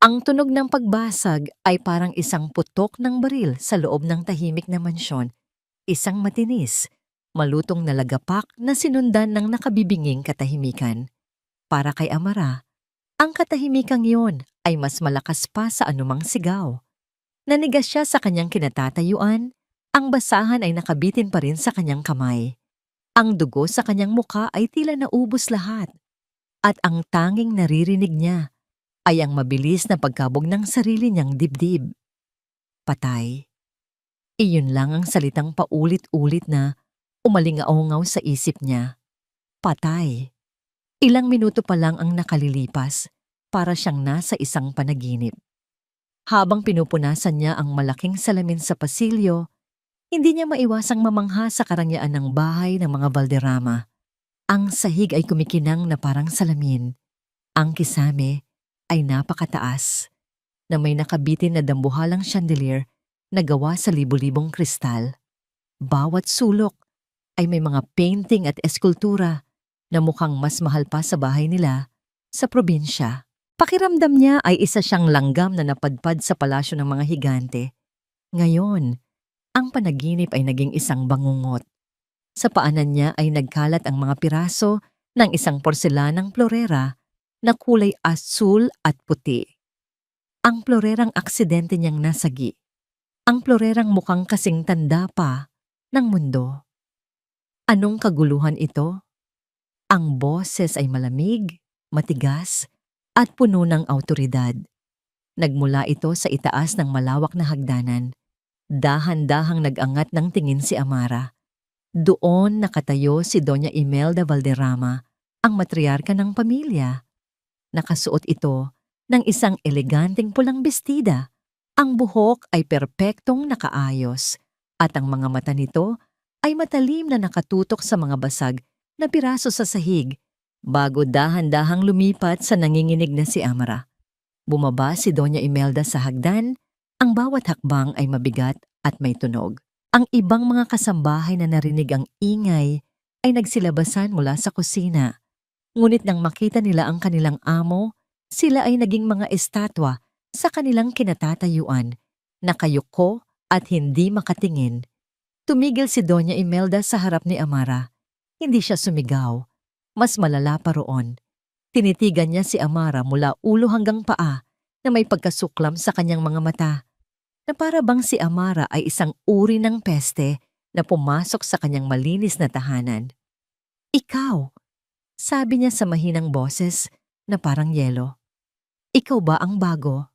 Ang tunog ng pagbasag ay parang isang putok ng baril sa loob ng tahimik na mansyon, isang matinis, malutong na lagapak na sinundan ng nakabibinging katahimikan. Para kay Amara, ang katahimikang yon ay mas malakas pa sa anumang sigaw. Nanigas siya sa kanyang kinatatayuan, ang basahan ay nakabitin pa rin sa kanyang kamay. Ang dugo sa kanyang muka ay tila naubos lahat, at ang tanging naririnig niya ay ang mabilis na pagkabog ng sarili niyang dibdib. Patay. Iyon lang ang salitang paulit-ulit na umalingaongaw sa isip niya. Patay. Ilang minuto pa lang ang nakalilipas para siyang nasa isang panaginip. Habang pinupunasan niya ang malaking salamin sa pasilyo, hindi niya maiwasang mamangha sa karangyaan ng bahay ng mga Valderrama. Ang sahig ay kumikinang na parang salamin. Ang kisame ay napakataas, na may nakabitin na dambuhalang chandelier na gawa sa libu-libong kristal. Bawat sulok ay may mga painting at eskultura na mukhang mas mahal pa sa bahay nila sa probinsya. Pakiramdam niya ay isa siyang langgam na napadpad sa palasyo ng mga higante. Ngayon, ang panaginip ay naging isang bangungot. Sa paanan niya ay nagkalat ang mga piraso ng isang porselanang florera na kulay asul at puti. Ang florerang aksidente niyang nasagi. Ang florerang mukhang kasing tanda pa ng mundo. Anong kaguluhan ito? Ang boses ay malamig, matigas, at puno ng awtoridad. Nagmula ito sa itaas ng malawak na hagdanan. Dahan-dahang nag-angat ng tingin si Amara. Doon nakatayo si Doña Imelda Valderrama, ang matriarka ng pamilya. Nakasuot ito ng isang eleganteng pulang bestida. Ang buhok ay perpektong nakaayos at ang mga mata nito ay matalim na nakatutok sa mga basag na piraso sa sahig bago dahan-dahang lumipat sa nanginginig na si Amara. Bumaba si Doña Imelda sa hagdan, ang bawat hakbang ay mabigat at may tunog. Ang ibang mga kasambahay na narinig ang ingay ay nagsilabasan mula sa kusina. Ngunit nang makita nila ang kanilang amo, sila ay naging mga estatwa sa kanilang kinatatayuan, nakayuko at hindi makatingin. Tumigil si Doña Imelda sa harap ni Amara. Hindi siya sumigaw. Mas malala pa roon. Tinitigan niya si Amara mula ulo hanggang paa na may pagkasuklam sa kanyang mga mata, na para bang si Amara ay isang uri ng peste na pumasok sa kanyang malinis na tahanan. Ikaw, sabi niya sa mahinang boses na parang yelo. Ikaw ba ang bago?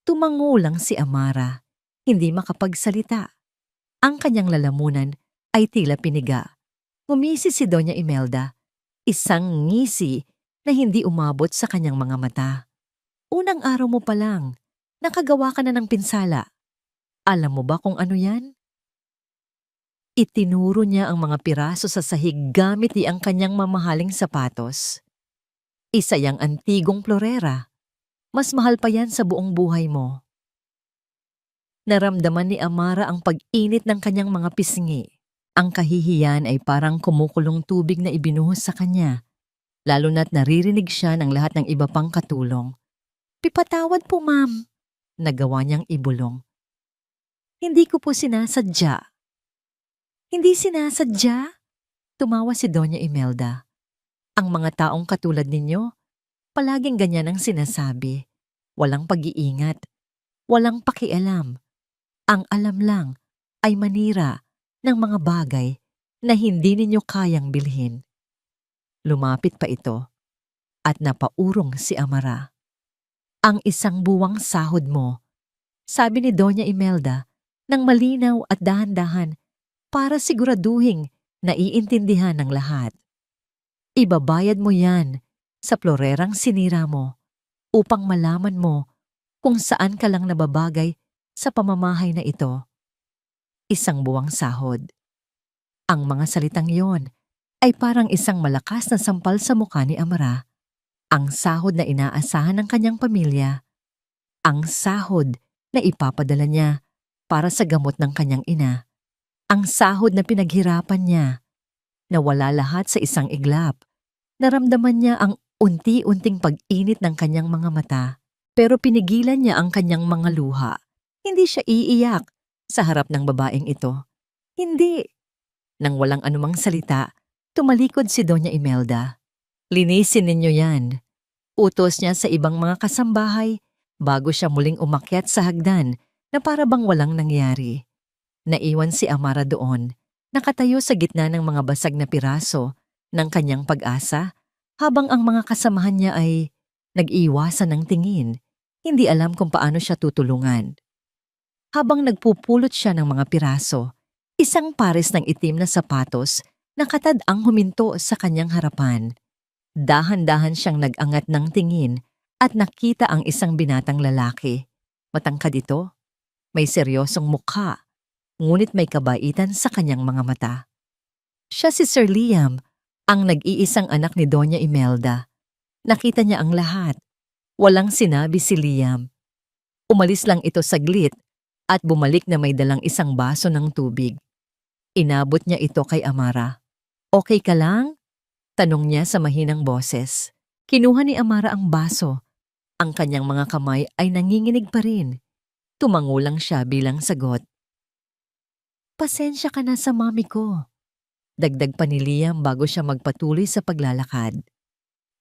Tumango lang si Amara, hindi makapagsalita. Ang kanyang lalamunan ay tila piniga. Ngumisi si Doña Imelda, isang ngisi na hindi umabot sa kanyang mga mata. Unang araw mo pa lang, nakagawa ka na ng pinsala. Alam mo ba kung ano yan? Itinuro niya ang mga piraso sa sahig gamit ang kanyang mamahaling sapatos. Isa yang antigong florera. Mas mahal pa yan sa buong buhay mo. Naramdaman ni Amara ang pag-init ng kanyang mga pisngi. Ang kahihiyan ay parang kumukulong tubig na ibinuhos sa kanya, lalo na't naririnig siya ng lahat ng iba pang katulong. Pipatawad po, ma'am. Nagawa niyang ibulong. Hindi ko po sinasadya. Hindi sinasadya? Tumawa si Doña Imelda. Ang mga taong katulad ninyo, palaging ganyan ang sinasabi. Walang pag-iingat, walang pakialam. Ang alam lang ay manira ng mga bagay na hindi ninyo kayang bilhin. Lumapit pa ito at napaurong si Amara. Ang isang buwang sahod mo, sabi ni Doña Imelda ng malinaw at dahan-dahan para siguraduhing naiintindihan ng lahat. Ibabayad mo yan sa florerang sinira mo upang malaman mo kung saan ka lang nababagay sa pamamahay na ito. Isang buwang sahod. Ang mga salitang yon ay parang isang malakas na sampal sa mukha ni Amara. Ang sahod na inaasahan ng kanyang pamilya. Ang sahod na ipapadala niya para sa gamot ng kanyang ina. Ang sahod na pinaghirapan niya. Nawala lahat sa isang iglap. Naramdaman niya ang unti-unting pag-init ng kanyang mga mata. Pero pinigilan niya ang kanyang mga luha. Hindi siya iiyak sa harap ng babaeng ito. Hindi. Nang walang anumang salita, tumalikod si Doña Imelda. Linisin ninyo yan. Utos niya sa ibang mga kasambahay bago siya muling umakyat sa hagdan na para bang walang nangyari. Naiwan si Amara doon, nakatayo sa gitna ng mga basag na piraso ng kanyang pag-asa habang ang mga kasamahan niya ay nag-iwasan ng tingin, hindi alam kung paano siya tutulungan. Habang nagpupulot siya ng mga piraso, isang pares ng itim na sapatos nakatad ang huminto sa kanyang harapan. Dahan-dahan siyang nag-angat ng tingin at nakita ang isang binatang lalaki. Matangkad ito, may seryosong mukha, ngunit may kabaitan sa kanyang mga mata. Siya si Sir Liam, ang nag-iisang anak ni Doña Imelda. Nakita niya ang lahat. Walang sinabi si Liam. Umalis lang ito saglit at bumalik na may dalang isang baso ng tubig. Inabot niya ito kay Amara. "Okay ka lang?" tanong niya sa mahinang boses. Kinuha ni Amara ang baso. Ang kanyang mga kamay ay nanginginig pa rin. Tumango lang siya bilang sagot. "Pasensya ka na sa mami ko." Dagdag pa ni Liam bago siya magpatuloy sa paglalakad.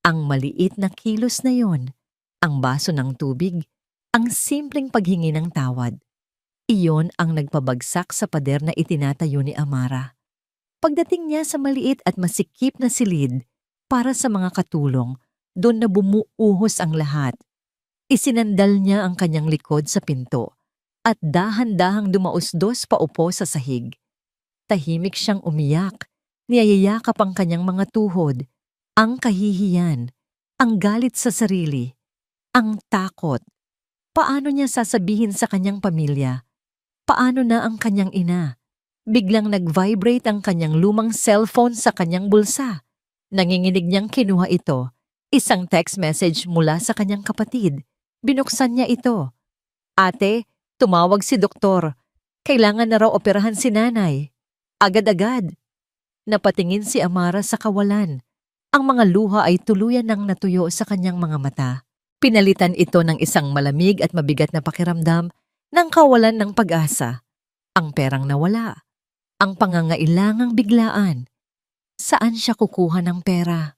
Ang maliit na kilos na yon, ang baso ng tubig, ang simpleng paghingi ng tawad. Iyon ang nagpabagsak sa pader na itinatayo ni Amara. Pagdating niya sa maliit at masikip na silid para sa mga katulong, doon na bumuuhos ang lahat. Isinandal niya ang kanyang likod sa pinto at dahan-dahang dumausdos paupo sa sahig. Tahimik siyang umiyak, niyayakap ang kanyang mga tuhod, ang kahihiyan, ang galit sa sarili, ang takot. Paano niya sasabihin sa kanyang pamilya? Paano na ang kanyang ina? Biglang nag-vibrate ang kanyang lumang cellphone sa kanyang bulsa. Nanginginig niyang kinuha ito. Isang text message mula sa kanyang kapatid. Binuksan niya ito. "Ate, tumawag si doktor. Kailangan na raw operahan si nanay. Agad-agad." Napatingin si Amara sa kawalan. Ang mga luha ay tuluyan ng natuyo sa kanyang mga mata. Pinalitan ito ng isang malamig at mabigat na pakiramdam ng kawalan ng pag-asa. Ang perang nawala. Ang pangangailangang biglaan. Saan siya kukuha ng pera?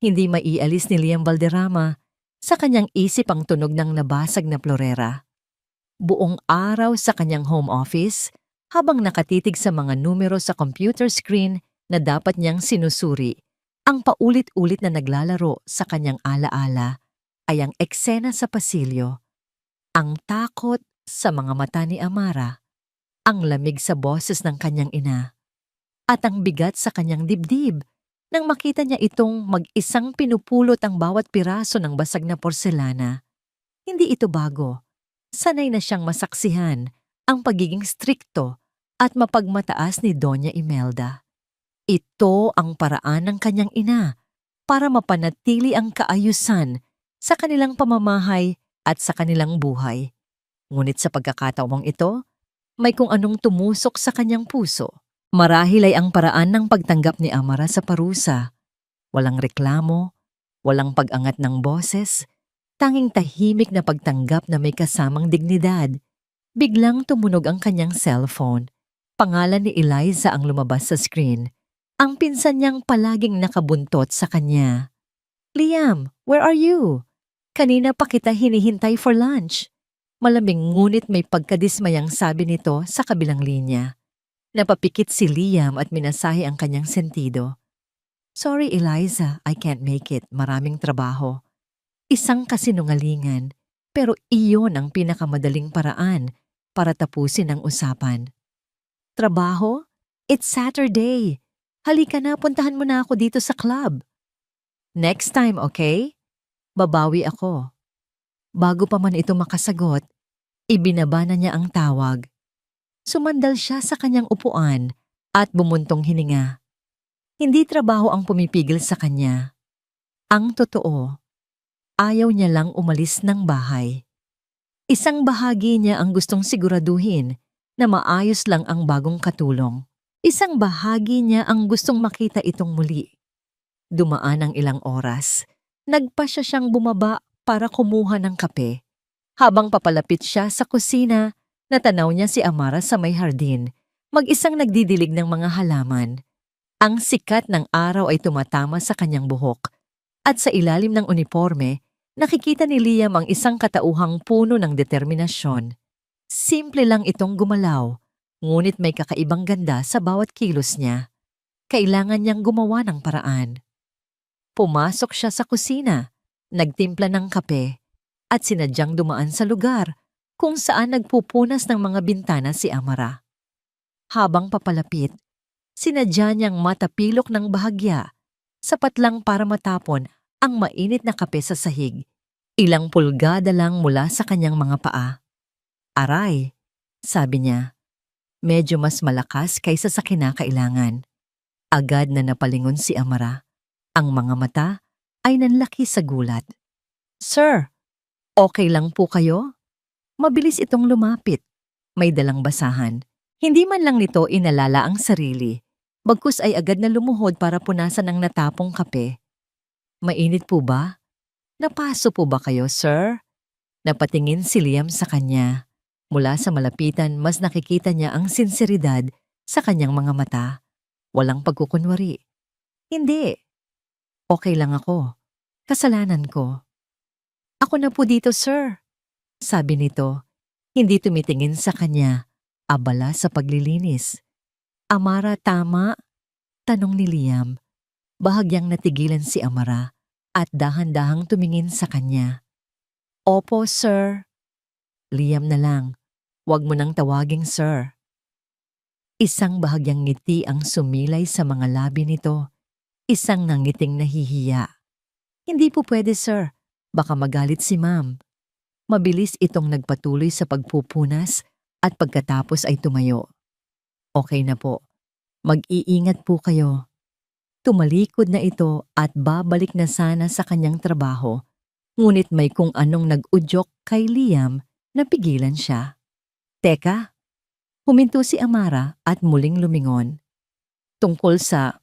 Hindi maialis ni Liam Valderrama sa kanyang isip ang tunog ng nabasag na plorera. Buong araw sa kanyang home office, habang nakatitig sa mga numero sa computer screen na dapat niyang sinusuri, ang paulit-ulit na naglalaro sa kanyang alaala ay ang eksena sa pasilyo. Ang takot sa mga mata ni Amara, ang lamig sa boses ng kanyang ina, at ang bigat sa kanyang dibdib nang makita niya itong mag-isang pinupulot ang bawat piraso ng basag na porselana. Hindi ito bago. Sanay na siyang masaksihan ang pagiging strikto at mapagmataas ni Doña Imelda. Ito ang paraan ng kanyang ina para mapanatili ang kaayusan sa kanilang pamamahay at sa kanilang buhay. Ngunit sa pagkakataong ito, may kung anong tumusok sa kanyang puso. Marahil ay ang paraan ng pagtanggap ni Amara sa parusa. Walang reklamo, walang pag-angat ng boses, tanging tahimik na pagtanggap na may kasamang dignidad. Biglang tumunog ang kanyang cellphone. Pangalan ni Eliza ang lumabas sa screen. Ang pinsan niyang palaging nakabuntot sa kanya. "Liam, where are you? Kanina pa kita hinihintay for lunch." Malamig ngunit may pagkadismayang sabi nito sa kabilang linya. Napapikit si Liam at minasahe ang kanyang sentido. "Sorry Eliza, I can't make it. Maraming trabaho." Isang kasinungalingan, pero iyon ang pinakamadaling paraan para tapusin ang usapan. "Trabaho? It's Saturday. Halika na, puntahan mo na ako dito sa club." "Next time, okay?" Babawi ako. Bago pa man ito makasagot, ibinaba na niya ang tawag. Sumandal siya sa kanyang upuan at bumuntong hininga. Hindi trabaho ang pumipigil sa kanya. Ang totoo, ayaw niya lang umalis ng bahay. Isang bahagi niya ang gustong siguraduhin na maayos lang ang bagong katulong. Isang bahagi niya ang gustong makita itong muli. Dumaan ang ilang oras. Nagpasya siyang bumaba para kumuha ng kape. Habang papalapit siya sa kusina, natanaw niya si Amara sa may hardin, mag-isang nagdidilig ng mga halaman. Ang sikat ng araw ay tumatama sa kanyang buhok, at sa ilalim ng uniforme, nakikita ni Liam ang isang katauhang puno ng determinasyon. Simple lang itong gumalaw, ngunit may kakaibang ganda sa bawat kilos niya. Kailangan niyang gumawa ng paraan. Pumasok siya sa kusina, nagtimpla ng kape, at sinadyang dumaan sa lugar kung saan nagpupunas ng mga bintana si Amara. Habang papalapit, sinadya niyang matapilok ng bahagya, sapat lang para matapon ang mainit na kape sa sahig, ilang pulgada lang mula sa kanyang mga paa. Aray, sabi niya, medyo mas malakas kaysa sa kinakailangan. Agad na napalingon si Amara. Ang mga mata ay nanlaki sa gulat. Sir, okay lang po kayo? Mabilis itong lumapit. May dalang basahan. Hindi man lang nito inalala ang sarili. Bagkus ay agad na lumuhod para punasan ang natapong kape. Mainit po ba? Napaso po ba kayo, sir? Napatingin si Liam sa kanya. Mula sa malapitan, mas nakikita niya ang sinseridad sa kanyang mga mata. Walang pagkukunwari. Hindi. Okay lang ako. Kasalanan ko. Ako na po dito, sir. Sabi nito, hindi tumitingin sa kanya, abala sa paglilinis. Amara, tama? Tanong ni Liam. Bahagyang natigilan si Amara at dahan-dahang tumingin sa kanya. Opo, sir. Liam na lang. Huwag mo nang tawaging sir. Isang bahagyang ngiti ang sumilay sa mga labi nito. Isang nangiting nahihiya. Hindi po pwede, sir. Baka magalit si ma'am. Mabilis itong nagpatuloy sa pagpupunas at pagkatapos ay tumayo. Okay na po. Mag-iingat po kayo. Tumalikod na ito at babalik na sana sa kanyang trabaho. Ngunit may kung anong nag-udyok kay Liam na pigilan siya. Teka, huminto si Amara at muling lumingon. Tungkol sa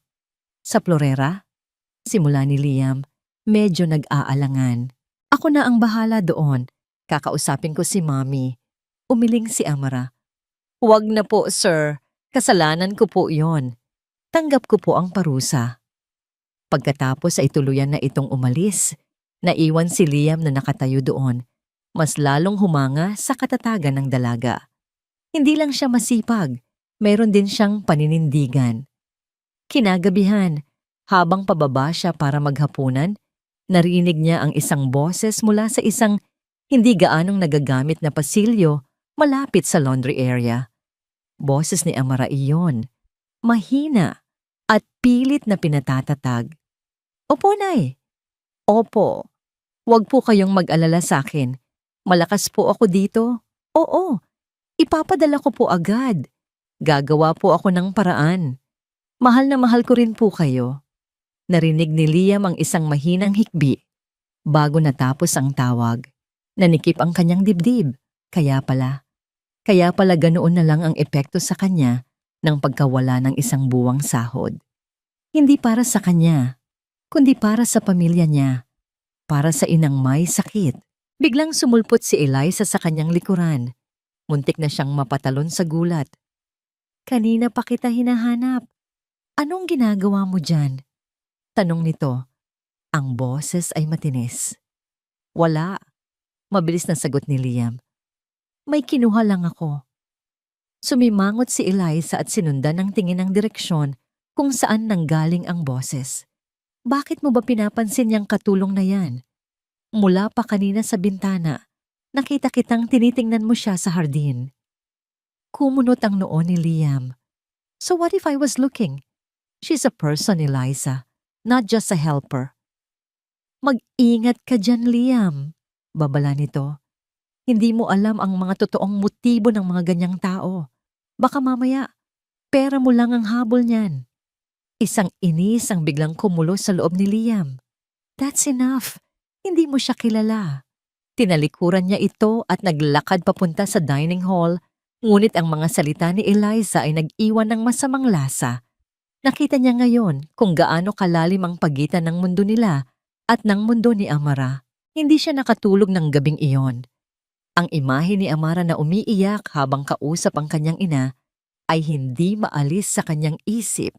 florera? Simula ni Liam, medyo nag-aalangan. Ako na ang bahala doon. Kakausapin ko si Mommy. Umiling si Amara. Huwag na po, sir. Kasalanan ko po yon. Tanggap ko po ang parusa. Pagkatapos ay tuluyan na itong umalis. Naiwan si Liam na nakatayo doon. Mas lalong humanga sa katatagan ng dalaga. Hindi lang siya masipag, mayroon din siyang paninindigan. Kinagabihan, habang pababa siya para maghapunan, narinig niya ang isang boses mula sa isang hindi gaanong nagagamit na pasilyo malapit sa laundry area. Boses ni Amara iyon, mahina at pilit na pinatatatag. Opo, Nay. Opo. Huwag po kayong mag-alala sa akin. Malakas po ako dito. Oo. Ipapadala ko po agad. Gagawa po ako ng paraan. Mahal na mahal ko rin po kayo. Narinig ni Liam ang isang mahinang hikbi. Bago natapos ang tawag, nanikip ang kanyang dibdib. Kaya pala ganoon na lang ang epekto sa kanya ng pagkawala ng isang buwang sahod. Hindi para sa kanya, kundi para sa pamilya niya. Para sa inang may sakit. Biglang sumulpot si Eliza sa kanyang likuran. Muntik na siyang mapatalon sa gulat. Kanina pa kita hinahanap. Anong ginagawa mo dyan? Tanong nito. Ang boses ay matinis. Wala. Mabilis na sagot ni Liam. May kinuha lang ako. Sumimangot si Eliza at sinundan ng tingin ng direksyon kung saan nanggaling ang boses. Bakit mo ba pinapansin yang katulong na yan? Mula pa kanina sa bintana, nakita kitang tinitingnan mo siya sa hardin. Kumunot ang noo ni Liam. So what if I was looking? She's a person, Eliza, not just a helper. Mag-ingat ka dyan, Liam. Babala nito. Hindi mo alam ang mga totoong motibo ng mga ganyang tao. Baka mamaya, pera mo lang ang habol niyan. Isang inis ang biglang kumulo sa loob ni Liam. That's enough. Hindi mo siya kilala. Tinalikuran niya ito at naglakad papunta sa dining hall, ngunit ang mga salita ni Eliza ay nag-iwan ng masamang lasa. Nakita niya ngayon kung gaano kalalim ang pagitan ng mundo nila at ng mundo ni Amara. Hindi siya nakatulog ng gabing iyon. Ang imahe ni Amara na umiiyak habang kausap ang kanyang ina ay hindi maalis sa kanyang isip.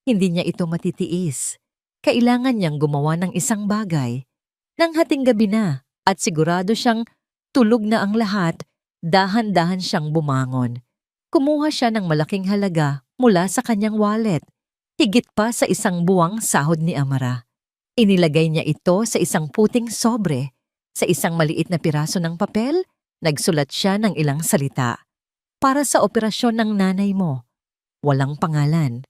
Hindi niya ito matitiis. Kailangan niyang gumawa ng isang bagay. Nang hating gabi na at sigurado siyang tulog na ang lahat, dahan-dahan siyang bumangon. Kumuha siya ng malaking halaga mula sa kanyang wallet, higit pa sa isang buwang sahod ni Amara. Inilagay niya ito sa isang puting sobre. Sa isang maliit na piraso ng papel, nagsulat siya ng ilang salita. Para sa operasyon ng nanay mo. Walang pangalan.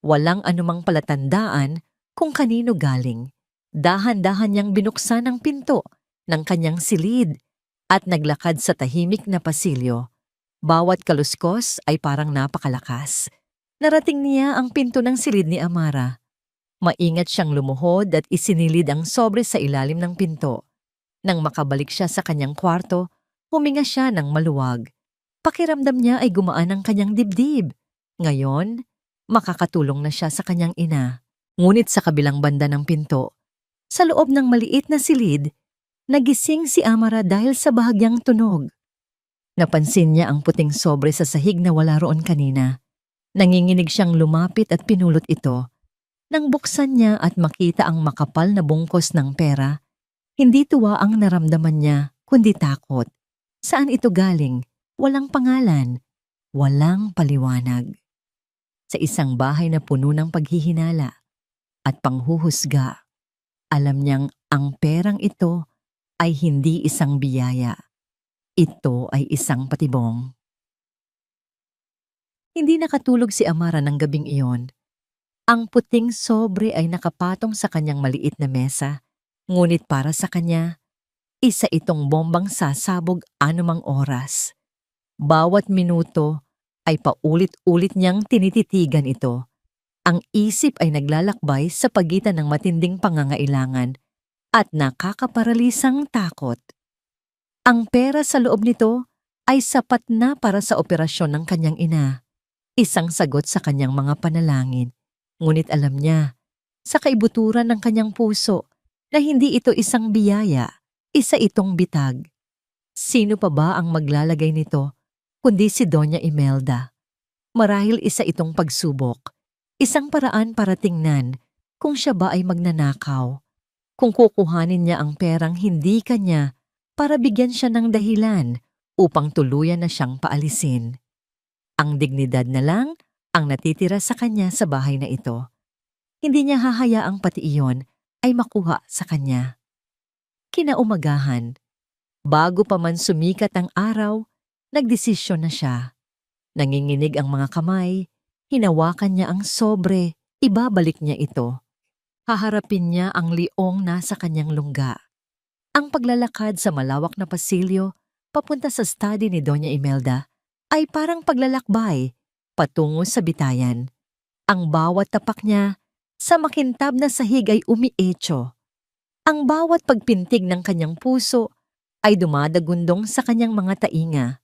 Walang anumang palatandaan kung kanino galing. Dahan-dahan niyang binuksan ang pinto ng kanyang silid at naglakad sa tahimik na pasilyo. Bawat kaluskos ay parang napakalakas. Narating niya ang pinto ng silid ni Amara. Maingat siyang lumuhod at isinilid ang sobre sa ilalim ng pinto. Nang makabalik siya sa kanyang kwarto, huminga siya ng maluwag. Pakiramdam niya ay gumaan ang kanyang dibdib. Ngayon, makakatulong na siya sa kanyang ina. Ngunit sa kabilang banda ng pinto, sa loob ng maliit na silid, nagising si Amara dahil sa bahagyang tunog. Napansin niya ang puting sobre sa sahig na wala roon kanina. Nanginginig siyang lumapit at pinulot ito. Nang buksan niya at makita ang makapal na bungkos ng pera, hindi tuwa ang naramdaman niya, kundi takot. Saan ito galing? Walang pangalan. Walang paliwanag. Sa isang bahay na puno ng paghihinala at panghuhusga, alam niyang ang perang ito ay hindi isang biyaya. Ito ay isang patibong. Hindi nakatulog si Amara ng gabing iyon. Ang puting sobre ay nakapatong sa kanyang maliit na mesa, ngunit para sa kanya, isa itong bombang sasabog anumang oras. Bawat minuto ay paulit-ulit niyang tinititigan ito. Ang isip ay naglalakbay sa pagitan ng matinding pangangailangan at nakakaparalisang takot. Ang pera sa loob nito ay sapat na para sa operasyon ng kanyang ina. Isang sagot sa kanyang mga panalangin. Ngunit alam niya, sa kaibuturan ng kanyang puso, na hindi ito isang biyaya, isa itong bitag. Sino pa ba ang maglalagay nito, kundi si Doña Imelda? Marahil isa itong pagsubok, isang paraan para tingnan kung siya ba ay magnanakaw. Kung kukuhanin niya ang perang hindi kanya para bigyan siya ng dahilan upang tuluyan na siyang paalisin. Ang dignidad na lang ang natitira sa kanya sa bahay na ito. Hindi niya hahayaang pati iyon ay makuha sa kanya. Kinaumagahan, bago pa man sumikat ang araw, nagdesisyon na siya. Nanginginig ang mga kamay, hinawakan niya ang sobre, ibabalik niya ito. Haharapin niya ang liong nasa kanyang lungga. Ang paglalakad sa malawak na pasilyo papunta sa study ni Doña Imelda ay parang paglalakbay patungo sa bitayan. Ang bawat tapak niya sa makintab na sahig ay umietso. Ang bawat pagpintig ng kanyang puso ay dumadagundong sa kanyang mga tainga.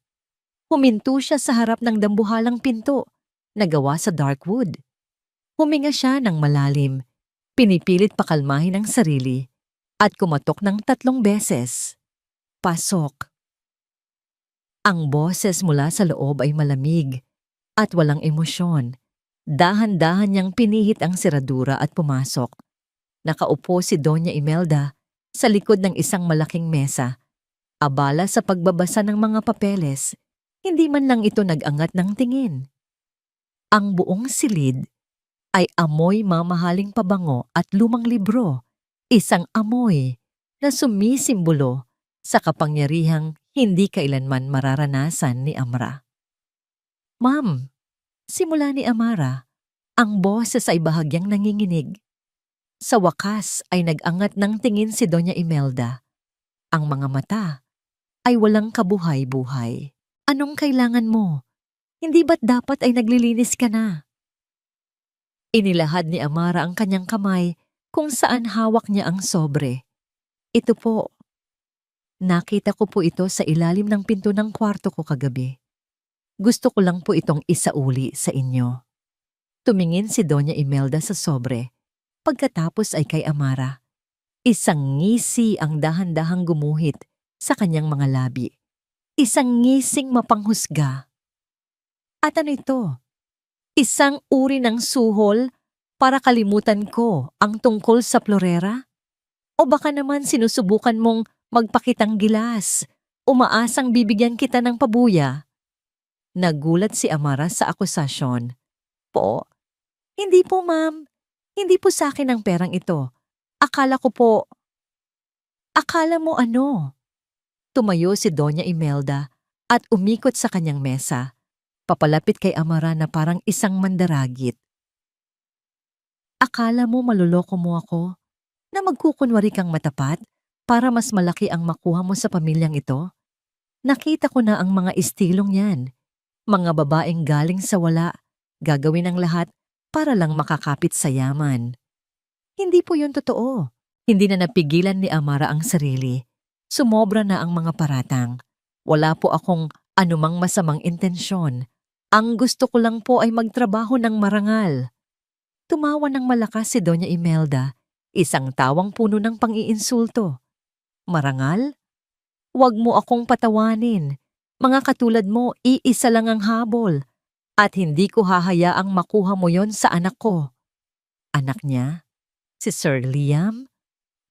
Huminto siya sa harap ng dambuhalang pinto na gawa sa dark wood. Huminga siya ng malalim, pinipilit pakalmahin ang sarili at kumatok ng 3 beses. Pasok. Ang boses mula sa loob ay malamig at walang emosyon. Dahan-dahan niyang pinihit ang seradura at pumasok. Nakaupo si Doña Imelda sa likod ng isang malaking mesa. Abala sa pagbabasa ng mga papeles, hindi man lang ito nag-angat ng tingin. Ang buong silid ay amoy mamahaling pabango at lumang libro. Isang amoy na sumisimbolo sa kapangyarihang hindi kailanman mararanasan ni Amara. Ma'am, simula ni Amara, ang boses ay bahagyang nanginginig. Sa wakas ay nag-angat ng tingin si Doña Imelda. Ang mga mata ay walang kabuhay-buhay. Anong kailangan mo? Hindi ba't dapat ay naglilinis ka na? Inilahad ni Amara ang kanyang kamay kung saan hawak niya ang sobre. Ito po. Nakita ko po ito sa ilalim ng pinto ng kwarto ko kagabi. Gusto ko lang po itong isauli sa inyo. Tumingin si Doña Imelda sa sobre. Pagkatapos ay kay Amara. Isang ngisi ang dahan-dahang gumuhit sa kanyang mga labi. Isang ngising mapanghusga. At ano ito? Isang uri ng suhol para kalimutan ko ang tungkol sa Florera? O baka naman sinusubukan mong magpakitang gilas, umaasang bibigyan kita ng pabuya? Nagulat si Amara sa akusasyon. Po, hindi po ma'am. Hindi po sa akin ang perang ito. Akala ko po. Akala mo ano? Tumayo si Doña Imelda at umikot sa kanyang mesa, papalapit kay Amara na parang isang mandaragit. Akala mo maluloko mo ako na magkukunwari kang matapat para mas malaki ang makuha mo sa pamilyang ito? Nakita ko na ang mga istilong yan. Mga babaeng galing sa wala, gagawin ang lahat para lang makakapit sa yaman. Hindi po yun totoo. Hindi na napigilan ni Amara ang sarili. Sumobra na ang mga paratang. Wala po akong anumang masamang intensyon. Ang gusto ko lang po ay magtrabaho ng marangal. Tumawa ng malakas si Doña Imelda, isang tawang puno ng pang-iinsulto. Marangal? Huwag mo akong patawanin. Mga katulad mo, iisa lang ang habol. At hindi ko hahayaang makuha mo yon sa anak ko. Anak niya? Si Sir Liam?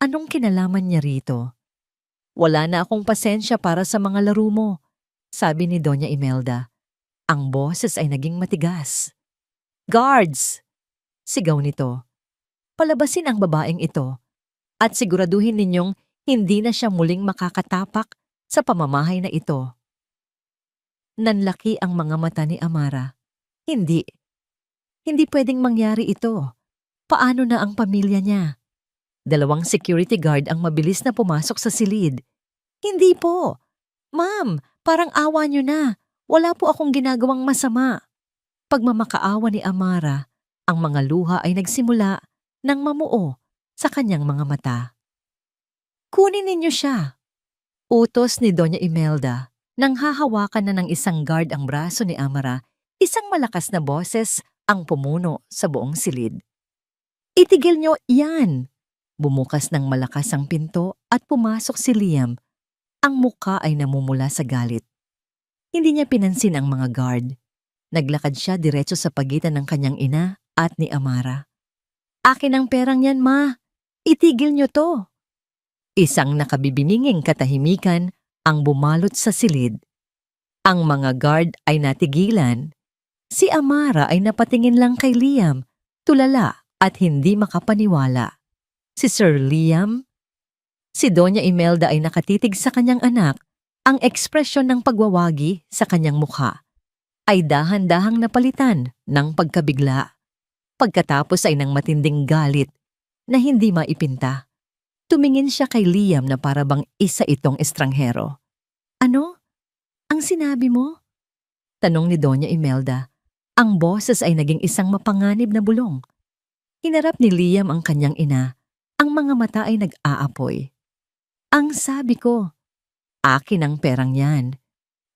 Anong kinalaman niya rito? Wala na akong pasensya para sa mga laro mo, sabi ni Doña Imelda. Ang boses ay naging matigas. Guards! Sigaw nito. Palabasin ang babaeng ito at siguraduhin ninyong hindi na siya muling makakatapak sa pamamahay na ito. Nanlaki ang mga mata ni Amara. Hindi. Hindi pwedeng mangyari ito. Paano na ang pamilya niya? 2 security guard ang mabilis na pumasok sa silid. Hindi po. Ma'am, parang awa niyo na. Wala po akong ginagawang masama. Pagmamakaawa ni Amara, ang mga luha ay nagsimula ng mamuo sa kanyang mga mata. Kunin ninyo siya. Utos ni Doña Imelda. Nang hahawakan na ng isang guard ang braso ni Amara, isang malakas na boses ang pumuno sa buong silid. Itigil niyo yan! Bumukas ng malakas ang pinto at pumasok si Liam. Ang muka ay namumula sa galit. Hindi niya pinansin ang mga guard. Naglakad siya diretso sa pagitan ng kanyang ina at ni Amara. Akin ang perang yan, ma. Itigil niyo to. Isang nakabibininging katahimikan ang bumalot sa silid. Ang mga guard ay natigilan. Si Amara ay napatingin lang kay Liam, tulala at hindi makapaniwala. Si Sir Liam? Si Doña Imelda ay nakatitig sa kanyang anak. Ang ekspresyon ng pagwawagi sa kanyang mukha ay dahan-dahang napalitan ng pagkabigla. Pagkatapos ay ng matinding galit na hindi maipinta. Tumingin siya kay Liam na parabang isa itong estranghero. Ano? Ang sinabi mo? Tanong ni Doña Imelda. Ang boses ay naging isang mapanganib na bulong. Hinarap ni Liam ang kanyang ina. Ang mga mata ay nag-aapoy. Ang sabi ko, akin ang perang yan.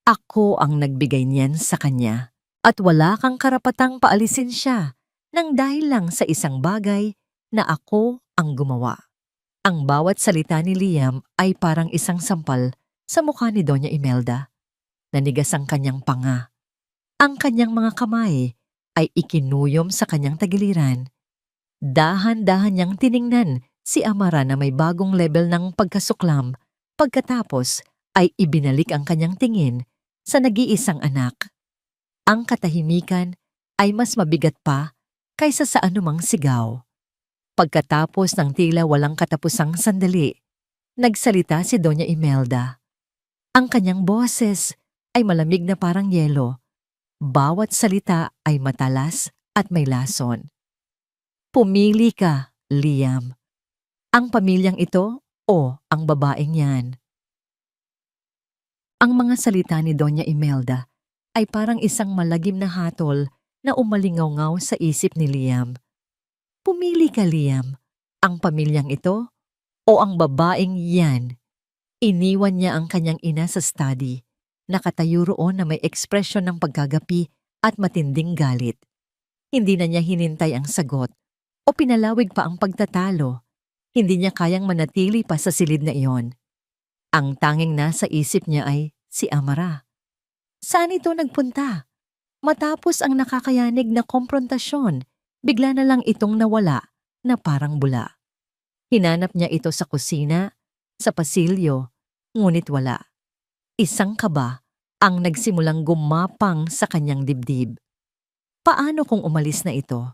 Ako ang nagbigay niyan sa kanya. At wala kang karapatang paalisin siya nang dahil lang sa isang bagay na ako ang gumawa. Ang bawat salita ni Liam ay parang isang sampal sa mukha ni Doña Imelda. Nanigas ang kanyang panga. Ang kanyang mga kamay ay ikinuyom sa kanyang tagiliran. Dahan-dahan niyang tiningnan si Amara na may bagong level ng pagkasuklam. Pagkatapos ay ibinalik ang kanyang tingin sa nag-iisang anak. Ang katahimikan ay mas mabigat pa kaysa sa anumang sigaw. Pagkatapos ng tila walang katapusang sandali, nagsalita si Doña Imelda. Ang kanyang boses ay malamig na parang yelo. Bawat salita ay matalas at may lason. Pumili ka, Liam. Ang pamilyang ito o ang babaeng yan? Ang mga salita ni Doña Imelda ay parang isang malagim na hatol na umalingaw-ngaw sa isip ni Liam. Pumili ka, Liam. Ang pamilyang ito o ang babaeng yan? Iniwan niya ang kanyang ina sa study. Nakatayo roon na may ekspresyon ng pagkagapi at matinding galit. Hindi na niya hinintay ang sagot o pinalawig pa ang pagtatalo. Hindi niya kayang manatili pa sa silid na iyon. Ang tanging nasa isip niya ay si Amara. Saan ito nagpunta? Matapos ang nakakayanig na komprontasyon, bigla na lang itong nawala na parang bula. Hinanap niya ito sa kusina, sa pasilyo, ngunit wala. Isang kaba ang nagsimulang gumapang sa kanyang dibdib. Paano kung umalis na ito?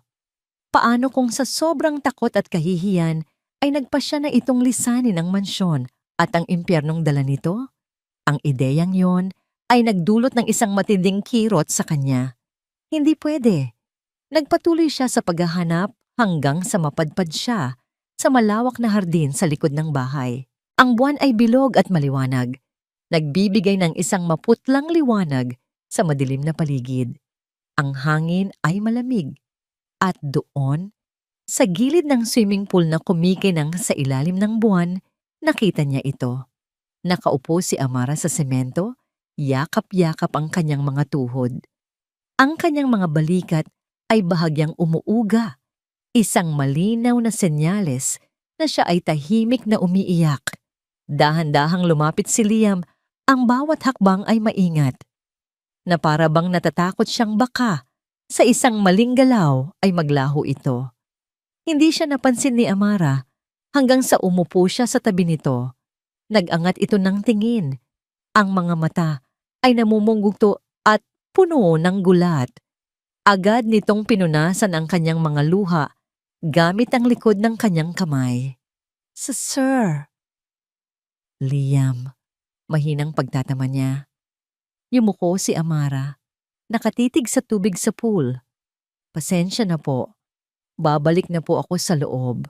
Paano kung sa sobrang takot at kahihiyan ay nagpasya na itong lisanin ang mansyon at ang impyernong dala nito? Ang ideyang yon ay nagdulot ng isang matinding kirot sa kanya. Hindi pwede. Nagpatuloy siya sa paghahanap hanggang sa mapadpad siya sa malawak na hardin sa likod ng bahay. Ang buwan ay bilog at maliwanag. Nagbibigay ng isang maputlang liwanag sa madilim na paligid. Ang hangin ay malamig. At doon, sa gilid ng swimming pool na kumikinang sa ilalim ng buwan, nakita niya ito. Nakaupo si Amara sa semento, yakap-yakap ang kanyang mga tuhod. Ang kanyang mga balikat ay bahagyang umuuga, isang malinaw na senyales na siya ay tahimik na umiiyak. Dahan-dahang lumapit si Liam, ang bawat hakbang ay maingat. Na para bang natatakot siyang baka sa isang maling galaw ay maglaho ito. Hindi siya napansin ni Amara hanggang sa umupo siya sa tabi nito. Nag-angat ito ng tingin. Ang mga mata ay namumungguto at puno ng gulat. Agad nitong pinunasan ang kanyang mga luha gamit ang likod ng kanyang kamay. Sir. Liam, mahinang pagtatama niya. Yumuko si Amara. Nakatitig sa tubig sa pool. Pasensya na po. Babalik na po ako sa loob.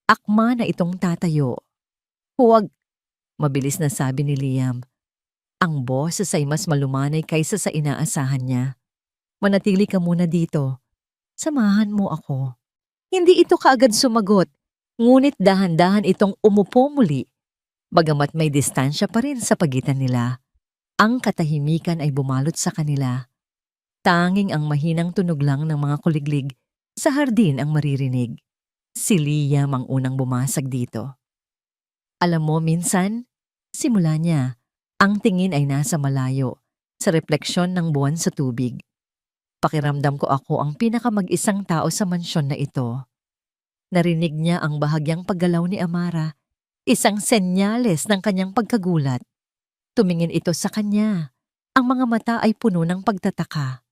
Akma na itong tatayo. Huwag, mabilis na sabi ni Liam. Ang boses ay mas malumanay kaysa sa inaasahan niya. Manatili ka muna dito. Samahan mo ako. Hindi ito kaagad sumagot, ngunit dahan-dahan itong umupo muli. Bagamat may distansya pa rin sa pagitan nila. Ang katahimikan ay bumalot sa kanila. Tanging ang mahinang tunog lang ng mga kuliglig sa hardin ang maririnig. Si Liam ang unang bumasag dito. Alam mo, minsan, simula niya, ang tingin ay nasa malayo, sa refleksyon ng buwan sa tubig. Pakiramdam ko ako ang pinakamag-isang tao sa mansyon na ito. Narinig niya ang bahagyang paggalaw ni Amara, isang senyales ng kanyang pagkagulat. Tumingin ito sa kanya. Ang mga mata ay puno ng pagtataka.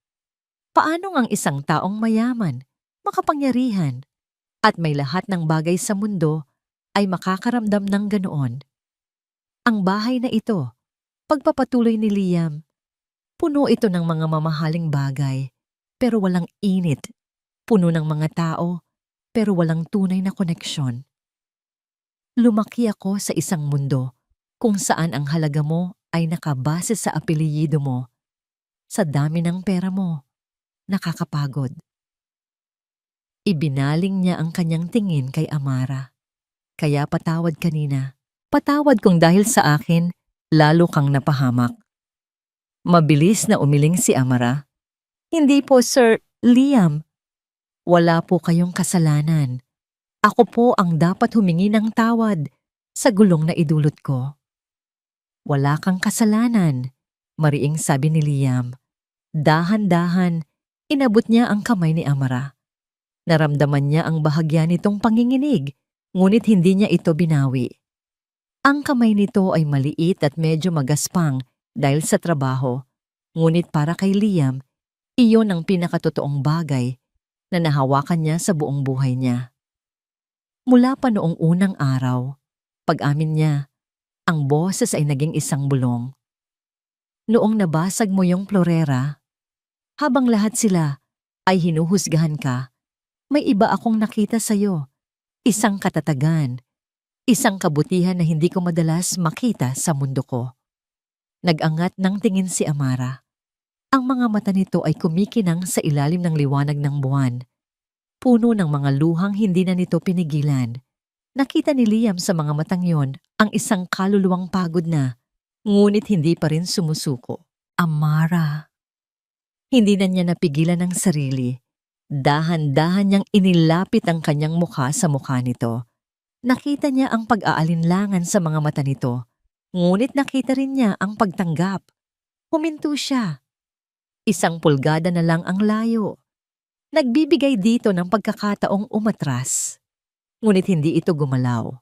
Paano ang isang taong mayaman, makapangyarihan, at may lahat ng bagay sa mundo ay makakaramdam ng ganoon? Ang bahay na ito, pagpapatuloy ni Liam, puno ito ng mga mamahaling bagay, pero walang init. Puno ng mga tao, pero walang tunay na koneksyon. Lumaki ako sa isang mundo kung saan ang halaga mo ay nakabase sa apelyido mo, sa dami ng pera mo. Nakakapagod. Ibinaling niya ang kanyang tingin kay Amara. Kaya patawad kanina. Patawad kung dahil sa akin, lalo kang napahamak. Mabilis na umiling si Amara. Hindi po, Sir Liam. Wala po kayong kasalanan. Ako po ang dapat humingi ng tawad sa gulong na idulot ko. Wala kang kasalanan, mariing sabi ni Liam. Dahan-dahan, inabot niya ang kamay ni Amara. Naramdaman niya ang bahagya nitong panginginig, ngunit hindi niya ito binawi. Ang kamay nito ay maliit at medyo magaspang dahil sa trabaho, ngunit para kay Liam, iyon ang pinakatotoong bagay na nahawakan niya sa buong buhay niya. Mula pa noong unang araw, pag-amin niya, ang boses ay naging isang bulong. Noong nabasag mo yung florera, habang lahat sila ay hinuhusgahan ka, may iba akong nakita sa'yo. Isang katatagan, isang kabutihan na hindi ko madalas makita sa mundo ko. Nag-angat ng tingin si Amara. Ang mga mata nito ay kumikinang sa ilalim ng liwanag ng buwan. Puno ng mga luhang hindi na nito pinigilan. Nakita ni Liam sa mga matang yon ang isang kaluluwang pagod na, ngunit hindi pa rin sumusuko. Amara. Hindi na niya napigilan ang sarili. Dahan-dahan niyang inilapit ang kanyang mukha sa mukha nito. Nakita niya ang pag-aalinlangan sa mga mata nito, ngunit nakita rin niya ang pagtanggap. Huminto siya. 1 pulgada na lang ang layo. Nagbibigay dito ng pagkakataong umatras. Ngunit hindi ito gumalaw.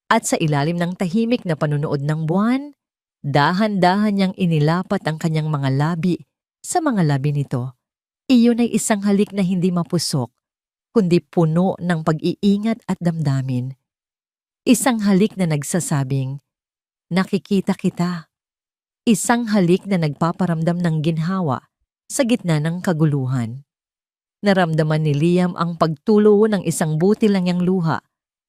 At sa ilalim ng tahimik na panunood ng buwan, dahan-dahan niyang inilapat ang kanyang mga labi sa mga labi nito. Iyon ay isang halik na hindi mapusok, kundi puno ng pag-iingat at damdamin. Isang halik na nagsasabing, nakikita kita. Isang halik na nagpaparamdam ng ginhawa sa gitna ng kaguluhan. Naramdaman ni Liam ang pagtulo ng isang butil lang yang luha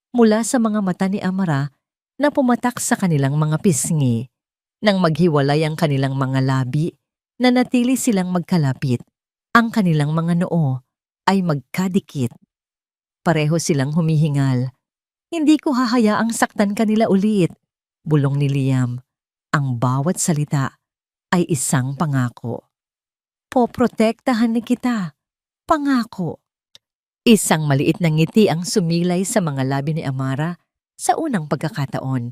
mula sa mga mata ni Amara na pumatak sa kanilang mga pisngi. Nang maghiwalay ang kanilang mga labi, nanatili silang magkalapit. Ang kanilang mga noo ay magkadikit. Pareho silang humihingal. Hindi ko hahayaang saktan kanila ulit, bulong ni Liam. Ang bawat salita ay isang pangako. Poprotektahan ni kita. Pangako. Isang maliit na ngiti ang sumilay sa mga labi ni Amara sa unang pagkakataon.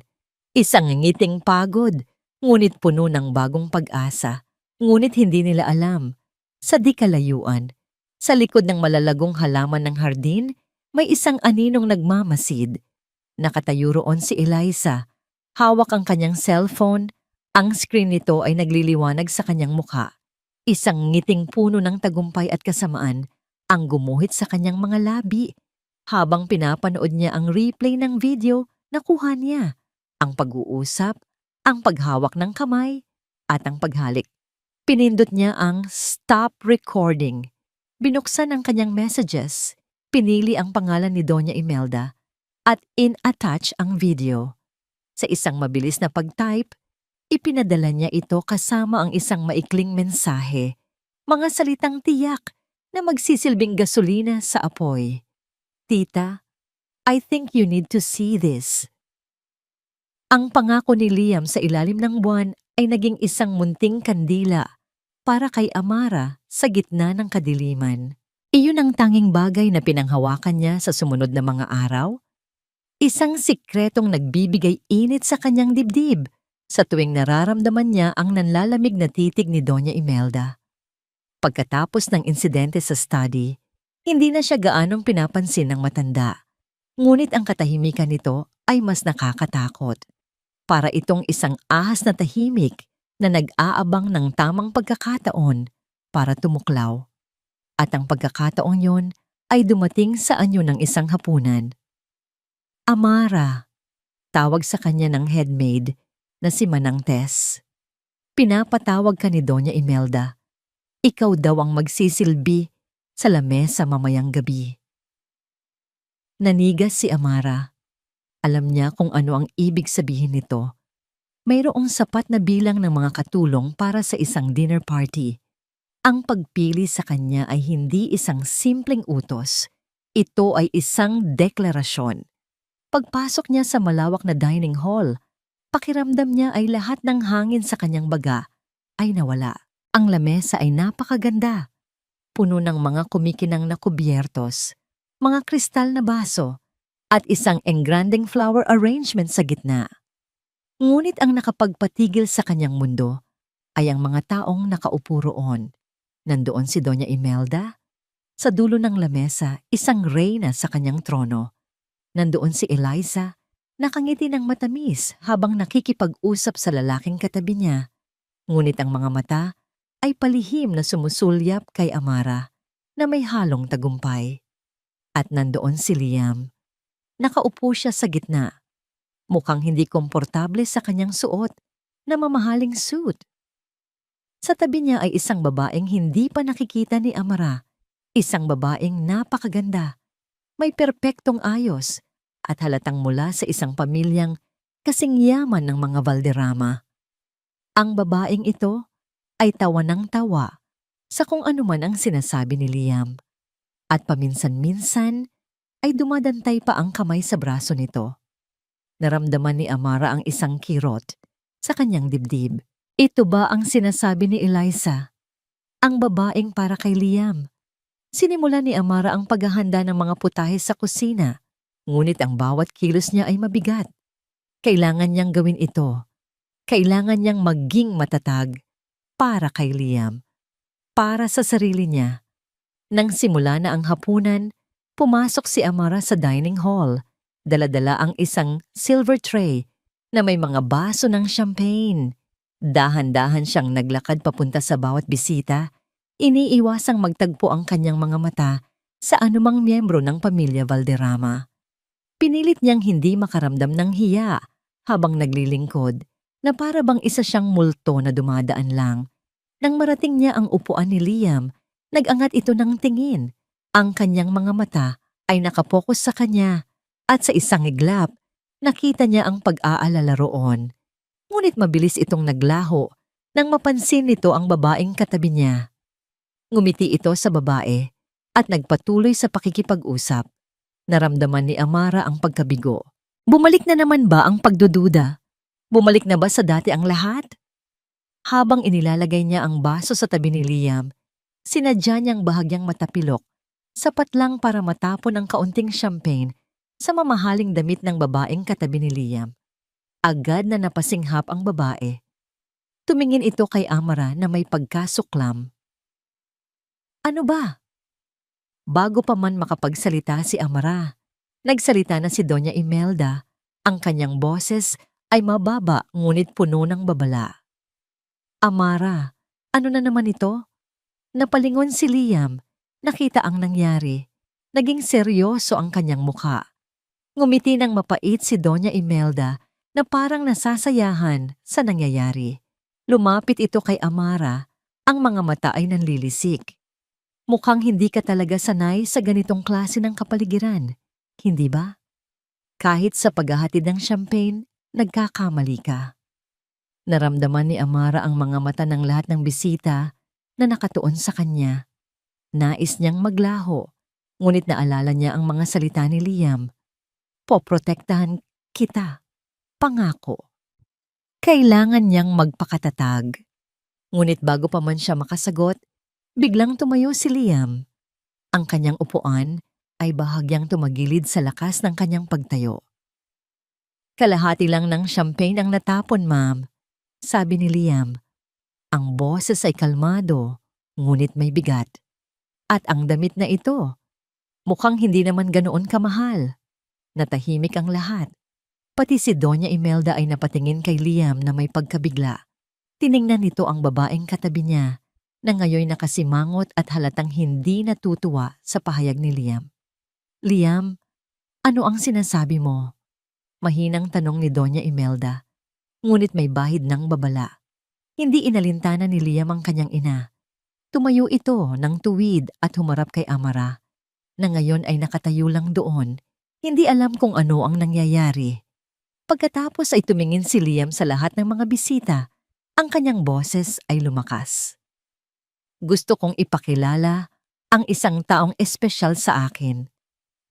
Isang ngiting pagod, ngunit puno ng bagong pag-asa. Ngunit hindi nila alam. Sa di kalayuan, sa likod ng malalagong halaman ng hardin, may isang aninong nagmamasid. Nakatayo roon si Eliza. Hawak ang kanyang cellphone. Ang screen nito ay nagliliwanag sa kanyang mukha. Isang ngiting puno ng tagumpay at kasamaan ang gumuhit sa kanyang mga labi habang pinapanood niya ang replay ng video na kuha niya. Ang pag-uusap, ang paghawak ng kamay, at ang paghalik. Pinindot niya ang stop recording. Binuksan ang kanyang messages. Pinili ang pangalan ni Doña Imelda at in-attach ang video. Sa isang mabilis na pag-type, ipinadala niya ito kasama ang isang maikling mensahe, mga salitang tiyak na magsisilbing gasolina sa apoy. Tita, I think you need to see this. Ang pangako ni Liam sa ilalim ng buwan ay naging isang munting kandila para kay Amara sa gitna ng kadiliman. Iyon ang tanging bagay na pinanghawakan niya sa sumunod na mga araw. Isang sikretong nagbibigay init sa kanyang dibdib sa tuwing nararamdaman niya ang nanlalamig na titig ni Doña Imelda. Pagkatapos ng insidente sa study, hindi na siya gaanong pinapansin ng matanda. Ngunit ang katahimikan nito ay mas nakakatakot. Para itong isang ahas na tahimik na nag-aabang ng tamang pagkakataon para tumuklaw. At ang pagkakataong yon ay dumating sa anyo ng isang hapunan. Amara, tawag sa kanya ng headmaid na si Manang Tess. Pinapatawag ka ni Doña Imelda. Ikaw daw ang magsisilbi sa lamesa mamayang gabi. Nanigas si Amara. Alam niya kung ano ang ibig sabihin nito. Mayroong sapat na bilang ng mga katulong para sa isang dinner party. Ang pagpili sa kanya ay hindi isang simpleng utos. Ito ay isang deklarasyon. Pagpasok niya sa malawak na dining hall, pakiramdam niya ay lahat ng hangin sa kanyang baga ay nawala. Ang lamesa ay napakaganda. Puno ng mga kumikinang na kubyertos, mga kristal na baso, at isang engranding flower arrangement sa gitna. Ngunit ang nakapagpatigil sa kanyang mundo ay ang mga taong nakaupo roon. Nandoon si Doña Imelda. Sa dulo ng lamesa, isang reyna sa kanyang trono. Nandoon si Eliza, nakangiti ng matamis habang nakikipag-usap sa lalaking katabi niya. Ngunit ang mga mata ay palihim na sumusulyap kay Amara na may halong tagumpay. At nandoon si Liam. Nakaupo siya sa gitna. Mukhang hindi komportable sa kanyang suot na mamahaling suit. Sa tabi niya ay isang babaeng hindi pa nakikita ni Amara. Isang babaeng napakaganda. May perpektong ayos at halatang mula sa isang pamilyang kasing yaman ng mga Valderrama. Ang babaeng ito ay tawa ng tawa sa kung anuman ang sinasabi ni Liam. At paminsan-minsan ay dumadantay pa ang kamay sa braso nito. Naramdaman ni Amara ang isang kirot sa kanyang dibdib. Ito ba ang sinasabi ni Eliza? Ang babaeng para kay Liam. Sinimula ni Amara ang paghahanda ng mga putahe sa kusina. Ngunit ang bawat kilos niya ay mabigat. Kailangan niyang gawin ito. Kailangan niyang maging matatag para kay Liam, para sa sarili niya. Nang simula na ang hapunan, pumasok si Amara sa dining hall. Dala-dala ang isang silver tray na may mga baso ng champagne. Dahan-dahan siyang naglakad papunta sa bawat bisita. Iniiwasang magtagpo ang kanyang mga mata sa anumang miyembro ng pamilya Valderrama. Pinilit niyang hindi makaramdam ng hiya habang naglilingkod na para bang isa siyang multo na dumadaan lang. Nang marating niya ang upuan ni Liam, nag-angat ito ng tingin. Ang kanyang mga mata ay nakapokus sa kanya at sa isang iglap, nakita niya ang pag-aalala roon. Ngunit mabilis itong naglaho nang mapansin nito ang babaeng katabi niya. Ngumiti ito sa babae at nagpatuloy sa pakikipag-usap. Naramdaman ni Amara ang pagkabigo. Bumalik na naman ba ang pagdududa? Bumalik na ba sa dati ang lahat? Habang inilalagay niya ang baso sa tabi ni Liam, sinadya niyang bahagyang matapilok, sapat lang para matapon ang kaunting champagne sa mamahaling damit ng babaeng katabi ni Liam. Agad na napasinghap ang babae. Tumingin ito kay Amara na may pagkasuklam. Ano ba? Bago pa man makapagsalita si Amara, nagsalita na si Doña Imelda. Ang kanyang boses ay mababa ngunit puno ng babala. Amara, ano na naman ito? Napalingon si Liam, nakita ang nangyari. Naging seryoso ang kanyang muka. Ngumiti ng mapait si Doña Imelda na parang nasasayahan sa nangyayari. Lumapit ito kay Amara, ang mga mata ay nanlilisik. Mukhang hindi ka talaga sanay sa ganitong klase ng kapaligiran, hindi ba? Kahit sa paghahatid ng champagne, nagkakamali ka. Naramdaman ni Amara ang mga mata ng lahat ng bisita na nakatuon sa kanya. Nais niyang maglaho, ngunit naalala niya ang mga salita ni Liam. Poprotektahan kita, pangako. Kailangan niyang magpakatatag. Ngunit bago pa man siya makasagot, biglang tumayo si Liam. Ang kanyang upuan ay bahagyang tumagilid sa lakas ng kanyang pagtayo. Kalahati lang ng champagne ang natapon, ma'am, sabi ni Liam. Ang boses ay kalmado, ngunit may bigat. At ang damit na ito, mukhang hindi naman ganoon kamahal. Natahimik ang lahat. Pati si Doña Imelda ay napatingin kay Liam na may pagkabigla. Tiningnan nito ang babaeng katabi niya na ngayon nakasimangot at halatang hindi natutuwa sa pahayag ni Liam. Liam, ano ang sinasabi mo? Mahinang tanong ni Doña Imelda, ngunit may bahid ng babala. Hindi inalintana ni Liam ang kanyang ina. Tumayo ito ng tuwid at humarap kay Amara, na ngayon ay nakatayo lang doon, hindi alam kung ano ang nangyayari. Pagkatapos ay tumingin si Liam sa lahat ng mga bisita, ang kanyang boses ay lumakas. Gusto kong ipakilala ang isang taong espesyal sa akin,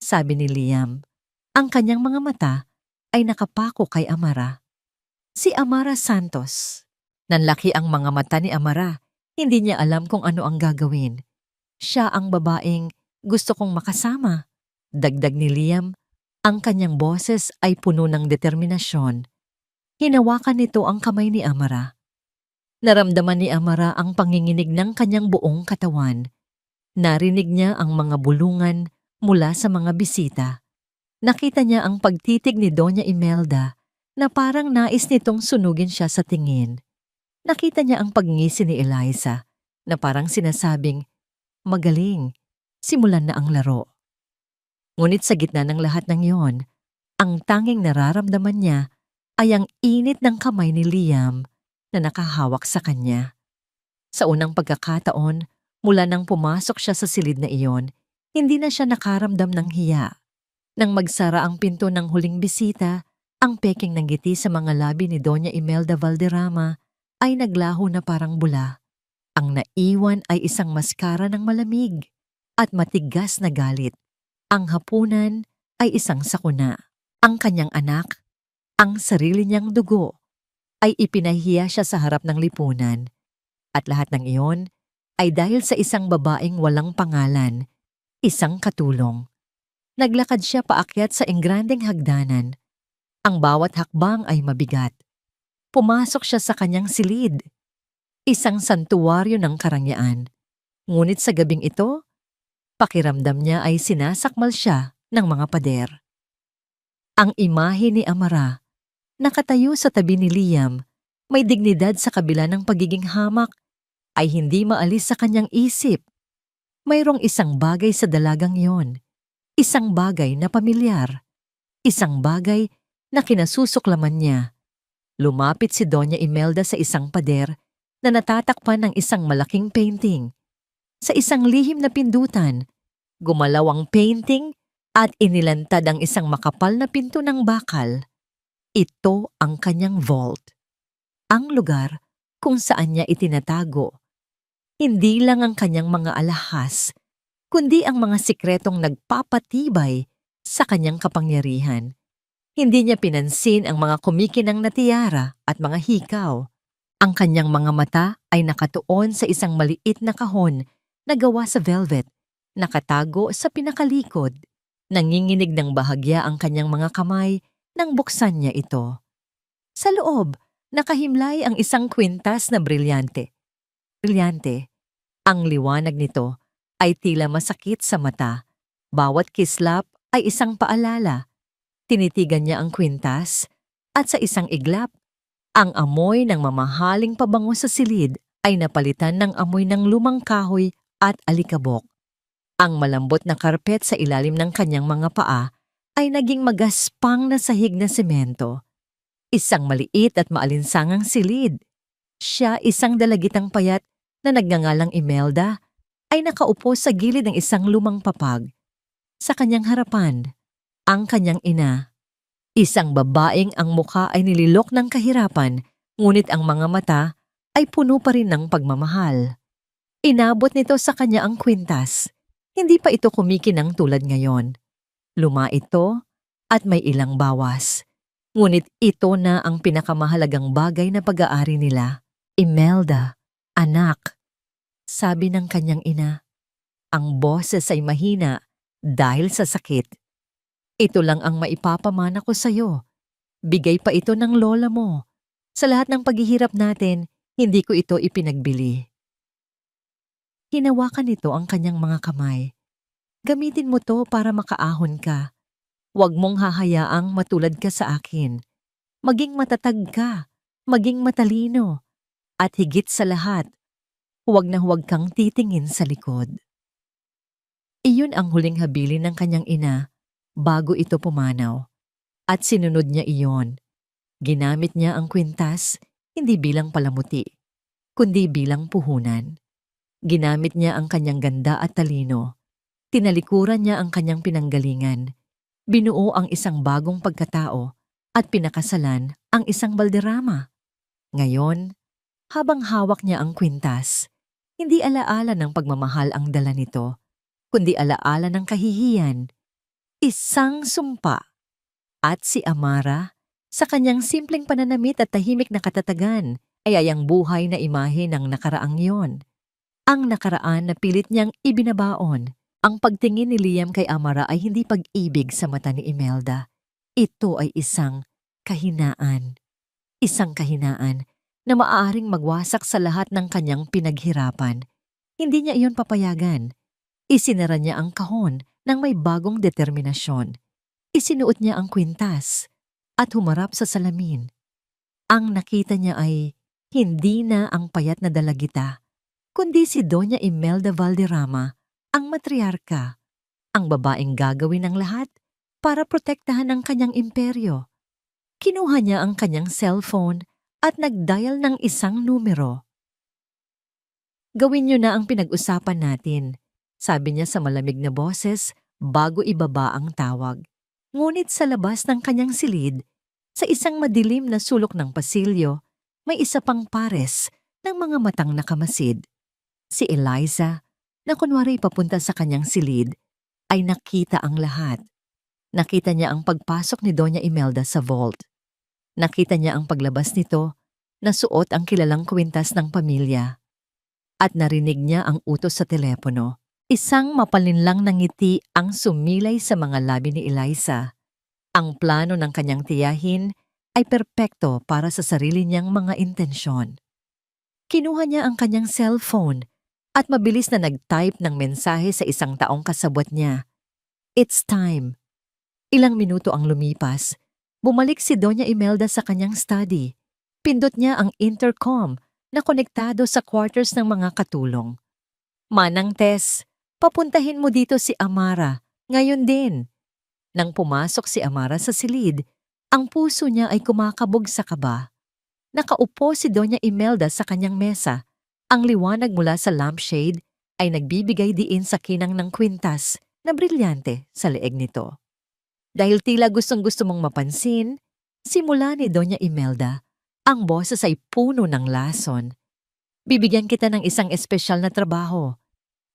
sabi ni Liam. Ang kanyang mga mata ay nakapako kay Amara. Si Amara Santos. Nanlaki ang mga mata ni Amara. Hindi niya alam kung ano ang gagawin. Siya ang babaeng gusto kong makasama. Dagdag ni Liam, ang kanyang boses ay puno ng determinasyon. Hinawakan nito ang kamay ni Amara. Naramdaman ni Amara ang panginginig ng kanyang buong katawan. Narinig niya ang mga bulungan mula sa mga bisita. Nakita niya ang pagtitig ni Doña Imelda na parang nais nitong sunugin siya sa tingin. Nakita niya ang pagngisi ni Eliza na parang sinasabing, magaling, simulan na ang laro. Ngunit sa gitna ng lahat ng iyon, ang tanging nararamdaman niya ay ang init ng kamay ni Liam na nakahawak sa kanya. Sa unang pagkakataon, mula nang pumasok siya sa silid na iyon, hindi na siya nakaramdam ng hiya. Nang magsara ang pinto ng huling bisita, ang peking ng ngiti sa mga labi ni Doña Imelda Valderrama ay naglaho na parang bula. Ang naiwan ay isang maskara ng malamig at matigas na galit. Ang hapunan ay isang sakuna. Ang kanyang anak, ang sarili niyang dugo, ay ipinahiya siya sa harap ng lipunan. At lahat ng iyon ay dahil sa isang babaeng walang pangalan, isang katulong. Naglakad siya paakyat sa engrandeng hagdanan. Ang bawat hakbang ay mabigat. Pumasok siya sa kanyang silid, isang santuwaryo ng karangyaan. Ngunit sa gabing ito, pakiramdam niya ay sinasakmal siya ng mga pader. Ang imahe ni Amara, nakatayo sa tabi ni Liam, may dignidad sa kabila ng pagiging hamak, ay hindi maalis sa kanyang isip. Mayroong isang bagay sa dalagang yon, isang bagay na pamilyar, isang bagay na kinasusuklaman niya. Lumapit si Doña Imelda sa isang pader na natatakpan ng isang malaking painting. Sa isang lihim na pindutan, gumalaw ang painting at inilantad ang isang makapal na pinto ng bakal. Ito ang kanyang vault. Ang lugar kung saan niya itinatago. Hindi lang ang kanyang mga alahas, kundi ang mga sikretong nagpapatibay sa kanyang kapangyarihan. Hindi niya pinansin ang mga kumikinang na tiara at mga hikaw. Ang kanyang mga mata ay nakatuon sa isang maliit na kahon na gawa sa velvet, nakatago sa pinakalikod. Nanginginig ng bahagya ang kanyang mga kamay nang buksan niya ito. Sa loob, nakahimlay ang isang kwintas na brilyante. Brilyante, ang liwanag nito ay tila masakit sa mata. Bawat kislap ay isang paalala. Tinitigan niya ang kwintas at sa isang iglap, ang amoy ng mamahaling pabango sa silid ay napalitan ng amoy ng lumang kahoy at alikabok. Ang malambot na karpet sa ilalim ng kanyang mga paa ay naging magaspang na sahig na semento. Isang maliit at maalinsangang silid. Siya, isang dalagitang payat na nagngangalang Imelda, ay nakaupo sa gilid ng isang lumang papag. Sa kanyang harapan, ang kanyang ina. Isang babaeng ang mukha ay nililok ng kahirapan, ngunit ang mga mata ay puno pa rin ng pagmamahal. Inabot nito sa kanya ang kwintas. Hindi pa ito kumikinang tulad ngayon. Luma ito at may ilang bawas. Ngunit ito na ang pinakamahalagang bagay na pag-aari nila. Imelda, anak, sabi ng kanyang ina. Ang boses ay mahina dahil sa sakit. Ito lang ang maipapamana ko sa'yo. Bigay pa ito ng lola mo. Sa lahat ng paghihirap natin, hindi ko ito ipinagbili. Hinawakan nito ang kanyang mga kamay. Gamitin mo to para makaahon ka. Huwag mong hahayaang matulad ka sa akin. Maging matatag ka, maging matalino, at higit sa lahat, huwag na huwag kang titingin sa likod. Iyon ang huling habilin ng kanyang ina bago ito pumanaw. At sinunod niya iyon. Ginamit niya ang kwintas hindi bilang palamuti, kundi bilang puhunan. Ginamit niya ang kanyang ganda at talino. Tinalikuran niya ang kanyang pinanggalingan. Binuo ang isang bagong pagkatao at pinakasalan ang isang balderrama. Ngayon, habang hawak niya ang kwintas, hindi alaala ng pagmamahal ang dala nito, kundi alaala ng kahihiyan. Isang sumpa. At si Amara, sa kanyang simpleng pananamit at tahimik na katatagan, ay ayang buhay na imahe ng nakaraang yon. Ang nakaraan na pilit niyang ibinabaon. Ang pagtingin ni Liam kay Amara ay hindi pag-ibig sa mata ni Imelda. Ito ay isang kahinaan. Isang kahinaan na maaaring magwasak sa lahat ng kanyang pinaghirapan. Hindi niya iyon papayagan. Isinara niya ang kahon ng may bagong determinasyon. Isinuot niya ang kwintas at humarap sa salamin. Ang nakita niya ay hindi na ang payat na dalagita, kundi si Doña Imelda Valderrama, ang matriarka, ang babaeng gagawin ng lahat para protektahan ang kanyang imperyo. Kinuha niya ang kanyang cellphone at nag-dial ng isang numero. Gawin niyo na ang pinag-usapan natin, sabi niya sa malamig na boses bago ibaba ang tawag. Ngunit sa labas ng kanyang silid, sa isang madilim na sulok ng pasilyo, may isa pang pares ng mga matang nakamasid. Si Eliza, na kunwari papunta sa kanyang silid, ay nakita ang lahat. Nakita niya ang pagpasok ni Doña Imelda sa vault. Nakita niya ang paglabas nito na suot ang kilalang kwintas ng pamilya. At narinig niya ang utos sa telepono. Isang mapalinlang na ngiti ang sumilay sa mga labi ni Eliza. Ang plano ng kanyang tiyahin ay perpekto para sa sarili niyang mga intensyon. Kinuha niya ang kanyang cellphone at mabilis na nag-type ng mensahe sa isang taong kasabwat niya. It's time. Ilang minuto ang lumipas. Bumalik si Doña Imelda sa kanyang study. Pindot niya ang intercom na konektado sa quarters ng mga katulong. Manang Tess, papuntahin mo dito si Amara, ngayon din. Nang pumasok si Amara sa silid, ang puso niya ay kumakabog sa kaba. Nakaupo si Doña Imelda sa kanyang mesa. Ang liwanag mula sa lampshade ay nagbibigay diin sa kinang ng kwintas na brilyante sa leeg nito. Dahil tila gustong-gusto mong mapansin, simula ni Doña Imelda, ang boses ay puno ng lason. Bibigyan kita ng isang espesyal na trabaho.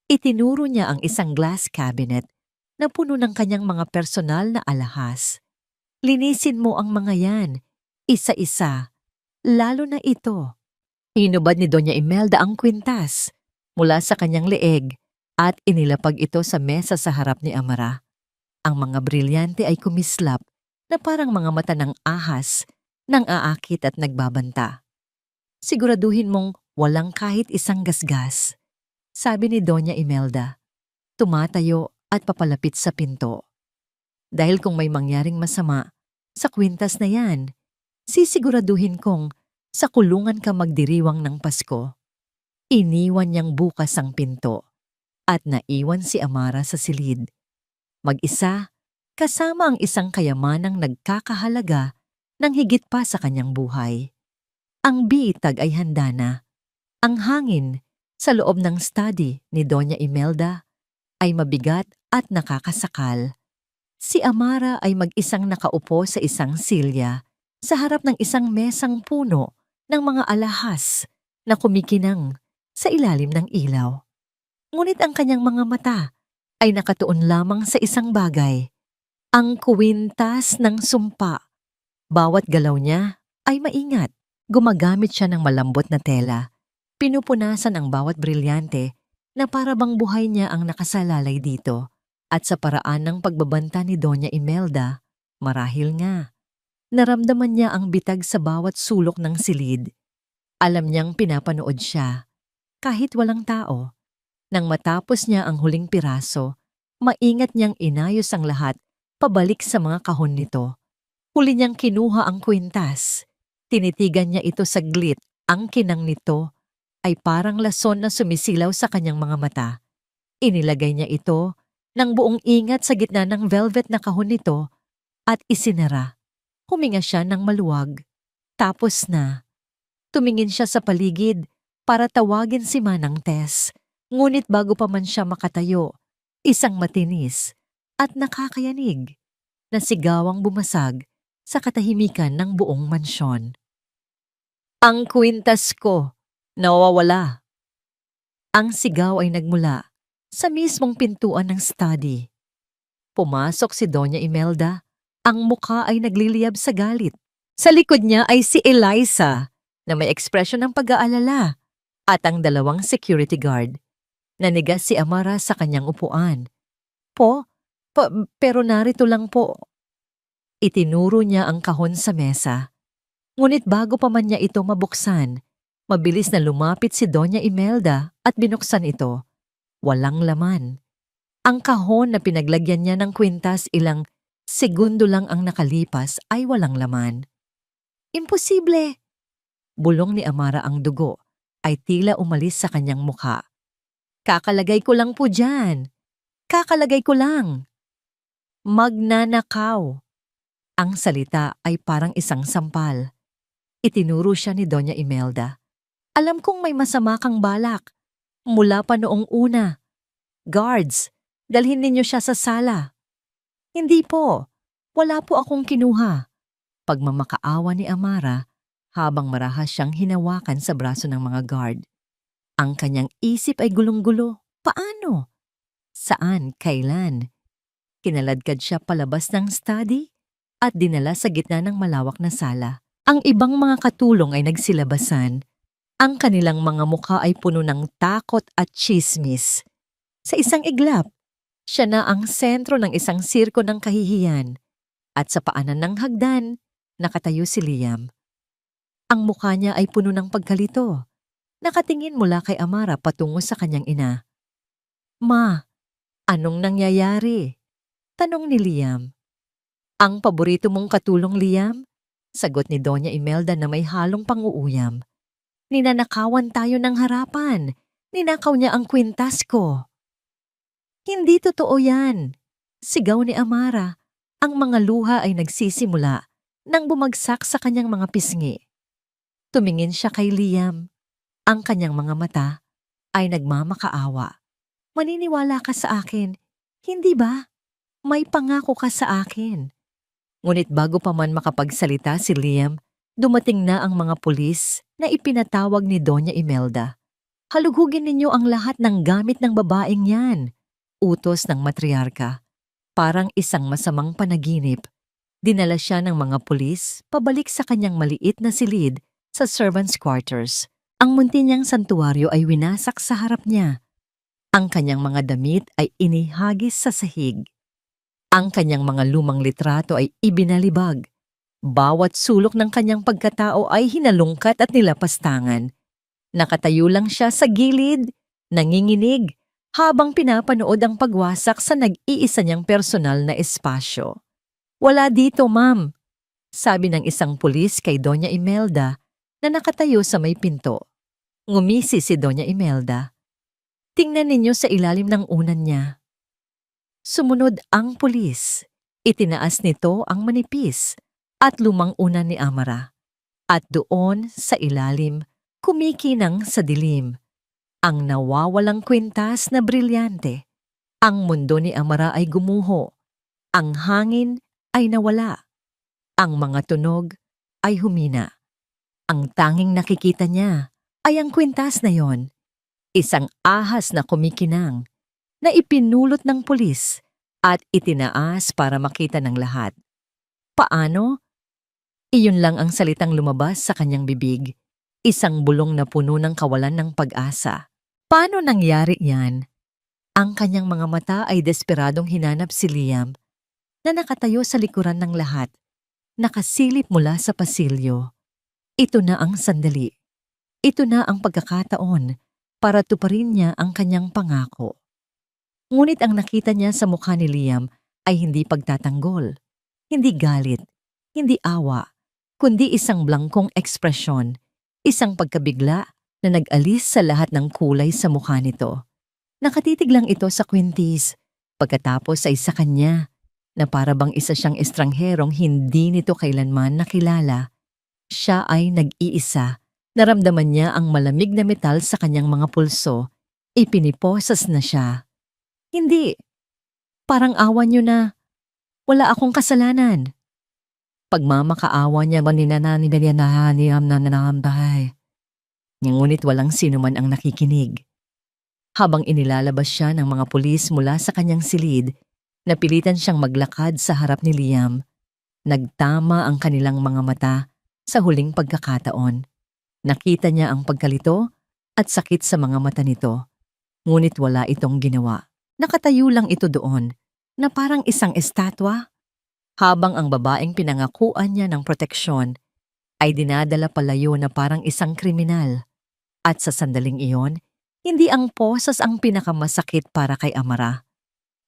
Itinuro niya ang isang glass cabinet na puno ng kanyang mga personal na alahas. Linisin mo ang mga yan, isa-isa, lalo na ito. Hinubad ni Doña Imelda ang kwintas mula sa kanyang leeg at inilapag ito sa mesa sa harap ni Amara. Ang mga brilyante ay kumislap na parang mga mata ng ahas nang aakit at nagbabanta. Siguraduhin mong walang kahit isang gasgas, sabi ni Doña Imelda. Tumatayo at papalapit sa pinto. Dahil kung may mangyaring masama sa kwintas na yan, sisiguraduhin kong sa kulungan ka magdiriwang ng Pasko. Iniwan niyang bukas ang pinto at naiwan si Amara sa silid. Mag-isa, kasama ang isang kayamanang nagkakahalaga ng higit pa sa kanyang buhay. Ang bitag ay handa na. Ang hangin sa loob ng study ni Doña Imelda ay mabigat at nakakasakal. Si Amara ay mag-isang nakaupo sa isang silya sa harap ng isang mesang puno ng mga alahas na kumikinang sa ilalim ng ilaw. Ngunit ang kanyang mga mata ay nakatuon lamang sa isang bagay, ang kwintas ng sumpa. Bawat galaw niya ay maingat. Gumagamit siya ng malambot na tela. Pinupunasan ang bawat brilyante na para bang buhay niya ang nakasalalay dito. At sa paraan ng pagbabanta ni Doña Imelda, marahil nga, naramdaman niya ang bitag sa bawat sulok ng silid. Alam niyang pinapanood siya, kahit walang tao. Nang matapos niya ang huling piraso, maingat niyang inayos ang lahat pabalik sa mga kahon nito. Huli niyang kinuha ang kwintas. Tinitigan niya ito saglit. Ang kinang nito ay parang lason na sumisilaw sa kanyang mga mata. Inilagay niya ito ng buong ingat sa gitna ng velvet na kahon nito at isinara. Huminga siya ng maluwag. Tapos na. Tumingin siya sa paligid para tawagin si Manang Tess. Ngunit bago pa man siya makatayo, isang matinis at nakakayanig na sigawang bumasag sa katahimikan ng buong mansyon. Ang kwintas ko, nawawala. Ang sigaw ay nagmula sa mismong pintuan ng study. Pumasok si Doña Imelda, ang mukha ay nagliliyab sa galit. Sa likod niya ay si Eliza na may ekspresyon ng pag-aalala at ang dalawang security guard. Nanigas si Amara sa kanyang upuan. Pero narito lang po. Itinuro niya ang kahon sa mesa. Ngunit bago pa man niya ito mabuksan, mabilis na lumapit si Doña Imelda at binuksan ito. Walang laman. Ang kahon na pinaglagyan niya ng kwintas ilang segundo lang ang nakalipas ay walang laman. Imposible! Bulong ni Amara, ang dugo ay tila umalis sa kanyang mukha. Kakalagay ko lang po dyan. Kakalagay ko lang. Magnanakaw. Ang salita ay parang isang sampal. Itinuro siya ni Doña Imelda. Alam kong may masama kang balak. Mula pa noong una. Guards, dalhin ninyo siya sa sala. Hindi po. Wala po akong kinuha. Pagmamakaawa ni Amara habang marahas siyang hinawakan sa braso ng mga guard. Ang kanyang isip ay gulong-gulo. Paano? Saan? Kailan? Kinaladkad siya palabas ng study at dinala sa gitna ng malawak na sala. Ang ibang mga katulong ay nagsilabasan. Ang kanilang mga mukha ay puno ng takot at tsismis. Sa isang iglap, siya na ang sentro ng isang sirko ng kahihiyan at sa paanan ng hagdan, nakatayo si Liam. Ang mukha niya ay puno ng pagkalito. Nakatingin mula kay Amara patungo sa kanyang ina. Ma, anong nangyayari? Tanong ni Liam. Ang paborito mong katulong, Liam? Sagot ni Doña Imelda na may halong panguuyam. Ninanakawan tayo ng harapan. Ninakaw niya ang kwintas ko. Hindi totoo yan. Sigaw ni Amara. Ang mga luha ay nagsisimula nang bumagsak sa kanyang mga pisngi. Tumingin siya kay Liam. Ang kanyang mga mata ay nagmamakaawa. Maniniwala ka sa akin, hindi ba? May pangako ka sa akin. Ngunit bago pa man makapagsalita si Liam, dumating na ang mga pulis na ipinatawag ni Doña Imelda. Halugugin ninyo ang lahat ng gamit ng babaeng yan. Utos ng matriarka. Parang isang masamang panaginip. Dinala siya ng mga pulis pabalik sa kanyang maliit na silid sa servants' quarters. Ang munti niyang santuwaryo ay winasak sa harap niya. Ang kanyang mga damit ay inihagis sa sahig. Ang kanyang mga lumang litrato ay ibinalibag. Bawat sulok ng kanyang pagkatao ay hinalungkat at nilapastangan. Nakatayo lang siya sa gilid, nanginginig, habang pinapanood ang pagwasak sa nag-iisa niyang personal na espasyo. Wala dito, ma'am, sabi ng isang pulis kay Doña Imelda na nakatayo sa may pinto. Ngumisi si Doña Imelda. Tingnan ninyo sa ilalim ng unan niya. Sumunod ang pulis. Itinaas nito ang manipis at lumang unan ni Amara. At doon sa ilalim, kumikinang sa dilim. Ang nawawalang kwintas na brilyante. Ang mundo ni Amara ay gumuho. Ang hangin ay nawala. Ang mga tunog ay humina. Ang tanging nakikita niya ay ang kwintas na yon. Isang ahas na kumikinang na ipinulot ng pulis at itinaas para makita ng lahat. Paano? Iyon lang ang salitang lumabas sa kanyang bibig. Isang bulong na puno ng kawalan ng pag-asa. Paano nangyari yan? Ang kanyang mga mata ay desperadong hinanap si Liam na nakatayo sa likuran ng lahat, nakasilip mula sa pasilyo. Ito na ang sandali. Ito na ang pagkakataon para tuparin niya ang kanyang pangako. Ngunit ang nakita niya sa mukha ni Liam ay hindi pagtatanggol, hindi galit, hindi awa, kundi isang blangkong ekspresyon, isang pagkabigla na nag-alis sa lahat ng kulay sa mukha nito. Nakatitig lang ito sa kwintis, pagkatapos ay sa kanya, na para bang isa siyang estrangherong hindi nito kailanman nakilala. Siya ay nag-iisa. Naramdaman niya ang malamig na metal sa kanyang mga pulso. Ipiniposas na siya. Hindi. Parang awa niyo na. Wala akong kasalanan. Pagmamakaawa niya ba ninananibalianahaniyam na nanambahay. Ngunit walang sino man ang nakikinig. Habang inilalabas siya ng mga pulis mula sa kanyang silid, napilitan siyang maglakad sa harap ni Liam. Nagtama ang kanilang mga mata sa huling pagkakataon. Nakita niya ang pagkalito at sakit sa mga mata nito. Ngunit wala itong ginawa. Nakatayo lang ito doon na parang isang estatwa. Habang ang babaeng pinangakuan niya ng proteksyon ay dinadala palayo na parang isang kriminal. At sa sandaling iyon, hindi ang posas ang pinakamasakit para kay Amara,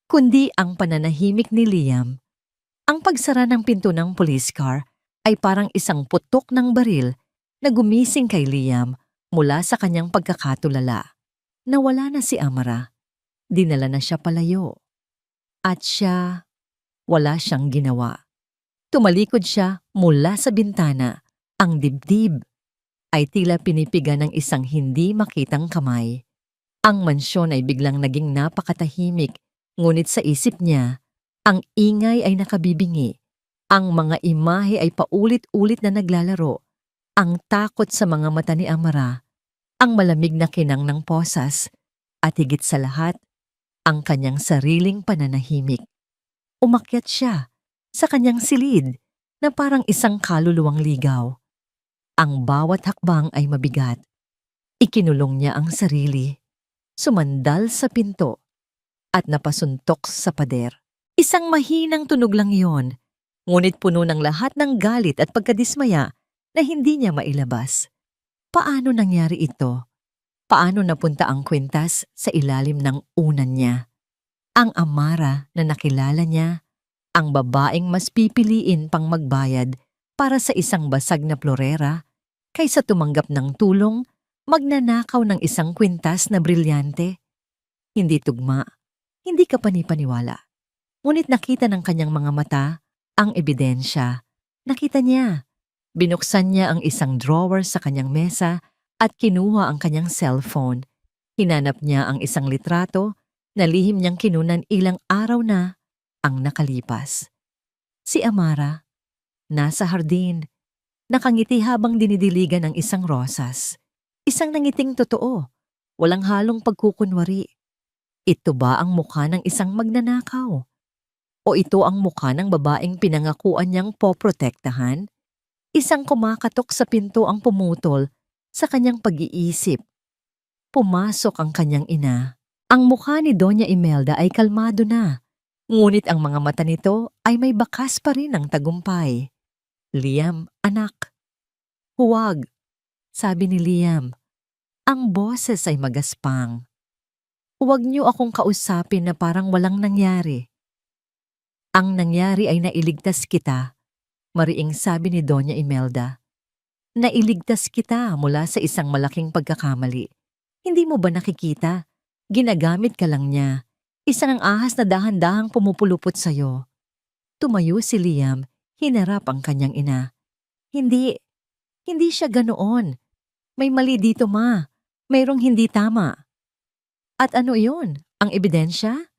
kundi ang pananahimik ni Liam. Ang pagsara ng pinto ng police car ay parang isang putok ng baril na gumising kay Liam mula sa kanyang pagkakatulala. Nawala na si Amara. Dinala na siya palayo. At siya, wala siyang ginawa. Tumalikod siya mula sa bintana. Ang dibdib ay tila pinipiga ng isang hindi makitang kamay. Ang mansyon ay biglang naging napakatahimik, ngunit sa isip niya, ang ingay ay nakabibingi. Ang mga imahe ay paulit-ulit na naglalaro. Ang takot sa mga mata ni Amara, ang malamig na kinang ng posas, at higit sa lahat, ang kanyang sariling pananahimik. Umakyat siya sa kanyang silid na parang isang kaluluwang ligaw. Ang bawat hakbang ay mabigat. Ikinulong niya ang sarili. Sumandal sa pinto at napasuntok sa pader. Isang mahinang tunog lang iyon, ngunit puno ng lahat ng galit at pagkadismaya na hindi niya mailabas. Paano nangyari ito? Paano napunta ang kwintas sa ilalim ng unan niya? Ang Amara na nakilala niya, ang babaeng mas pipiliin pang magbayad para sa isang basag na florera kaysa tumanggap ng tulong, magnanakaw ng isang kwintas na brilyante. Hindi tugma, hindi ka panipaniwala. Ngunit nakita ng kanyang mga mata ang ebidensya. Nakita niya. Binuksan niya ang isang drawer sa kanyang mesa at kinuha ang kanyang cellphone. Hinanap niya ang isang litrato na lihim niyang kinunan ilang araw na ang nakalipas. Si Amara, nasa hardin, nakangiti habang dinidiligan ng isang rosas. Isang nangiting totoo, walang halong pagkukunwari. Ito ba ang mukha ng isang magnanakaw? O ito ang mukha ng babaeng pinangakuan niyang poprotektahan? Isang kumakatok sa pinto ang pumutol sa kanyang pag-iisip. Pumasok ang kanyang ina. Ang mukha ni Doña Imelda ay kalmado na, ngunit ang mga mata nito ay may bakas pa rin ng tagumpay. Liam, anak. Huwag, sabi ni Liam. Ang boses ay magaspang. Huwag niyo akong kausapin na parang walang nangyari. Ang nangyari ay nailigtas kita, mariing sabi ni Doña Imelda. Nailigtas kita mula sa isang malaking pagkakamali. Hindi mo ba nakikita? Ginagamit ka lang niya. Isang ahas na dahan-dahang pumupulupot sa'yo. Tumayo si Liam, hinarap ang kanyang ina. Hindi siya ganoon. May mali dito, ma. Mayroong hindi tama. At ano iyon? Ang ebidensya?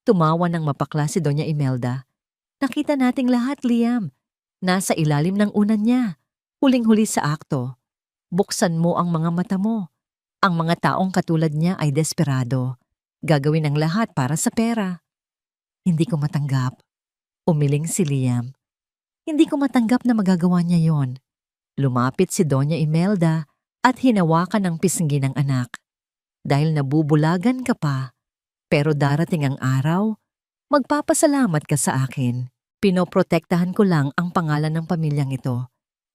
Tumawa ng mapakla si Doña Imelda. Nakita nating lahat, Liam. Nasa ilalim ng unan niya. Huling-huli sa akto. Buksan mo ang mga mata mo. Ang mga taong katulad niya ay desperado. Gagawin ang lahat para sa pera. Hindi ko matanggap. Umiling si Liam. Hindi ko matanggap na magagawa niya yon. Lumapit si Doña Imelda at hinawakan ang pisngi ng anak. Dahil nabubulagan ka pa, pero darating ang araw, magpapasalamat ka sa akin. Pinoprotektahan ko lang ang pangalan ng pamilyang ito.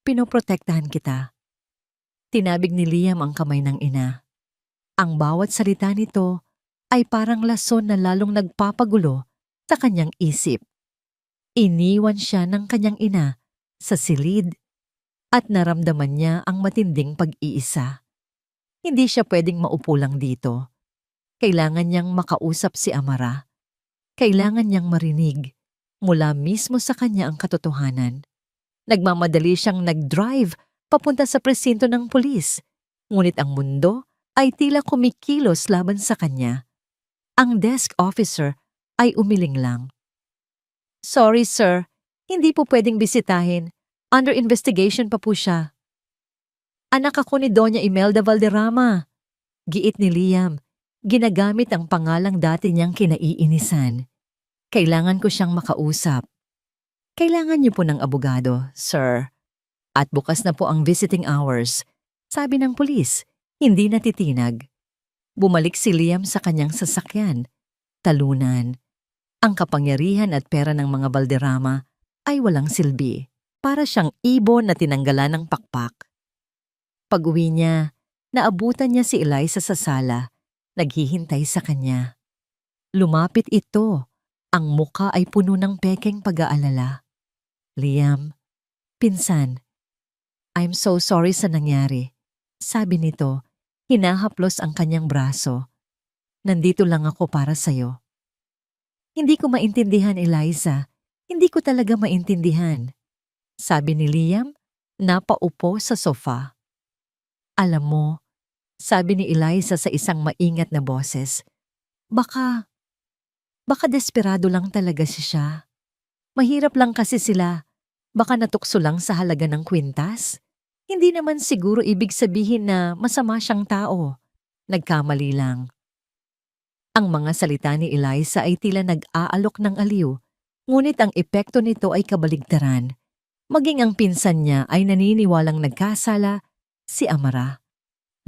Pinoprotektahan kita. Tinabig ni Liam ang kamay ng ina. Ang bawat salita nito ay parang lason na lalong nagpapagulo sa kanyang isip. Iniwan siya ng kanyang ina sa silid at naramdaman niya ang matinding pag-iisa. Hindi siya pwedeng maupo lang dito. Kailangan niyang makausap si Amara. Kailangan niyang marinig mula mismo sa kanya ang katotohanan. Nagmamadali siyang nag-drive papunta sa presinto ng pulis, ngunit ang mundo ay tila kumikilos laban sa kanya. Ang desk officer ay umiling lang. Sorry sir, hindi po pwedeng bisitahin. Under investigation pa po siya. Anak ako ni Doña Imelda Valderrama. Giit ni Liam, ginagamit ang pangalang dati niyang kinaiinisan. Kailangan ko siyang makausap. Kailangan niyo po ng abogado, sir. At bukas na po ang visiting hours. Sabi ng pulis, hindi natitinag. Bumalik si Liam sa kanyang sasakyan. Talunan. Ang kapangyarihan at pera ng mga Valderrama ay walang silbi. Para siyang ibon na tinanggalan ng pakpak. Pag-uwi niya, naabutan niya si Eliza sa sala, naghihintay sa kanya. Lumapit ito. Ang muka ay puno ng pekeng pag-aalala. Liam, pinsan, I'm so sorry sa nangyari. Sabi nito, hinahaplos ang kanyang braso. Nandito lang ako para sa'yo. Hindi ko maintindihan, Eliza. Hindi ko talaga maintindihan. Sabi ni Liam, napaupo sa sofa. Alam mo, sabi ni Eliza sa isang maingat na boses, baka desperado lang talaga siya. Mahirap lang kasi sila. Baka natukso lang sa halaga ng kwintas. Hindi naman siguro ibig sabihin na masama siyang tao. Nagkamali lang. Ang mga salita ni Eliza ay tila nag-aalok ng aliw, ngunit ang epekto nito ay kabaligtaran. Maging ang pinsan niya ay naniniwalang nagkasala, si Amara.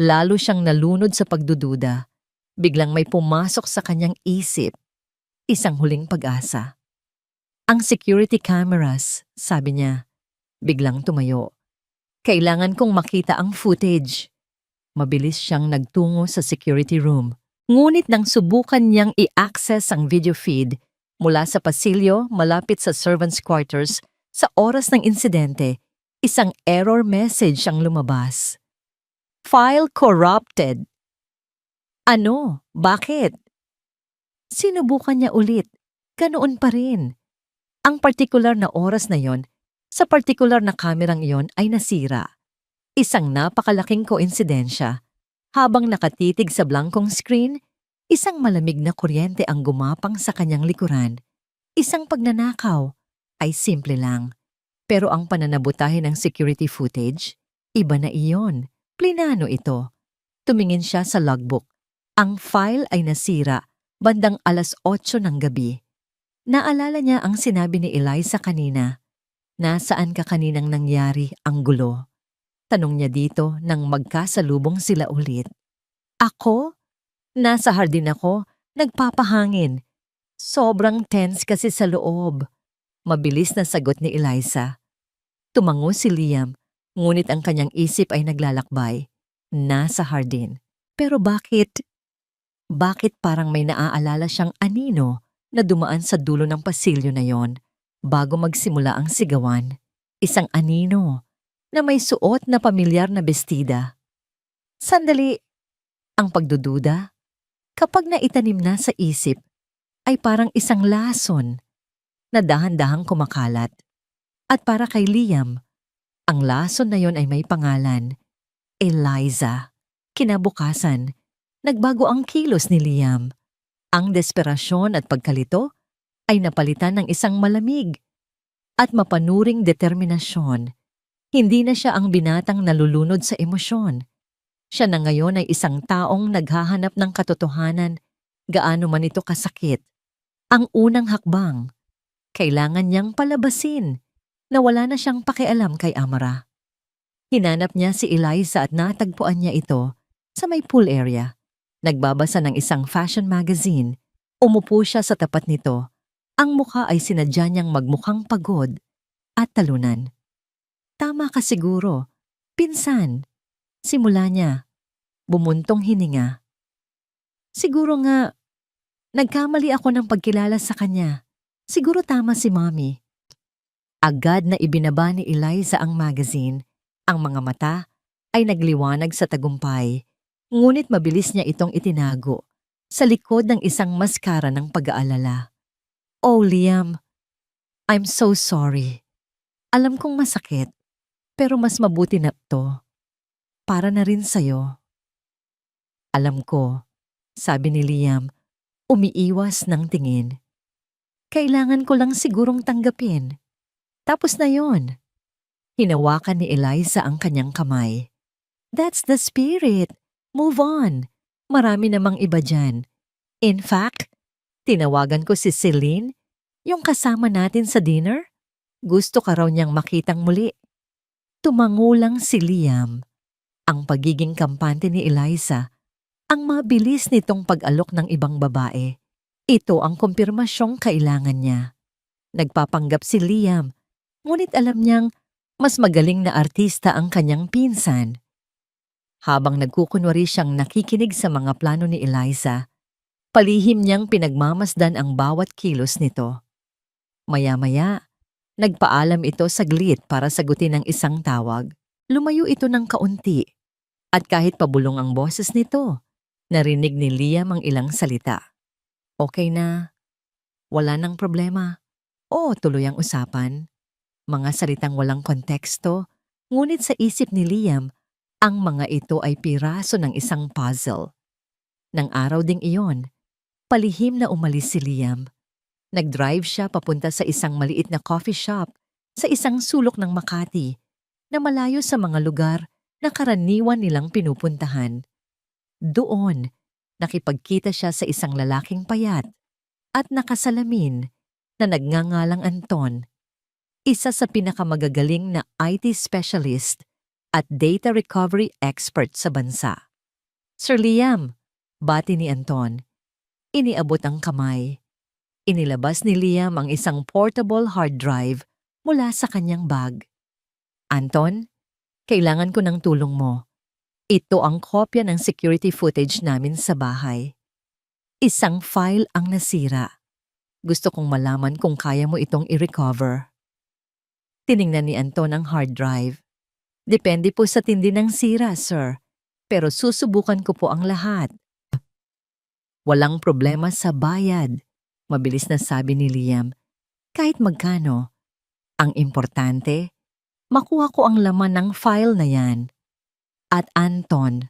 Lalo siyang nalunod sa pagdududa. Biglang may pumasok sa kanyang isip. Isang huling pag-asa. Ang security cameras, sabi niya. Biglang tumayo. Kailangan kong makita ang footage. Mabilis siyang nagtungo sa security room. Ngunit nang subukan niyang i-access ang video feed mula sa pasilyo malapit sa servants' quarters sa oras ng insidente, isang error message ang lumabas. File corrupted. Ano? Bakit? Sinubukan niya ulit. Ganoon pa rin. Ang partikular na oras na yon, sa partikular na kamerang iyon ay nasira. Isang napakalaking koinsidensya. Habang nakatitig sa blankong screen, isang malamig na kuryente ang gumapang sa kanyang likuran. Isang pagnanakaw ay simple lang. Pero ang pananabutahe ng security footage, iba na iyon. Plinano ito. Tumingin siya sa logbook. Ang file ay nasira bandang 8:00 ng gabi. Naalala niya ang sinabi ni Eliza kanina. Nasaan ka kaninang nangyari ang gulo? Tanong niya dito nang magkasalubong sila ulit. Ako? Nasa hardin ako, nagpapahangin. Sobrang tense kasi sa loob. Mabilis na sagot ni Eliza. Tumango si Liam, ngunit ang kanyang isip ay naglalakbay. Nasa hardin. Pero bakit? Bakit parang may naaalala siyang anino na dumaan sa dulo ng pasilyo na yon bago magsimula ang sigawan? Isang anino na may suot na pamilyar na bestida. Sandali, ang pagdududa, kapag naitanim na sa isip, ay parang isang lason na dahan-dahang kumakalat. At para kay Liam, ang lason na yon ay may pangalan, Eliza. Kinabukasan, nagbago ang kilos ni Liam. Ang desperasyon at pagkalito ay napalitan ng isang malamig at mapanuring determinasyon. Hindi na siya ang binatang nalulunod sa emosyon. Siya na ngayon ay isang taong naghahanap ng katotohanan, gaano man ito kasakit. Ang unang hakbang, kailangan niyang palabasin na wala na siyang pakialam kay Amara. Hinanap niya si Eliza at natagpuan niya ito sa may pool area. Nagbabasa ng isang fashion magazine. Umupo siya sa tapat nito. Ang mukha ay sinadya niyang magmukhang pagod at talunan. Tama ka siguro. Pinsan. Simula niya. Bumuntong hininga. Siguro nga, nagkamali ako ng pagkilala sa kanya. Siguro tama si Mommy. Agad na ibinaba ni Eliza ang magazine. Ang mga mata ay nagliwanag sa tagumpay. Ngunit mabilis niya itong itinago sa likod ng isang maskara ng pag-aalala. Oh, Liam, I'm so sorry. Alam kong masakit. Pero mas mabuti na to. Para na rin sa'yo. Alam ko, sabi ni Liam, umiiwas ng tingin. Kailangan ko lang sigurong tanggapin. Tapos na yon. Hinawakan ni Eliza ang kanyang kamay. That's the spirit. Move on. Marami namang iba dyan. In fact, tinawagan ko si Celine, yung kasama natin sa dinner. Gusto ka raw niyang makitang muli. Tumango lang si Liam. Ang pagiging kampante ni Eliza, ang mabilis nitong pag-alok ng ibang babae. Ito ang kumpirmasyong kailangan niya. Nagpapanggap si Liam, ngunit alam niyang mas magaling na artista ang kanyang pinsan. Habang nagkukunwari siyang nakikinig sa mga plano ni Eliza, palihim niyang pinagmamasdan ang bawat kilos nito. Maya-maya, nagpaalam ito saglit para sagutin ang isang tawag. Lumayo ito ng kaunti. At kahit pabulong ang boses nito, narinig ni Liam ang ilang salita. Okay na. Wala nang problema. Oo, tuloy ang usapan. Mga salitang walang konteksto, ngunit sa isip ni Liam, ang mga ito ay piraso ng isang puzzle. Nang araw ding iyon, palihim na umalis si Liam. Nag-drive siya papunta sa isang maliit na coffee shop sa isang sulok ng Makati na malayo sa mga lugar na karaniwan nilang pinupuntahan. Doon, nakipagkita siya sa isang lalaking payat at nakasalamin na nagngangalang Anton, isa sa pinakamagagaling na IT specialist at data recovery expert sa bansa. Sir Liam, bati ni Anton. Iniabot ang kamay. Inilabas ni Liam ang isang portable hard drive mula sa kanyang bag. Anton, kailangan ko ng tulong mo. Ito ang kopya ng security footage namin sa bahay. Isang file ang nasira. Gusto kong malaman kung kaya mo itong i-recover. Tiningnan ni Anton ang hard drive. Depende po sa tindi ng sira, sir. Pero susubukan ko po ang lahat. Walang problema sa bayad, mabilis na sabi ni Liam. Kahit magkano. Ang importante, makuha ko ang laman ng file na yan. At Anton,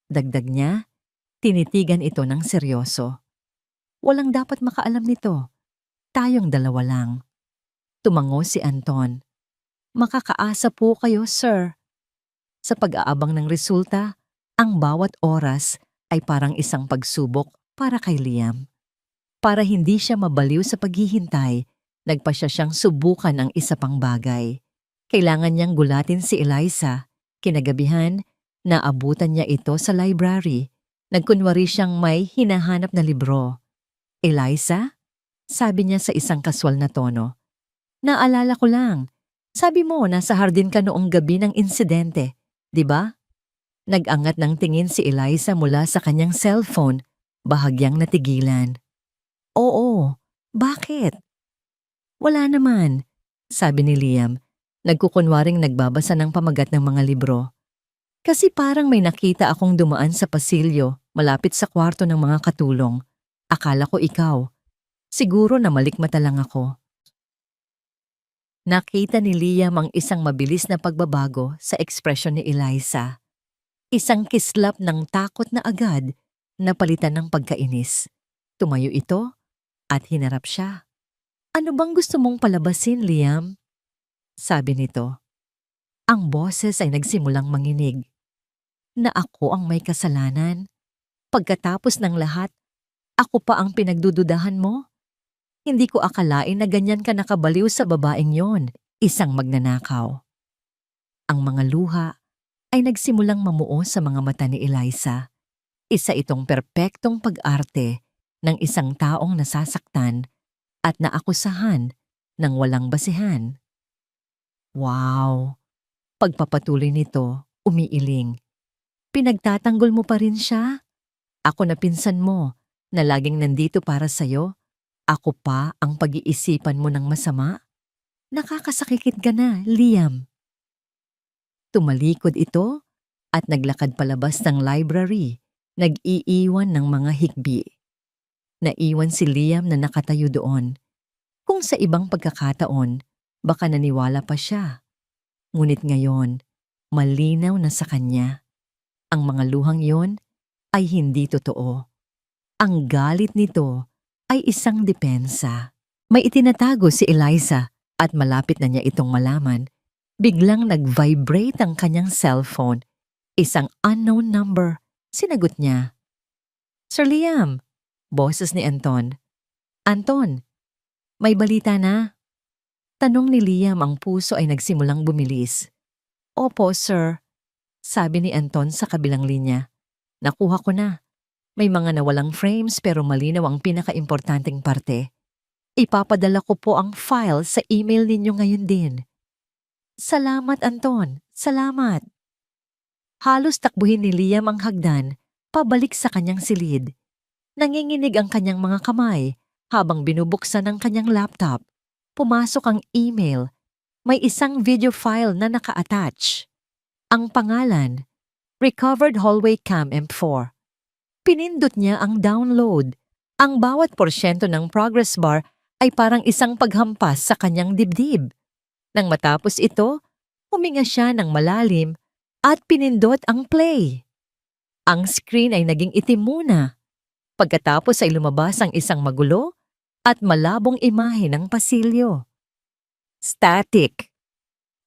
dagdag niya, tinitigan ito ng seryoso. Walang dapat makaalam nito. Tayong dalawa lang. Tumango si Anton. Makakaasa po kayo, sir. Sa pag-aabang ng resulta, ang bawat oras ay parang isang pagsubok para kay Liam. Para hindi siya mabaliw sa paghihintay, nagpasya siyang subukan ang isa pang bagay. Kailangan niyang gulatin si Eliza. Kinagabihan, naabutan niya ito sa library. Nagkunwari siyang may hinahanap na libro. Eliza? Sabi niya sa isang kaswal na tono. Naalala ko lang. Sabi mo nasa hardin ka noong gabi ng insidente, di ba? Nag-angat ng tingin si Eliza mula sa kanyang cellphone, bahagyang natigilan. Oo, bakit? Wala naman, sabi ni Liam, nagkukunwaring nagbabasa ng pamagat ng mga libro. Kasi parang may nakita akong dumaan sa pasilyo, malapit sa kwarto ng mga katulong. Akala ko ikaw. Siguro na malikmata lang ako. Nakita ni Liam ang isang mabilis na pagbabago sa ekspresyon ni Eliza. Isang kislap ng takot na agad na palitan ng pagkainis. Tumayo ito at hinarap siya. Ano bang gusto mong palabasin, Liam? Sabi nito. Ang boses ay nagsimulang manginig. Na ako ang may kasalanan. Pagkatapos ng lahat, ako pa ang pinagdududahan mo? Hindi ko akalain na ganyan ka nakabaliw sa babaeng yon, isang magnanakaw. Ang mga luha ay nagsimulang mamuo sa mga mata ni Eliza. Isa itong perpektong pag-arte ng isang taong nasasaktan at naakusahan ng walang basihan. Wow! Pagpapatuloy nito, umiiling. Pinagtatanggol mo pa rin siya? Ako na pinsan mo na laging nandito para sa'yo. Ako pa ang pag-iisipan mo ng masama? Nakakasakit ka na, Liam. Tumalikod ito at naglakad palabas ng library, nag-iiwan ng mga hikbi. Naiwan si Liam na nakatayo doon. Kung sa ibang pagkakataon, baka naniwala pa siya. Ngunit ngayon, malinaw na sa kanya. Ang mga luhang yon ay hindi totoo. Ang galit nito ay isang depensa. May itinatago si Eliza at malapit na niya itong malaman. Biglang nag-vibrate ang kanyang cellphone. Isang unknown number. Sinagot niya. Sir Liam, boses ni Anton. Anton, may balita na. Tanong ni Liam, ang puso ay nagsimulang bumilis. Opo, sir. Sabi ni Anton sa kabilang linya. Nakuha ko na. May mga nawalang frames pero malinaw ang pinaka-importanting parte. Ipapadala ko po ang file sa email ninyo ngayon din. Salamat, Anton. Salamat. Halos takbuhin ni Liam ang hagdan, pabalik sa kanyang silid. Nanginginig ang kanyang mga kamay habang binubuksan ang kanyang laptop. Pumasok ang email. May isang video file na naka-attach. Ang pangalan, Recovered Hallway Cam M4. Pinindot niya ang download. Ang bawat porsyento ng progress bar ay parang isang paghampas sa kanyang dibdib. Nang matapos ito, huminga siya ng malalim at pinindot ang play. Ang screen ay naging itim muna. Pagkatapos ay lumabas ang isang magulo at malabong imahe ng pasilyo. Static.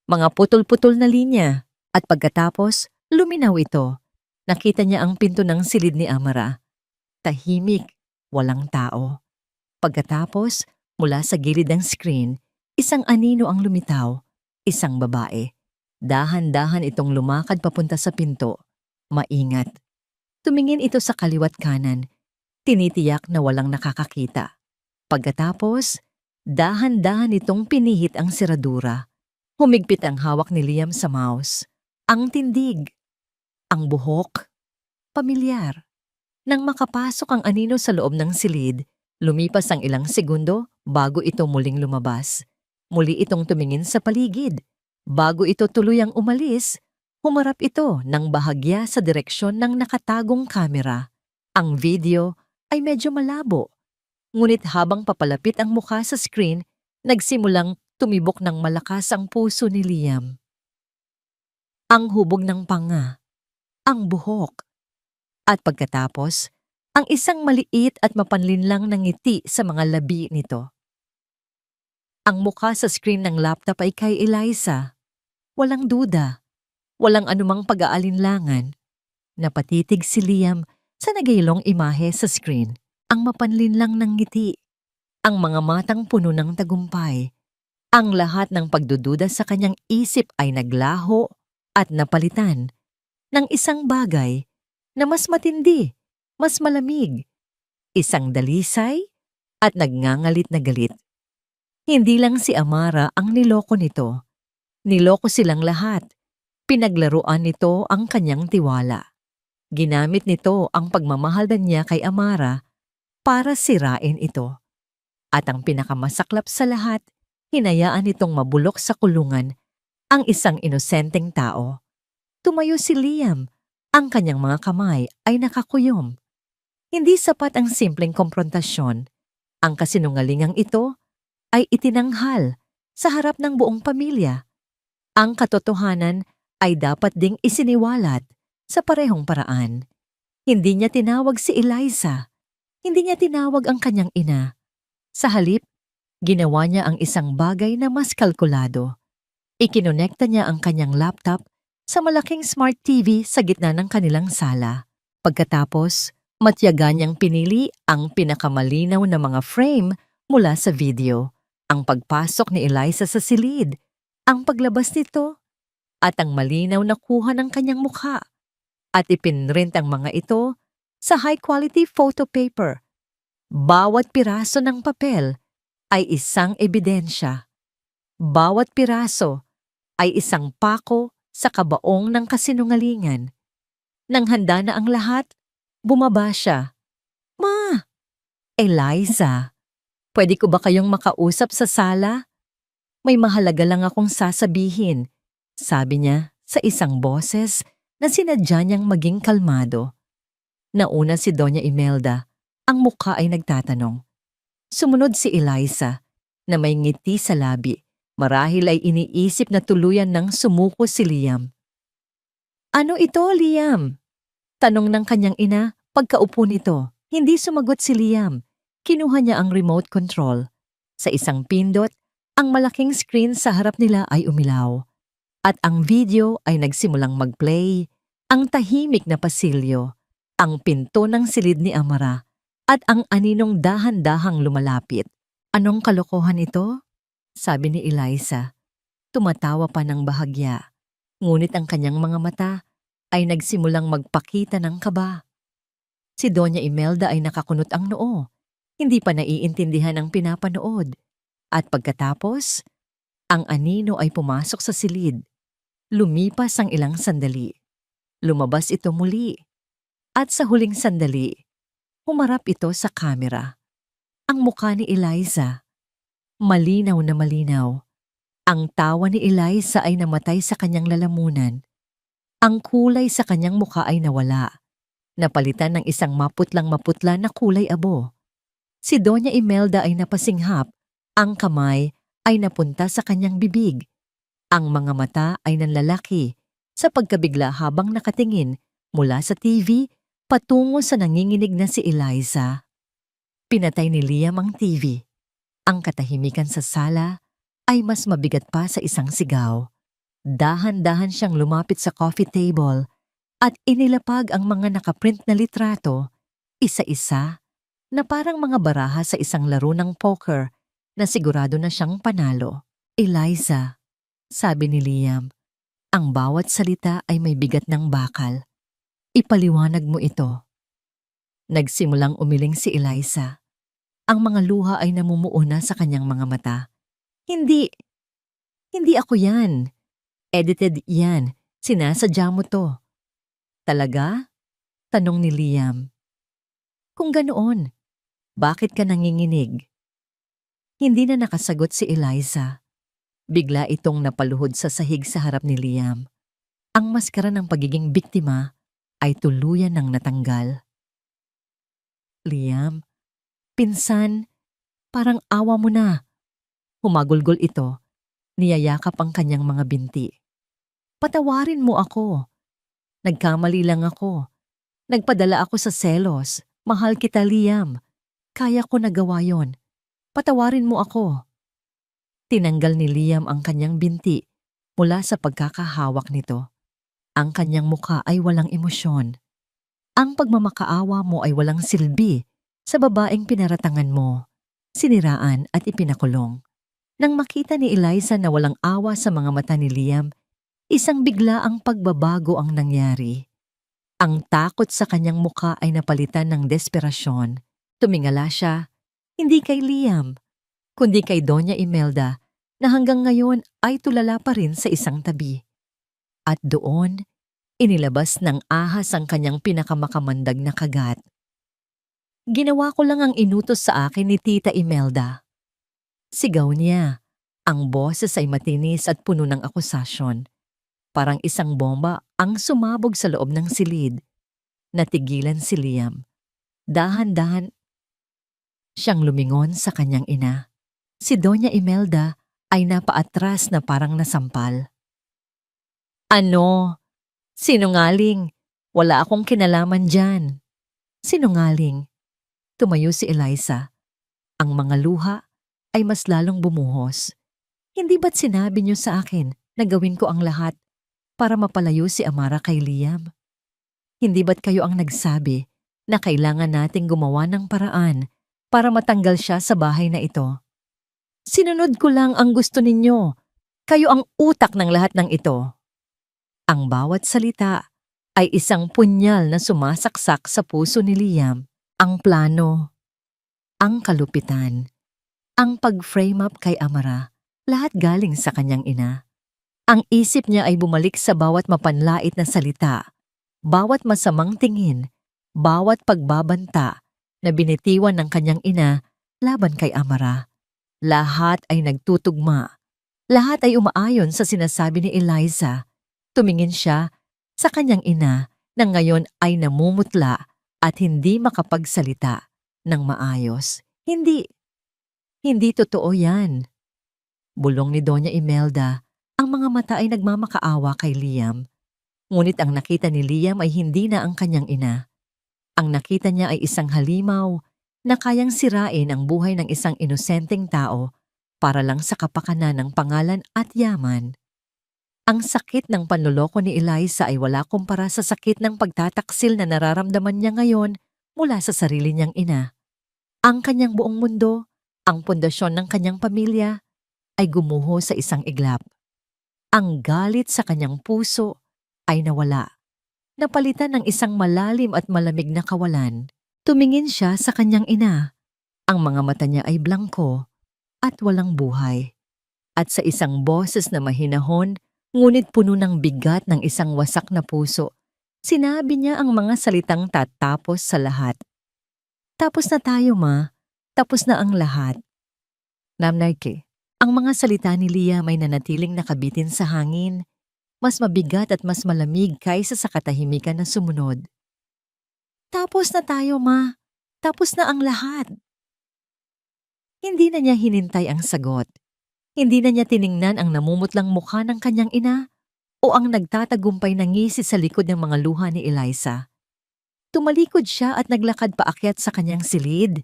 Mga putol-putol na linya. At pagkatapos, luminaw ito. Nakita niya ang pinto ng silid ni Amara. Tahimik, walang tao. Pagkatapos, mula sa gilid ng screen, isang anino ang lumitaw, isang babae. Dahan-dahan itong lumakad papunta sa pinto. Maingat. Tumingin ito sa kaliwat kanan. Tinitiyak na walang nakakakita. Pagkatapos, dahan-dahan itong pinihit ang seradura. Humigpit ang hawak ni Liam sa mouse. Ang tindig, ang buhok, pamilyar. Nang makapasok ang anino sa loob ng silid, lumipas ang ilang segundo bago ito muling lumabas. Muli itong tumingin sa paligid. Bago ito tuluyang umalis, humarap ito ng bahagya sa direksyon ng nakatagong kamera. Ang video ay medyo malabo. Ngunit habang papalapit ang mukha sa screen, nagsimulang tumibok ng malakas ang puso ni Liam. Ang hubog ng panga, ang buhok, at pagkatapos, ang isang maliit at mapanlinlang na ngiti sa mga labi nito. Ang mukha sa screen ng laptop ay kay Eliza. Walang duda, walang anumang pag-aalinlangan. Napatitig si Liam sa nagaylong imahe sa screen. Ang mapanlinlang ng ngiti, ang mga matang puno ng tagumpay. Ang lahat ng pagdududa sa kanyang isip ay naglaho at napalitan ng isang bagay na mas matindi, mas malamig. Isang dalisay at nagngangalit na galit. Hindi lang si Amara ang niloko nito. Niloko silang lahat. Pinaglaruan nito ang kanyang tiwala. Ginamit nito ang pagmamahal niya kay Amara para sirain ito. At ang pinakamasaklap sa lahat, hinayaan nitong mabulok sa kulungan ang isang inosenteng tao. Tumayo si Liam. Ang kanyang mga kamay ay nakakuyom. Hindi sapat ang simpleng komprontasyon. Ang kasinungalingang ito ay itinanghal sa harap ng buong pamilya. Ang katotohanan ay dapat ding isiniwalat sa parehong paraan. Hindi niya tinawag si Eliza. Hindi niya tinawag ang kanyang ina. Sa halip, ginawa niya ang isang bagay na mas kalkulado. Ikinonekta niya ang kanyang laptop sa malaking smart TV sa gitna ng kanilang sala. Pagkatapos, matyaga niyang pinili ang pinakamalinaw na mga frame mula sa video. Ang pagpasok ni Eliza sa silid, ang paglabas nito, at ang malinaw na kuha ng kanyang mukha. At ipinrint ang mga ito sa high-quality photo paper. Bawat piraso ng papel ay isang ebidensya. Bawat piraso ay isang pako sa kabaong ng kasinungalingan. Nang handa na ang lahat, bumaba siya. "Ma! Eliza, pwede ko ba kayong makausap sa sala? May mahalaga lang akong sasabihin," sabi niya sa isang boses na sinadya niyang maging kalmado. Nauna si Doña Imelda, ang mukha ay nagtatanong. Sumunod si Eliza, na may ngiti sa labi. Marahil ay iniisip na tuluyan ng sumuko si Liam. "Ano ito, Liam?" Tanong ng kanyang ina pagkaupo nito. Hindi sumagot si Liam. Kinuha niya ang remote control. Sa isang pindot, ang malaking screen sa harap nila ay umilaw. At ang video ay nagsimulang mag-play. Ang tahimik na pasilyo, ang pinto ng silid ni Amara, at ang aninong dahan-dahang lumalapit. "Anong kalokohan ito?" sabi ni Eliza. Tumatawa pa ng bahagya. Ngunit ang kanyang mga mata ay nagsimulang magpakita ng kaba. Si Doña Imelda ay nakakunot ang noo. Hindi pa naiintindihan ang pinapanood. At pagkatapos, ang anino ay pumasok sa silid. Lumipas ang ilang sandali. Lumabas ito muli. At sa huling sandali, humarap ito sa kamera. Ang mukha ni Eliza, malinaw na malinaw. Ang tawa ni Eliza ay namatay sa kanyang lalamunan. Ang kulay sa kanyang mukha ay nawala. Napalitan ng isang maputlang-maputla na kulay abo. Si Doña Imelda ay napasinghap. Ang kamay ay napunta sa kanyang bibig. Ang mga mata ay nanlalaki sa pagkabigla habang nakatingin mula sa TV patungo sa nanginginig na si Eliza. Pinatay ni Liam ang TV. Ang katahimikan sa sala ay mas mabigat pa sa isang sigaw. Dahan-dahan siyang lumapit sa coffee table at inilapag ang mga nakaprint na litrato, isa-isa, na parang mga baraha sa isang laro ng poker na sigurado na siyang panalo. "Eliza," sabi ni Liam, ang bawat salita ay may bigat ng bakal. "Ipaliwanag mo ito." Nagsimulang umiling si Eliza. Ang mga luha ay namumuo na sa kanyang mga mata. Hindi, hindi ako yan. Edited yan. Sinasadya mo to. Talaga? Tanong ni Liam. Kung ganoon, bakit ka nanginginig? Hindi na nakasagot si Eliza. Bigla itong napaluhod sa sahig sa harap ni Liam. Ang maskara ng pagiging biktima ay tuluyan ng natanggal. Liam, pinsan, parang awa mo na. Humagulgol ito, niyayakap ang kanyang mga binti. Patawarin mo ako. Nagkamali lang ako. Nagpadala ako sa selos. Mahal kita, Liam. Kaya ko nagawa yon. Patawarin mo ako. Tinanggal ni Liam ang kanyang binti mula sa pagkakahawak nito. Ang kanyang muka ay walang emosyon. Ang pagmamakaawa mo ay walang silbi sa babaeng pinaratangan mo, siniraan at ipinakulong. Nang makita ni Eliza na walang awa sa mga mata ni Liam, isang bigla ang pagbabago ang nangyari. Ang takot sa kanyang muka ay napalitan ng desperasyon. Tumingala siya, hindi kay Liam, kundi kay Doña Imelda na hanggang ngayon ay tulala pa rin sa isang tabi. At doon, inilabas ng ahas ang kanyang pinakamakamandag na kagat. Ginawa ko lang ang inutos sa akin ni Tita Imelda. Sigaw niya. Ang boses ay matinis at puno ng akusasyon. Parang isang bomba ang sumabog sa loob ng silid. Natigilan si Liam. Dahan-dahan siyang lumingon sa kanyang ina. Si Doña Imelda ay napaatras na parang nasampal. Ano? Sinungaling. Wala akong kinalaman dyan. Sinungaling. Tumayo si Eliza. Ang mga luha ay mas lalong bumuhos. Hindi ba't sinabi niyo sa akin na gawin ko ang lahat para mapalayo si Amara kay Liam? Hindi ba't kayo ang nagsabi na kailangan nating gumawa ng paraan para matanggal siya sa bahay na ito? Sinunod ko lang ang gusto ninyo. Kayo ang utak ng lahat ng ito. Ang bawat salita ay isang punyal na sumasaksak sa puso ni Liam. Ang plano, ang kalupitan, ang pag-frame up kay Amara, lahat galing sa kanyang ina. Ang isip niya ay bumalik sa bawat mapanlait na salita, bawat masamang tingin, bawat pagbabanta na binitiwan ng kanyang ina laban kay Amara. Lahat ay nagtutugma. Lahat ay umaayon sa sinasabi ni Eliza. Tumingin siya sa kanyang ina na ngayon ay namumutla at hindi makapagsalita ng maayos. Hindi totoo yan. Bulong ni Doña Imelda, ang mga mata ay nagmamakaawa kay Liam. Ngunit ang nakita ni Liam ay hindi na ang kanyang ina. Ang nakita niya ay isang halimaw na kayang sirain ang buhay ng isang inosenteng tao para lang sa kapakanan ng pangalan at yaman. Ang sakit ng panloloko ni Eliza ay wala kumpara sa sakit ng pagtataksil na nararamdaman niya ngayon mula sa sarili niyang ina. Ang kanyang buong mundo, ang pundasyon ng kanyang pamilya, ay gumuho sa isang iglap. Ang galit sa kanyang puso ay nawala. Napalitan ng isang malalim at malamig na kawalan. Tumingin siya sa kanyang ina. Ang mga mata niya ay blangko at walang buhay. At sa isang boses na mahinahon, ngunit puno ng bigat ng isang wasak na puso, sinabi niya ang mga salitang tatapos sa lahat. Tapos na tayo, ma. Tapos na ang lahat. Namnayke, ang mga salita ni Liam ay nanatiling nakabitin sa hangin, mas mabigat at mas malamig kaysa sa katahimikan na sumunod. Tapos na tayo, ma. Tapos na ang lahat. Hindi na niya hinintay ang sagot. Hindi na niya tiningnan ang namumutlang mukha ng kanyang ina o ang nagtatagumpay na ngisi sa likod ng mga luha ni Eliza. Tumalikod siya at naglakad paakyat sa kanyang silid.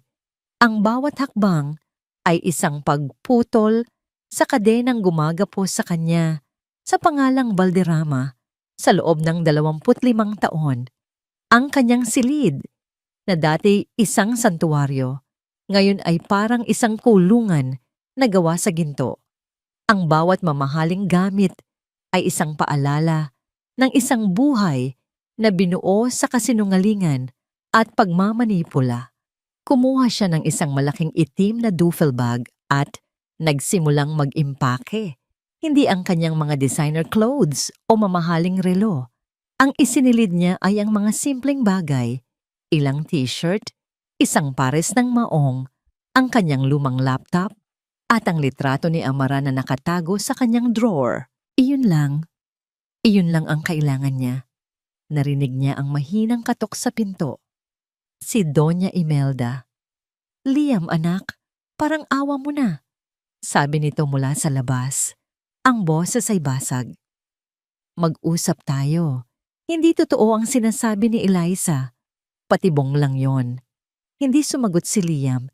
Ang bawat hakbang ay isang pagputol sa kadenang gumagapos sa kanya sa pangalang Valderrama sa loob ng 25 taon. Ang kanyang silid, na dati isang santuwaryo, ngayon ay parang isang kulungan na gawa sa ginto. Ang bawat mamahaling gamit ay isang paalala ng isang buhay na binuo sa kasinungalingan at pagmamanipula. Kumuha siya ng isang malaking itim na duffel bag at nagsimulang mag-impake. Hindi ang kanyang mga designer clothes o mamahaling relo. Ang isinilid niya ay ang mga simpleng bagay, ilang t-shirt, isang pares ng maong, ang kanyang lumang laptop, at ang litrato ni Amara na nakatago sa kanyang drawer. Iyon lang. Iyon lang ang kailangan niya. Narinig niya ang mahinang katok sa pinto. Si Doña Imelda. "Liam, anak, parang awa mo na," sabi nito mula sa labas. Ang boses ay basag. "Mag-usap tayo. Hindi totoo ang sinasabi ni Eliza. Patibong lang yon." Hindi sumagot si Liam.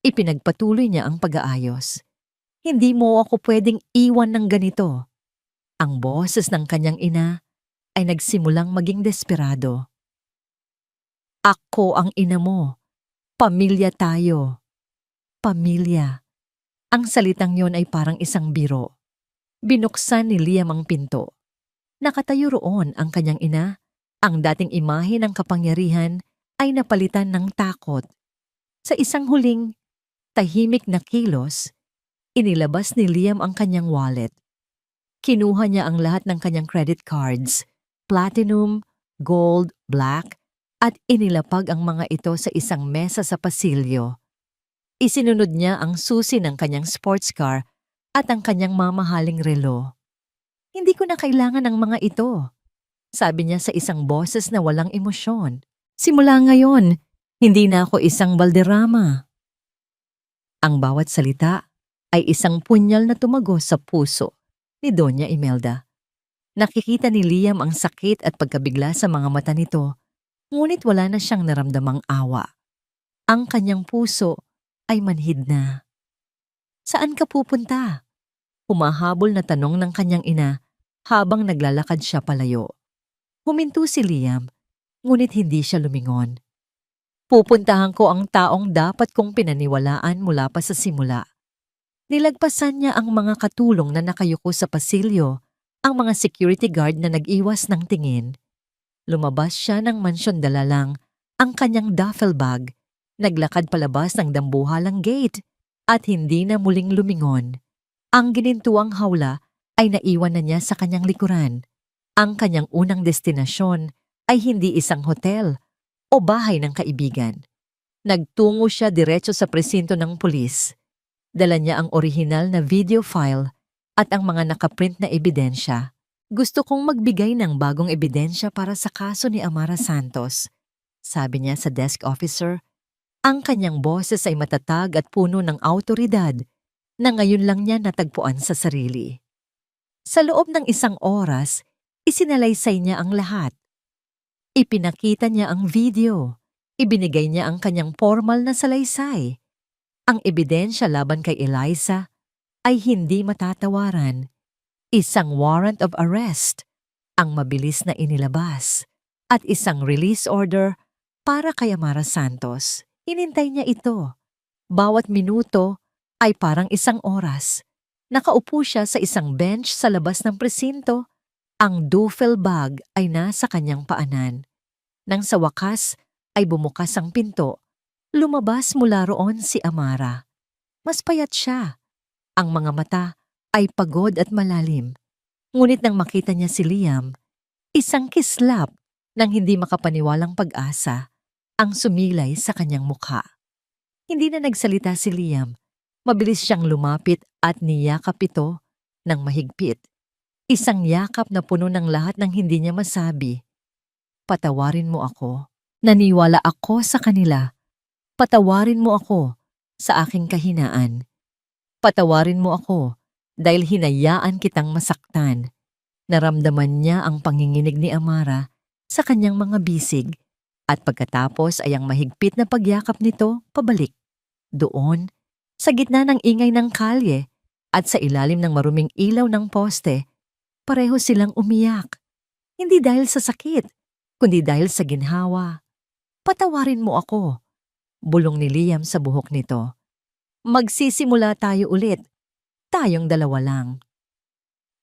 Ipinagpatuloy niya ang pag-aayos. "Hindi mo ako pwedeng iwan ng ganito." Ang boses ng kanyang ina ay nagsimulang maging desperado. "Ako ang ina mo. Pamilya tayo." Pamilya. Ang salitang yon ay parang isang biro. Binuksan ni Liam ang pinto. Nakatayo roon ang kanyang ina. Ang dating imahe ng kapangyarihan ay napalitan ng takot. Sa isang huling, tahimik na kilos, inilabas ni Liam ang kanyang wallet. Kinuha niya ang lahat ng kanyang credit cards, platinum, gold, black, at inilapag ang mga ito sa isang mesa sa pasilyo. Isinunod niya ang susi ng kanyang sports car at ang kanyang mamahaling relo. "Hindi ko na kailangan ng mga ito," sabi niya sa isang boses na walang emosyon. "Simula ngayon, hindi na ako isang Valderrama." Ang bawat salita ay isang punyal na tumagos sa puso ni Doña Imelda. Nakikita ni Liam ang sakit at pagkabigla sa mga mata nito, ngunit wala na siyang naramdamang awa. Ang kanyang puso ay manhid na. "Saan ka pupunta?" Humahabol na tanong ng kanyang ina habang naglalakad siya palayo. Huminto si Liam, ngunit hindi siya lumingon. "Pupuntahan ko ang taong dapat kong pinaniwalaan mula pa sa simula." Nilagpasan niya ang mga katulong na nakayuko sa pasilyo, ang mga security guard na nag-iwas ng tingin. Lumabas siya ng mansyon dala lang ang kanyang duffel bag, naglakad palabas ng dambuhalang gate at hindi na muling lumingon. Ang ginintuang hawla ay naiwan na niya sa kanyang likuran. Ang kanyang unang destinasyon ay hindi isang hotel o bahay ng kaibigan. Nagtungo siya diretso sa presinto ng pulis. Dala niya ang orihinal na video file at ang mga nakaprint na ebidensya. "Gusto kong magbigay ng bagong ebidensya para sa kaso ni Amara Santos," sabi niya sa desk officer. Ang kanyang boses ay matatag at puno ng awtoridad na ngayon lang niya natagpuan sa sarili. Sa loob ng isang oras, isinalaysay niya ang lahat. Ipinakita niya ang video. Ibinigay niya ang kanyang formal na salaysay. Ang ebidensya laban kay Eliza ay hindi matatawaran. Isang warrant of arrest, ang mabilis na inilabas, at isang release order para kay Amara Santos. Hinintay niya ito. Bawat minuto ay parang isang oras. Nakaupo siya sa isang bench sa labas ng presinto. Ang duffel bag ay nasa kanyang paanan. Nang sa wakas ay bumukas ang pinto, lumabas mula roon si Amara. Mas payat siya. Ang mga mata ay pagod at malalim. Ngunit nang makita niya si Liam, isang kislap ng hindi makapaniwalang pag-asa ang sumilay sa kanyang mukha. Hindi na nagsalita si Liam. Mabilis siyang lumapit at niyakap ito ng mahigpit. Isang yakap na puno ng lahat ng hindi niya masabi. "Patawarin mo ako. Naniwala ako sa kanila. Patawarin mo ako sa aking kahinaan. Patawarin mo ako dahil hinayaan kitang masaktan." Naramdaman niya ang panginginig ni Amara sa kanyang mga bisig at pagkatapos ay ang mahigpit na pagyakap nito pabalik. Doon, sa gitna ng ingay ng kalye at sa ilalim ng maruming ilaw ng poste, pareho silang umiyak. Hindi dahil sa sakit, kundi dahil sa ginhawa. "Patawarin mo ako," bulong ni Liam sa buhok nito. "Magsisimula tayo ulit. Tayong dalawa lang."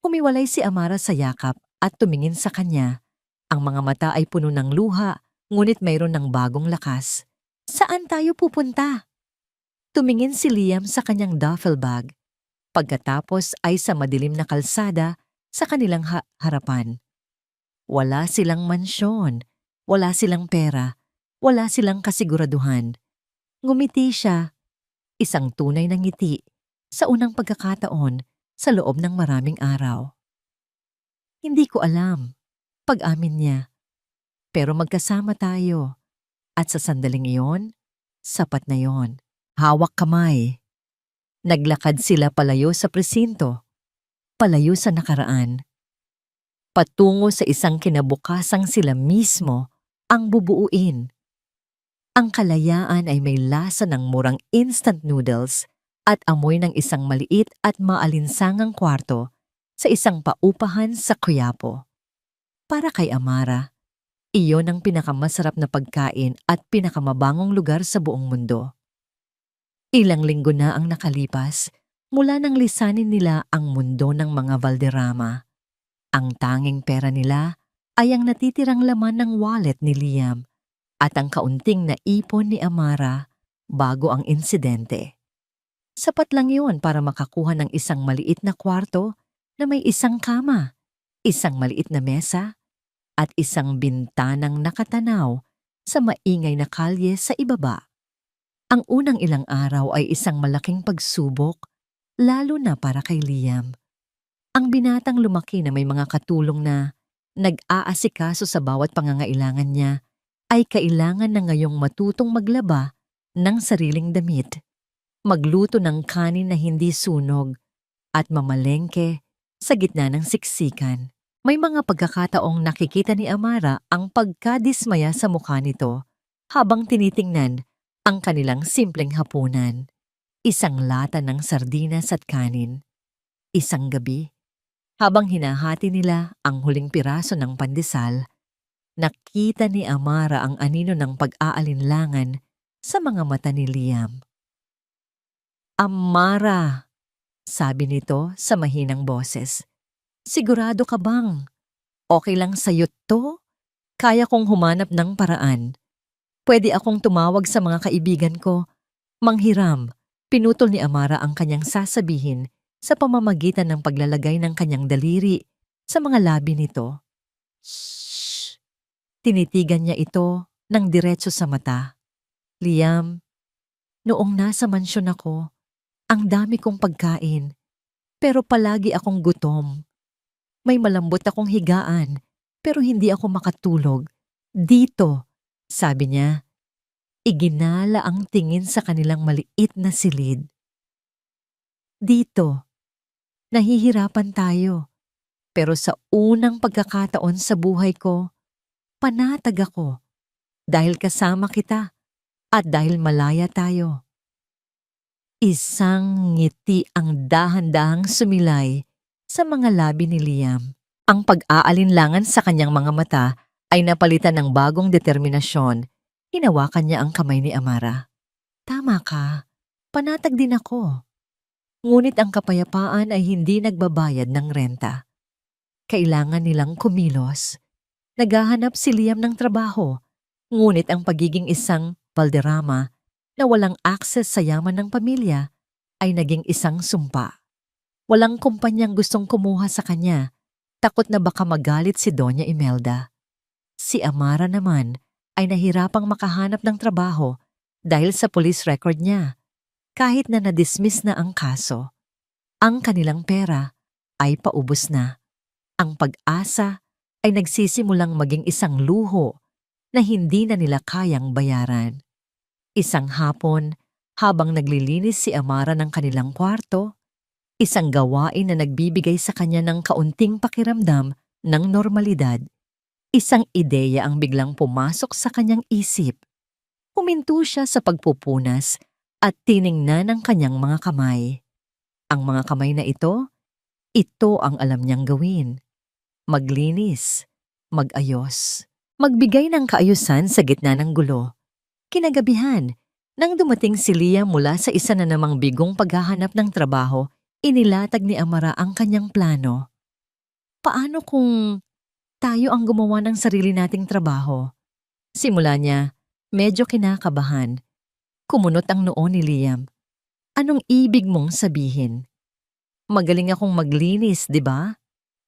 Humiwalay si Amara sa yakap at tumingin sa kanya. Ang mga mata ay puno ng luha, ngunit mayroon ng bagong lakas. Saan tayo pupunta? Tumingin si Liam sa kanyang duffel bag. Pagkatapos ay sa madilim na kalsada sa kanilang harapan. Wala silang mansyon, wala silang pera, wala silang kasiguraduhan. Ngumiti siya, isang tunay na ngiti, sa unang pagkakataon sa loob ng maraming araw. Hindi ko alam, pag-amin niya. Pero magkasama tayo. At sa sandaling iyon, sapat na yon. Hawak kamay. Naglakad sila palayo sa presinto, palayo sa nakaraan. Patungo sa isang kinabukasang sila mismo ang bubuuin. Ang kalayaan ay may lasa ng murang instant noodles at amoy ng isang maliit at maalinsangang kwarto sa isang paupahan sa Quiapo. Para kay Amara, iyon ang pinakamasarap na pagkain at pinakamabangong lugar sa buong mundo. Ilang linggo na ang nakalipas mula nang lisanin nila ang mundo ng mga Valderrama. Ang tanging pera nila ay ang natitirang laman ng wallet ni Liam at ang kaunting naipon ni Amara bago ang insidente. Sapat lang yun para makakuha ng isang maliit na kwarto na may isang kama, isang maliit na mesa, at isang bintanang nakatanaw sa maingay na kalye sa ibaba. Ang unang ilang araw ay isang malaking pagsubok, lalo na para kay Liam. Ang binatang lumaki na may mga katulong na nag-aasikaso sa bawat pangangailangan niya ay kailangan na ngayong matutong maglaba ng sariling damit, magluto ng kanin na hindi sunog, at mamalengke sa gitna ng siksikan. May mga pagkakataong nakikita ni Amara ang pagkadismaya sa mukha nito habang tinitingnan ang kanilang simpleng hapunan. Isang lata ng sardinas at kanin. Isang gabi, habang hinahati nila ang huling piraso ng pandesal, nakita ni Amara ang anino ng pag-aalinlangan sa mga mata ni Liam. "Amara," sabi nito sa mahinang boses. "Sigurado ka bang okay lang sa'yo to? Kaya kong humanap ng paraan. Pwede akong tumawag sa mga kaibigan ko. Manghiram." Pinutol ni Amara ang kanyang sasabihin sa pamamagitan ng paglalagay ng kanyang daliri sa mga labi nito. Shhh! Tinitigan niya ito ng diretso sa mata. "Liam, noong nasa mansyon ako, ang dami kong pagkain, pero palagi akong gutom. May malambot akong higaan, pero hindi ako makatulog. Dito," sabi niya. Iginala ang tingin sa kanilang maliit na silid. "Dito, nahihirapan tayo, pero sa unang pagkakataon sa buhay ko, panatag ako dahil kasama kita at dahil malaya tayo." Isang ngiti ang dahan-dahang sumilay sa mga labi ni Liam. Ang pag-aalinlangan sa kanyang mga mata ay napalitan ng bagong determinasyon. Hinawakan niya ang kamay ni Amara. "Tama ka, panatag din ako. Ngunit ang kapayapaan ay hindi nagbabayad ng renta. Kailangan nilang kumilos. Naghahanap si Liam ng trabaho, ngunit ang pagiging isang Valderrama na walang akses sa yaman ng pamilya ay naging isang sumpa. Walang kumpanyang gustong kumuha sa kanya, takot na baka magalit si Doña Imelda. Si Amara naman ay nahirapang makahanap ng trabaho dahil sa police record niya, kahit na na-dismiss na ang kaso. Ang kanilang pera ay paubos na. Ang pag-asa ay nagsisimulang maging isang luho na hindi na nila kayang bayaran. Isang hapon, habang naglilinis si Amara ng kanilang kwarto, isang gawain na nagbibigay sa kanya ng kaunting pakiramdam ng normalidad, isang ideya ang biglang pumasok sa kanyang isip. Huminto siya sa pagpupunas at tiningnan ang kanyang mga kamay. Ang mga kamay na ito ang alam niyang gawin. Maglinis, mag-ayos, magbigay ng kaayusan sa gitna ng gulo. Kinagabihan, nang dumating si Liam mula sa isa na namang bigong paghahanap ng trabaho, inilatag ni Amara ang kanyang plano. "Paano kung tayo ang gumawa ng sarili nating trabaho?" Simula niya, Medyo kinakabahan. Kumunot ang noo ni Liam. Anong ibig mong sabihin? Magaling akong maglinis, di ba?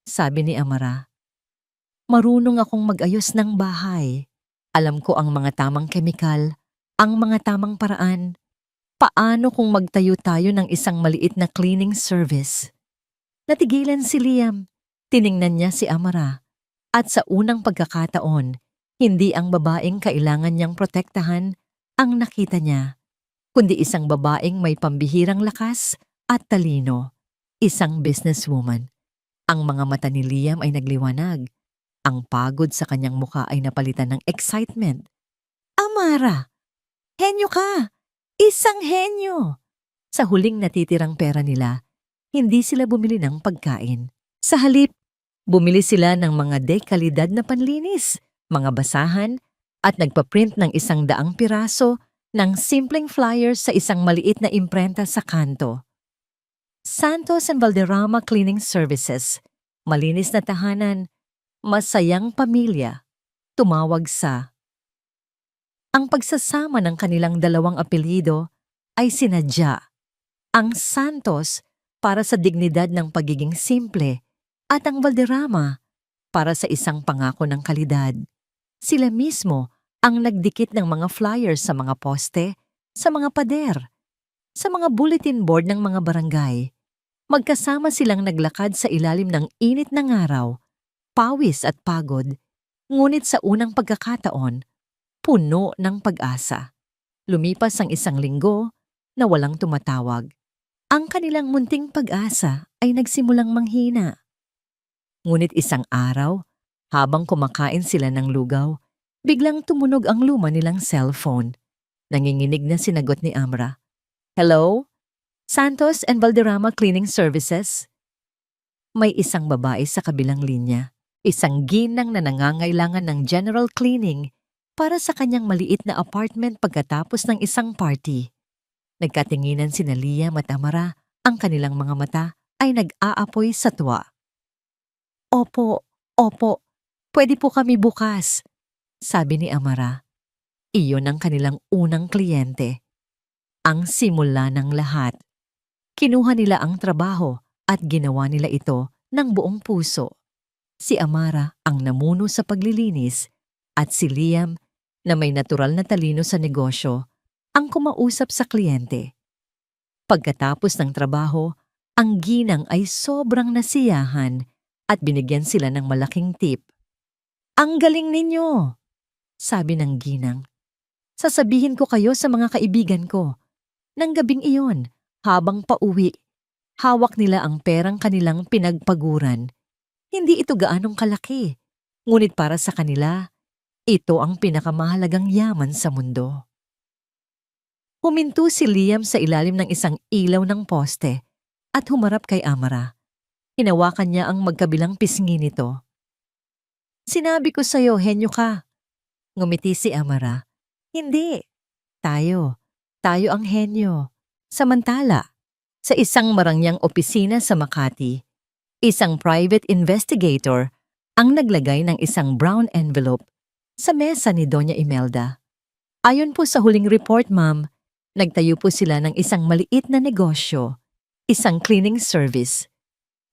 Sabi ni Amara. Marunong akong mag-ayos ng bahay. Alam ko ang mga tamang kemikal, ang mga tamang paraan. Paano kung magtayo tayo ng isang maliit na cleaning service? Natigilan si Liam. Tiningnan niya si Amara. At sa unang pagkakataon, hindi ang babaeng kailangan niyang protektahan ang nakita niya, kundi isang babaeng may pambihirang lakas at talino. Isang businesswoman. Ang mga mata ni Liam ay nagliwanag. Ang pagod sa kanyang mukha ay napalitan ng excitement. Amara! Henyo ka! Isang henyo! Sa huling natitirang pera nila, hindi sila bumili ng pagkain. Sa halip, bumili sila ng mga dekalidad na panlinis, mga basahan, at nagpaprint ng 100 piraso ng simpleng flyers sa isang maliit na imprenta sa kanto. Santos and Valderrama Cleaning Services, malinis na tahanan, masayang pamilya, tumawag sa. Ang pagsasama ng kanilang dalawang apelyido ay sinadya. Ang Santos para sa dignidad ng pagiging simple at ang Valderrama para sa isang pangako ng kalidad. Sila mismo ang nagdikit ng mga flyers sa mga poste, sa mga pader, sa mga bulletin board ng mga barangay. Magkasama silang naglakad sa ilalim ng init ng araw, pawis at pagod, ngunit sa unang pagkakataon, puno ng pag-asa. Lumipas ang 1 linggo na walang tumatawag. Ang kanilang munting pag-asa ay nagsimulang manghina. Ngunit isang araw, habang kumakain sila ng lugaw, biglang tumunog ang luma nilang cellphone. Nanginginig na sinagot ni Amra. Hello? Santos and Valderrama Cleaning Services? May isang babae sa kabilang linya, isang ginang na nangangailangan ng general cleaning para sa kanyang maliit na apartment pagkatapos ng isang party. Nagkatinginan sina Liam at Amara, ang kanilang mga mata ay nag-aapoy sa tuwa. Opo, pwede po kami bukas, sabi ni Amara. Iyon ang kanilang unang kliyente. Ang simula ng lahat. Kinuha nila ang trabaho at ginawa nila ito ng buong puso. Si Amara ang namuno sa paglilinis at si Liam, na may natural na talino sa negosyo, ang kumausap sa kliyente. Pagkatapos ng trabaho, ang ginang ay sobrang nasiyahan at binigyan sila ng malaking tip. Ang galing ninyo, sabi ng ginang. Sasabihin ko kayo sa mga kaibigan ko. Nang gabing iyon, habang pauwi, hawak nila ang perang kanilang pinagpaguran. Hindi ito gaanong kalaki, ngunit para sa kanila, ito ang pinakamahalagang yaman sa mundo. Huminto si Liam sa ilalim ng isang ilaw ng poste at humarap kay Amara. Hinawakan niya ang magkabilang pisngi nito. Sinabi ko sa'yo, henyo ka. Ngumiti si Amara. Hindi. Tayo ang henyo. Samantala, sa isang marangyang opisina sa Makati, isang private investigator ang naglagay ng isang brown envelope sa mesa ni Doña Imelda. Ayon po sa huling report, ma'am, nagtayo po sila ng isang maliit na negosyo, isang cleaning service.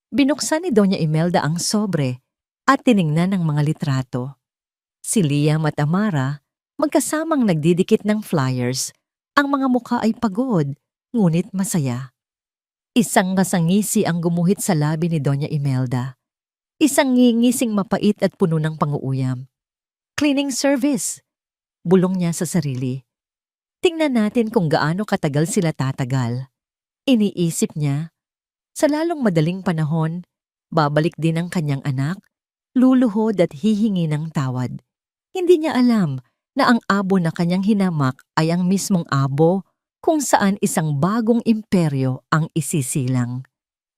Binuksan ni Doña Imelda ang sobre at tiningnan ang mga litrato. Si Liam at Amara, magkasamang nagdidikit ng flyers. Ang mga mukha ay pagod, ngunit masaya. Isang kasangisi ang gumuhit sa labi ni Doña Imelda. Isang ngingising mapait at puno ng panguuyam. Cleaning service, bulong niya sa sarili. Tingnan natin kung gaano katagal sila tatagal. Iniisip niya, sa lalong madaling panahon, babalik din ang kanyang anak, luluhod at hihingi ng tawad. Hindi niya alam na ang abo na kanyang hinamak ay ang mismong abo kung saan isang bagong imperyo ang isisilang.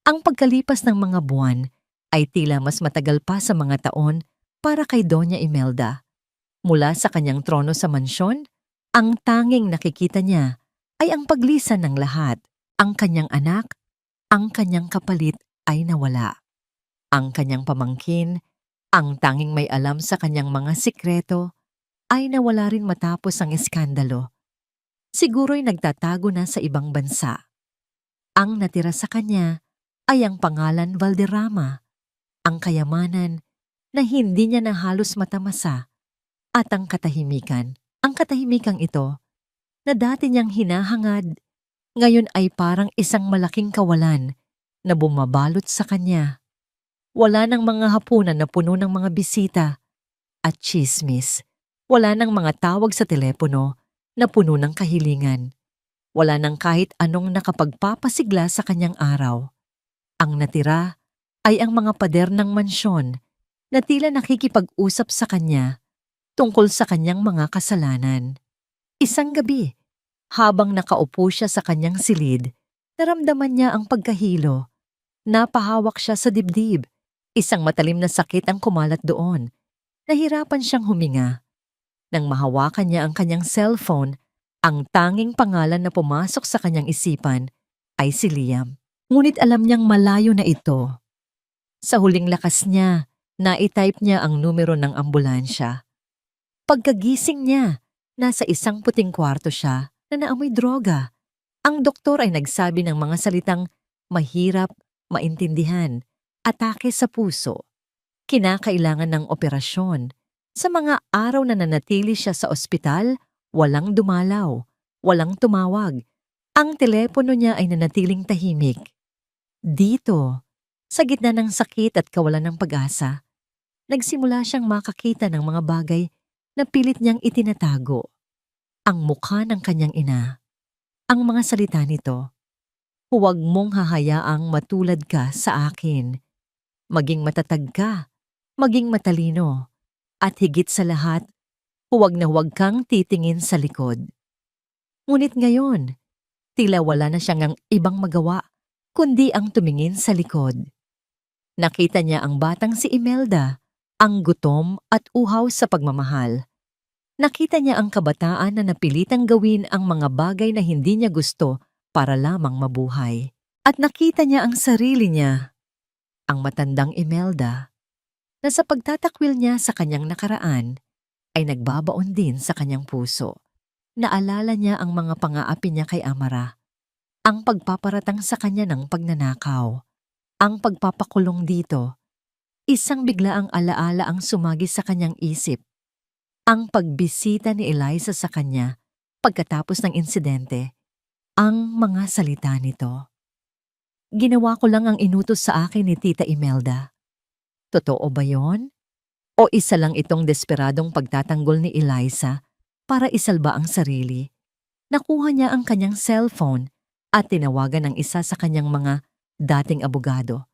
Ang pagkalipas ng mga buwan ay tila mas matagal pa sa mga taon para kay Doña Imelda. Mula sa kanyang trono sa mansyon, ang tanging nakikita niya ay ang paglisan ng lahat. Ang kanyang anak, ang kanyang kapalit ay nawala. Ang kanyang pamangkin, ang tanging may alam sa kanyang mga sikreto, ay nawala rin matapos ang eskandalo. Siguro'y nagtatago na sa ibang bansa. Ang natira sa kanya ay ang pangalan Valderrama, ang kayamanan na hindi niya na halos matamasa, at ang katahimikan. Ang katahimikang ito na dati niyang hinahangad, ngayon ay parang isang malaking kawalan na bumabalot sa kanya. Wala ng mga hapunan na puno ng mga bisita at tsismis. Wala ng mga tawag sa telepono na puno ng kahilingan. Wala ng kahit anong nakapagpapasigla sa kanyang araw. Ang natira ay ang mga pader ng mansyon na tila nakikipag-usap sa kanya tungkol sa kanyang mga kasalanan. Isang gabi, habang nakaupo siya sa kanyang silid, naramdaman niya ang pagkahilo. Napahawak siya sa dibdib. Isang matalim na sakit ang kumalat doon. Nahirapan siyang huminga. Nang mahawakan niya ang kanyang cellphone, ang tanging pangalan na pumasok sa kanyang isipan ay si Liam. Ngunit alam niyang malayo na ito. Sa huling lakas niya, na-type niya ang numero ng ambulansya. Pagkagising niya, nasa isang puting kwarto siya na naamoy droga. Ang doktor ay nagsabi ng mga salitang mahirap maintindihan, atake sa puso. Kinakailangan ng operasyon. Sa mga araw na nanatili siya sa ospital, walang dumalaw, walang tumawag. Ang telepono niya ay nanatiling tahimik. Dito, sa gitna ng sakit at kawalan ng pag-asa, nagsimula siyang makakita ng mga bagay na pilit niyang itinatago. Ang mukha ng kanyang ina. Ang mga salita nito, "Huwag mong hahayaang matulad ka sa akin. Maging matatag ka, maging matalino, at higit sa lahat, huwag na huwag kang titingin sa likod." Ngunit ngayon, tila wala na siyang ibang magawa, kundi ang tumingin sa likod. Nakita niya ang batang si Imelda, ang gutom at uhaw sa pagmamahal. Nakita niya ang kabataan na napilitang gawin ang mga bagay na hindi niya gusto para lamang mabuhay. At nakita niya ang sarili niya, ang matandang Imelda, na sa pagtatakwil niya sa kanyang nakaraan, ay nagbabaon din sa kanyang puso. Naalala niya ang mga pang-aapi niya kay Amara, ang pagpaparatang sa kanya ng pagnanakaw, ang pagpapakulong dito. Isang biglaang alaala ang sumagi sa kanyang isip, ang pagbisita ni Eliza sa kanya pagkatapos ng insidente, ang mga salita nito. "Ginawa ko lang ang inutos sa akin ni Tita Imelda." Totoo ba yon? O isa lang itong desperadong pagtatanggol ni Eliza para isalba ang sarili? Nakuha niya ang kanyang cellphone at tinawagan ang isa sa kanyang mga dating abogado.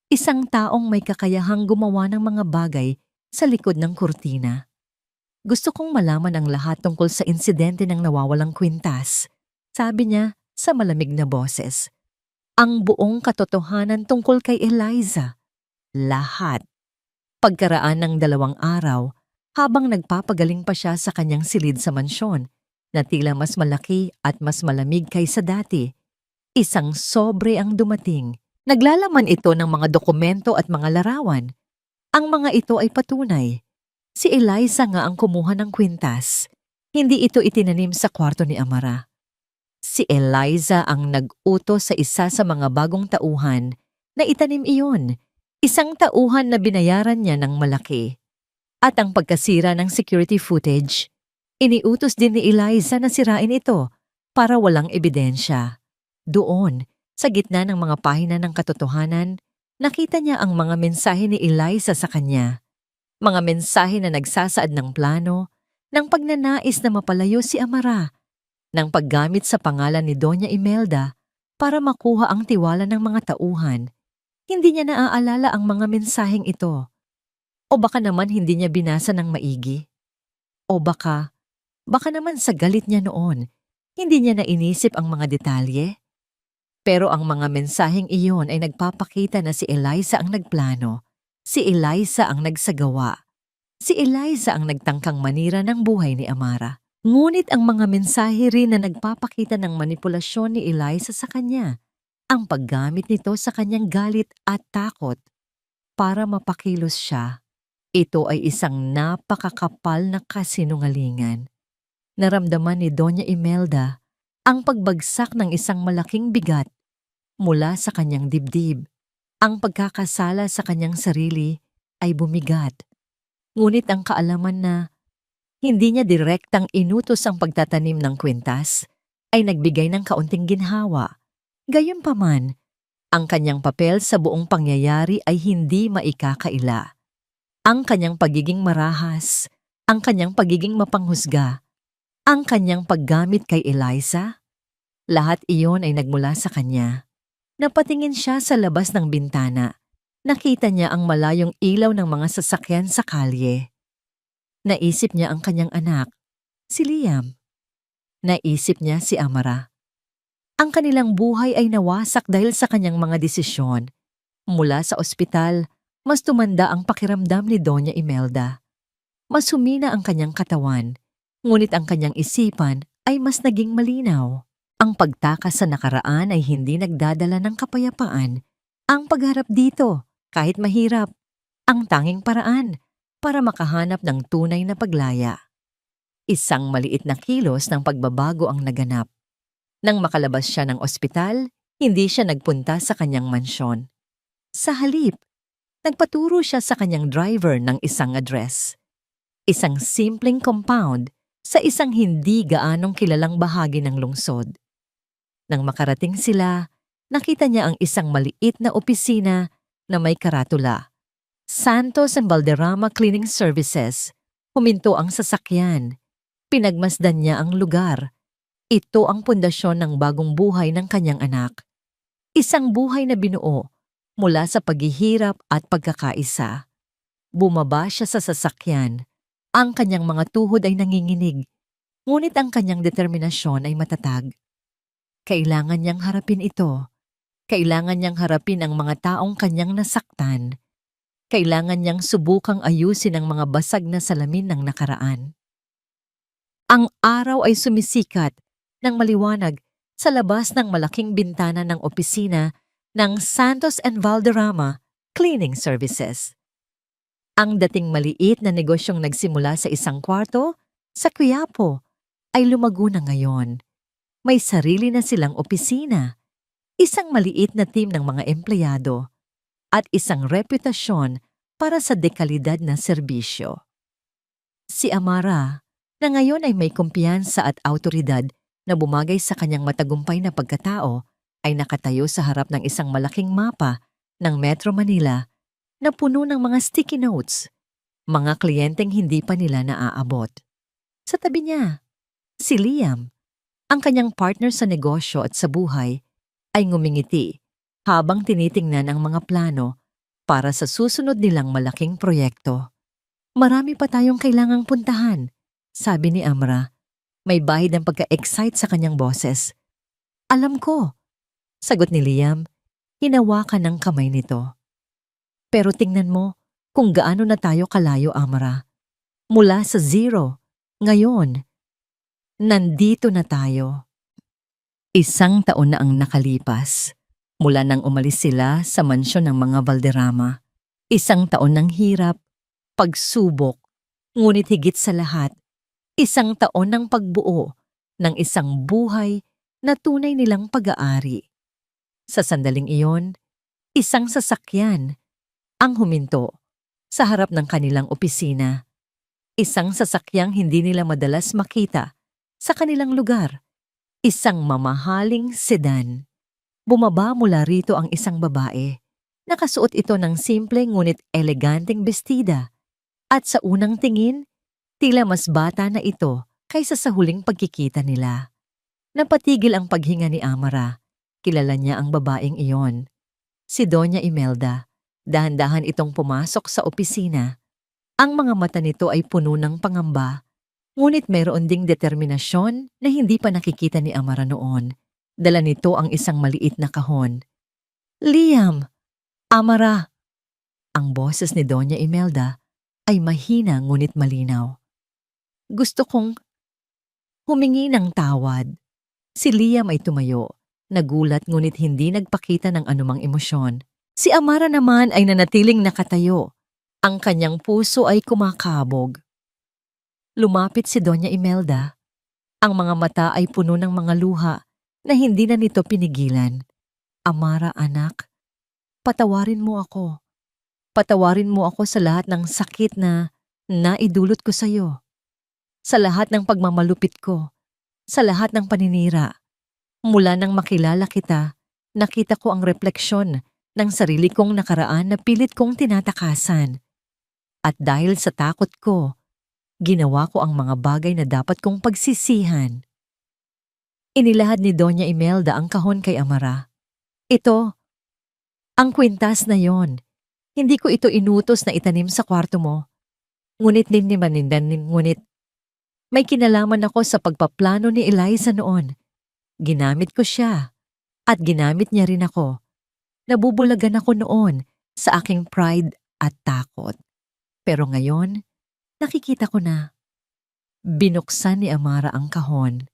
Isang taong may kakayahang gumawa ng mga bagay sa likod ng kurtina. "Gusto kong malaman ang lahat tungkol sa insidente ng nawawalang kwintas," sabi niya sa malamig na boses. "Ang buong katotohanan tungkol kay Eliza. Lahat." Pagkaraan ng 2 araw, habang nagpapagaling pa siya sa kanyang silid sa mansyon, na tila mas malaki at mas malamig kaysa dati, isang sobre ang dumating. Naglalaman ito ng mga dokumento at mga larawan. Ang mga ito ay patunay. Si Eliza nga ang kumuha ng kwintas. Hindi ito itinanim sa kwarto ni Amara. Si Eliza ang nag-utos sa isa sa mga bagong tauhan na itanim iyon. Isang tauhan na binayaran niya ng malaki. At ang pagkasira ng security footage, iniutos din ni Eliza na sirain ito para walang ebidensya. Doon, sa gitna ng mga pahina ng katotohanan, nakita niya ang mga mensahe ni Eliza sa kanya. Mga mensahe na nagsasaad ng plano, ng pagnanais na mapalayo si Amara, ng paggamit sa pangalan ni Doña Imelda para makuha ang tiwala ng mga tauhan. Hindi niya naaalala ang mga mensaheng ito. O baka naman hindi niya binasa ng maigi. O baka naman sa galit niya noon, hindi niya nainisip ang mga detalye. Pero ang mga mensaheng iyon ay nagpapakita na si Eliza ang nagplano. Si Eliza ang nagsagawa. Si Eliza ang nagtangkang manira ng buhay ni Amara. Ngunit ang mga mensahe rin na nagpapakita ng manipulasyon ni Eliza sa kanya, ang paggamit nito sa kanyang galit at takot para mapakilos siya, Ito ay isang napakakapal na kasinungalingan. Naramdaman ni Doña Imelda ang pagbagsak ng isang malaking bigat mula sa kanyang dibdib. Ang pagkakasala sa kanyang sarili ay bumigat. Ngunit ang kaalaman na hindi niya direktang inutos ang pagtatanim ng kwintas ay nagbigay ng kaunting ginhawa. Gayunpaman, ang kanyang papel sa buong pangyayari ay hindi maikakaila. Ang kanyang pagiging marahas, ang kanyang pagiging mapanghusga, ang kanyang paggamit kay Eliza, lahat iyon ay nagmula sa kanya. Napatingin siya sa labas ng bintana. Nakita niya ang malayong ilaw ng mga sasakyan sa kalye. Naisip niya ang kanyang anak, si Liam. Naisip niya si Amara. Ang kanilang buhay ay nawasak dahil sa kanyang mga desisyon. Mula sa ospital, mas tumanda ang pakiramdam ni Doña Imelda. Mas humina ang kanyang katawan, ngunit ang kanyang isipan ay mas naging malinaw. Ang pagtakas sa nakaraan ay hindi nagdadala ng kapayapaan. Ang pagharap dito, kahit mahirap, ang tanging paraan para makahanap ng tunay na paglaya. Isang maliit na kilos ng pagbabago ang naganap. Nang makalabas siya ng ospital, hindi siya nagpunta sa kanyang mansyon. Sa halip, nagpaturo siya sa kanyang driver ng isang address. Isang simpleng compound sa isang hindi gaanong kilalang bahagi ng lungsod. Nang makarating sila, nakita niya ang isang maliit na opisina na may karatula. Santos and Valderrama Cleaning Services. Huminto ang sasakyan. Pinagmasdan niya ang lugar. Ito ang pundasyon ng bagong buhay ng kanyang anak. Isang buhay na binuo mula sa paghihirap at pagkakaisa. Bumaba siya sa sasakyan. Ang kanyang mga tuhod ay nanginginig, ngunit ang kanyang determinasyon ay matatag. Kailangan niyang harapin ito. Kailangan niyang harapin ang mga taong kanyang nasaktan. Kailangan niyang subukang ayusin ang mga basag na salamin ng nakaraan. Ang araw ay sumisikat ng maliwanag sa labas ng malaking bintana ng opisina ng Santos and Valderrama Cleaning Services. Ang dating maliit na negosyong nagsimula sa isang kwarto sa Quiapo ay lumago na ngayon. May sarili na silang opisina, isang maliit na team ng mga empleyado, at isang reputasyon para sa dekalidad na serbisyo. Si Amara, na ngayon ay may kumpiyansa at awtoridad na bumagay sa kanyang matagumpay na pagkatao, ay nakatayo sa harap ng isang malaking mapa ng Metro Manila na puno ng mga sticky notes, mga kliyenteng hindi pa nila naaabot. Sa tabi niya, si Liam, ang kanyang partner sa negosyo at sa buhay, ay ngumingiti habang tinitingnan ang mga plano para sa susunod nilang malaking proyekto. Marami pa tayong kailangang puntahan, sabi ni Amra. May bahid ng pagka-excite sa kanyang boses. Alam ko, sagot ni Liam, hinawakan ng kamay nito. Pero tingnan mo kung gaano na tayo kalayo, Amra. Mula sa zero, ngayon, nandito na tayo. 1 taon na ang nakalipas mula nang umalis sila sa mansyon ng mga Valderrama. 1 taon ng hirap, pagsubok, ngunit higit sa lahat, 1 taon ng pagbuo ng isang buhay na tunay nilang pag-aari. Sa sandaling iyon, isang sasakyan ang huminto sa harap ng kanilang opisina. Isang sasakyang hindi nila madalas makita sa kanilang lugar. Isang mamahaling sedan. Bumaba mula rito ang isang babae. Nakasuot ito ng simple ngunit eleganteng bestida. At sa unang tingin, tila mas bata na ito kaysa sa huling pagkikita nila. Napatigil ang paghinga ni Amara. Kilala niya ang babaeng iyon. Si Doña Imelda. Dahan-dahan itong pumasok sa opisina. Ang mga mata nito ay puno ng pangamba. Ngunit mayroon ding determinasyon na hindi pa nakikita ni Amara noon. Dala nito ang isang maliit na kahon. Liam! Amara! Ang boses ni Doña Imelda ay mahina ngunit malinaw. Gusto kong humingi ng tawad. Si Liam ay tumayo, nagulat ngunit hindi nagpakita ng anumang emosyon. Si Amara naman ay nanatiling nakatayo. Ang kanyang puso ay kumakabog. Lumapit si Doña Imelda. Ang mga mata ay puno ng mga luha na hindi na nito pinigilan. Amara, anak, patawarin mo ako. Patawarin mo ako sa lahat ng sakit na naidulot ko sa iyo. Sa lahat ng pagmamalupit ko. Sa lahat ng paninira. Mula nang makilala kita, nakita ko ang refleksyon ng sarili kong nakaraan na pilit kong tinatakasan. At dahil sa takot ko, ginawa ko ang mga bagay na dapat kong pagsisihan. Inilahad ni Doña Imelda ang kahon kay Amara. Ito, ang kwintas na yon. Hindi ko ito inutos na itanim sa kwarto mo. Ngunit may kinalaman ako sa pagpaplano ni Eliza noon. Ginamit ko siya at ginamit niya rin ako. Nabubulagan ako noon sa aking pride at takot. Pero ngayon, nakikita ko na. Binuksan ni Amara ang kahon.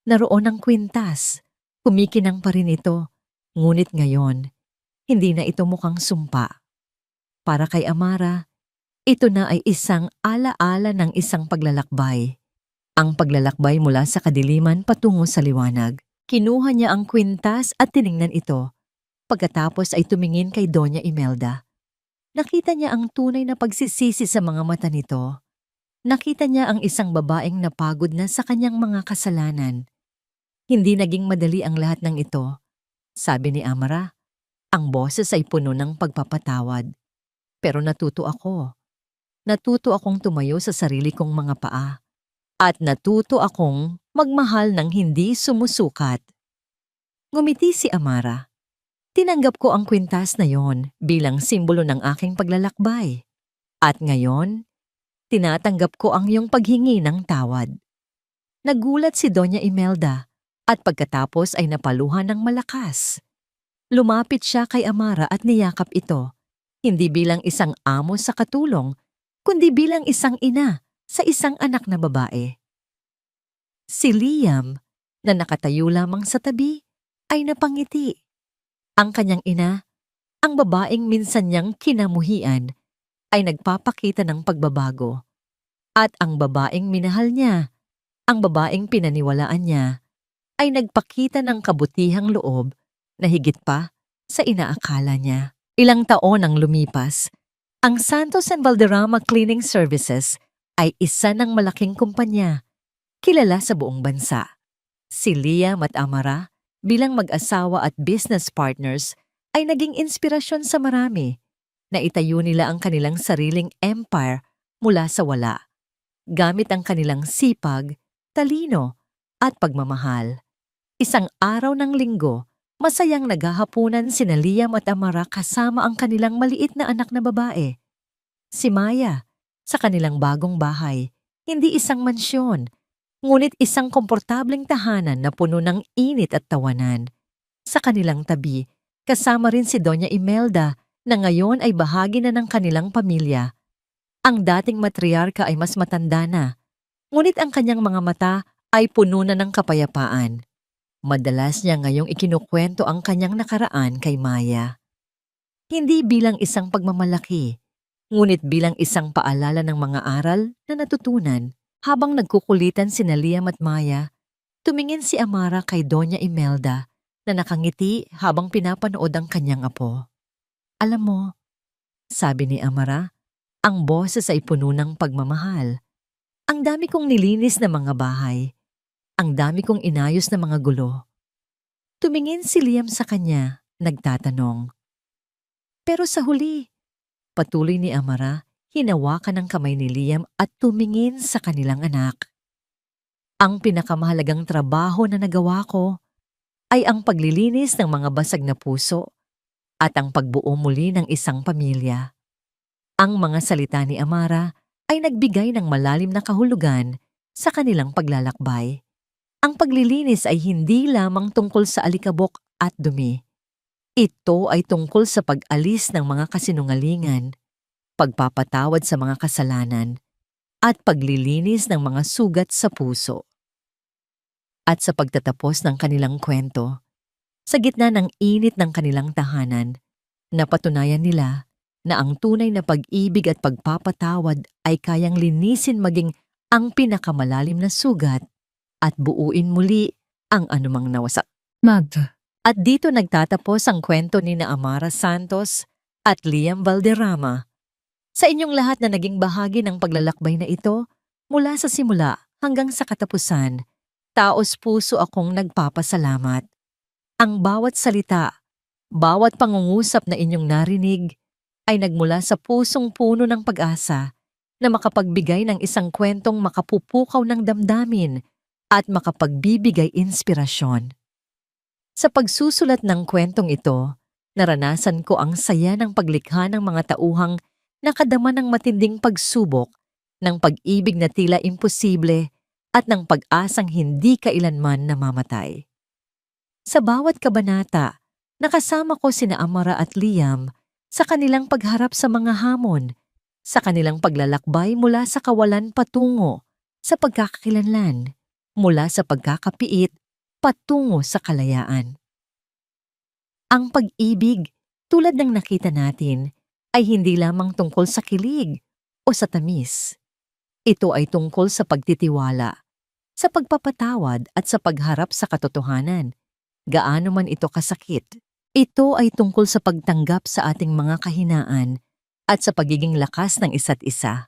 Naroon ang kwintas. Kumikinang pa rin ito. Ngunit ngayon, hindi na ito mukhang sumpa. Para kay Amara, ito na ay isang alaala ng isang paglalakbay. Ang paglalakbay mula sa kadiliman patungo sa liwanag. Kinuha niya ang kwintas at tiningnan ito. Pagkatapos ay tumingin kay Doña Imelda. Nakita niya ang tunay na pagsisisi sa mga mata nito. Nakita niya ang isang babaeng napagod na sa kanyang mga kasalanan. Hindi naging madali ang lahat ng ito. Sabi ni Amara, ang boses ay puno ng pagpapatawad. Pero natuto ako. Natuto akong tumayo sa sarili kong mga paa. At natuto akong magmahal ng hindi sumusukat. Ngumiti si Amara. Tinanggap ko ang kwintas na yon bilang simbolo ng aking paglalakbay. At ngayon, tinatanggap ko ang iyong paghingi ng tawad. Nagulat si Doña Imelda at pagkatapos ay napaluhan ng malakas. Lumapit siya kay Amara at niyakap ito, hindi bilang isang amo sa katulong, kundi bilang isang ina sa isang anak na babae. Si Liam, na nakatayo lamang sa tabi, ay napangiti. Ang kanyang ina, ang babaeng minsan niyang kinamuhian, ay nagpapakita ng pagbabago. At ang babaeng minahal niya, ang babaeng pinaniwalaan niya, ay nagpakita ng kabutihang loob na higit pa sa inaakala niya. Ilang taon ang lumipas, ang Santos and Valderrama Cleaning Services ay isa ng malaking kumpanya, kilala sa buong bansa. Si Liam at Amara, bilang mag-asawa at business partners, ay naging inspirasyon sa marami. Naitayo nila ang kanilang sariling empire mula sa wala, gamit ang kanilang sipag, talino, at pagmamahal. Isang araw ng linggo, masayang naghahapunan sina Liam at Amara kasama ang kanilang maliit na anak na babae. Si Maya, sa kanilang bagong bahay, hindi isang mansyon, ngunit isang komportableng tahanan na puno ng init at tawanan. Sa kanilang tabi, kasama rin si Doña Imelda na ngayon ay bahagi na ng kanilang pamilya. Ang dating matriarka ay mas matanda na, ngunit ang kanyang mga mata ay puno na ng kapayapaan. Madalas niya ngayong ikinukwento ang kanyang nakaraan kay Maya. Hindi bilang isang pagmamalaki, ngunit bilang isang paalala ng mga aral na natutunan. Habang nagkukulitan sina Liam at Maya, tumingin si Amara kay Doña Imelda na nakangiti habang pinapanood ang kanyang apo. Alam mo, sabi ni Amara, ang boses ay puno ng pagmamahal. Ang dami kong nilinis na mga bahay. Ang dami kong inayos na mga gulo. Tumingin si Liam sa kanya, nagtatanong. Pero sa huli, patuloy ni Amara, hinawakan ang kamay ni Liam at tumingin sa kanilang anak. Ang pinakamahalagang trabaho na nagawa ko ay ang paglilinis ng mga basag na puso at ang pagbuo muli ng isang pamilya. Ang mga salita ni Amara ay nagbigay ng malalim na kahulugan sa kanilang paglalakbay. Ang paglilinis ay hindi lamang tungkol sa alikabok at dumi. Ito ay tungkol sa pag-alis ng mga kasinungalingan, pagpapatawad sa mga kasalanan, at paglilinis ng mga sugat sa puso. At sa pagtatapos ng kanilang kwento, sa gitna ng init ng kanilang tahanan, napatunayan nila na ang tunay na pag-ibig at pagpapatawad ay kayang linisin maging ang pinakamalalim na sugat at buuin muli ang anumang nawasak. At dito nagtatapos ang kwento ni na Amara Santos at Liam Valderrama. Sa inyong lahat na naging bahagi ng paglalakbay na ito, mula sa simula hanggang sa katapusan, taos puso akong nagpapasalamat. Ang bawat salita, bawat pangungusap na inyong narinig ay nagmula sa pusong puno ng pag-asa na makapagbigay ng isang kwentong makapupukaw ng damdamin at makapagbibigay inspirasyon. Sa pagsusulat ng kwentong ito, naranasan ko ang saya ng paglikha ng mga tauhang nakadama ng matinding pagsubok, ng pag-ibig na tila imposible at ng pag-asang hindi kailanman namamatay. Sa bawat kabanata, nakasama ko sina Amara at Liam sa kanilang pagharap sa mga hamon, sa kanilang paglalakbay mula sa kawalan patungo sa pagkakakilanlan, mula sa pagkakapiit patungo sa kalayaan. Ang pag-ibig, tulad ng nakita natin, ay hindi lamang tungkol sa kilig o sa tamis. Ito ay tungkol sa pagtitiwala, sa pagpapatawad at sa pagharap sa katotohanan. Gaano man ito kasakit, ito ay tungkol sa pagtanggap sa ating mga kahinaan at sa pagiging lakas ng isa't isa.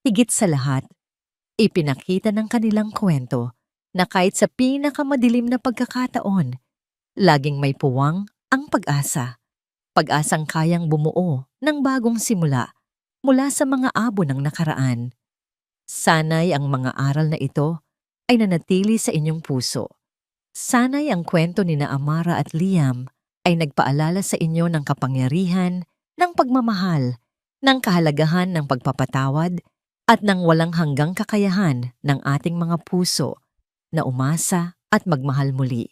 Higit sa lahat, ipinakita ng kanilang kwento na kahit sa pinakamadilim na pagkakataon, laging may puwang ang pag-asa. Pag-asang kayang bumuo ng bagong simula mula sa mga abo ng nakaraan. Sana'y ang mga aral na ito ay nanatili sa inyong puso. Sana'y ang kwento ni na Amara at Liam ay nagpaalala sa inyo ng kapangyarihan, ng pagmamahal, ng kahalagahan ng pagpapatawad at ng walang hanggang kakayahan ng ating mga puso na umasa at magmahal muli.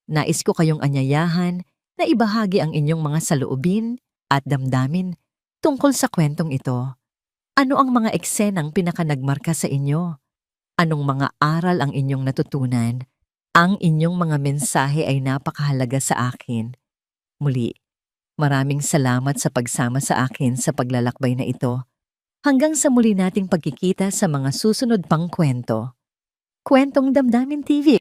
Nais ko kayong anyayahan na ibahagi ang inyong mga saloobin at damdamin tungkol sa kwentong ito. Ano ang mga eksenang pinakanagmarka sa inyo? Anong mga aral ang inyong natutunan? Ang inyong mga mensahe ay napakahalaga sa akin. Muli, maraming salamat sa pagsama sa akin sa paglalakbay na ito. Hanggang sa muli nating pagkikita sa mga susunod pang kwento. Kwentong Damdamin TV.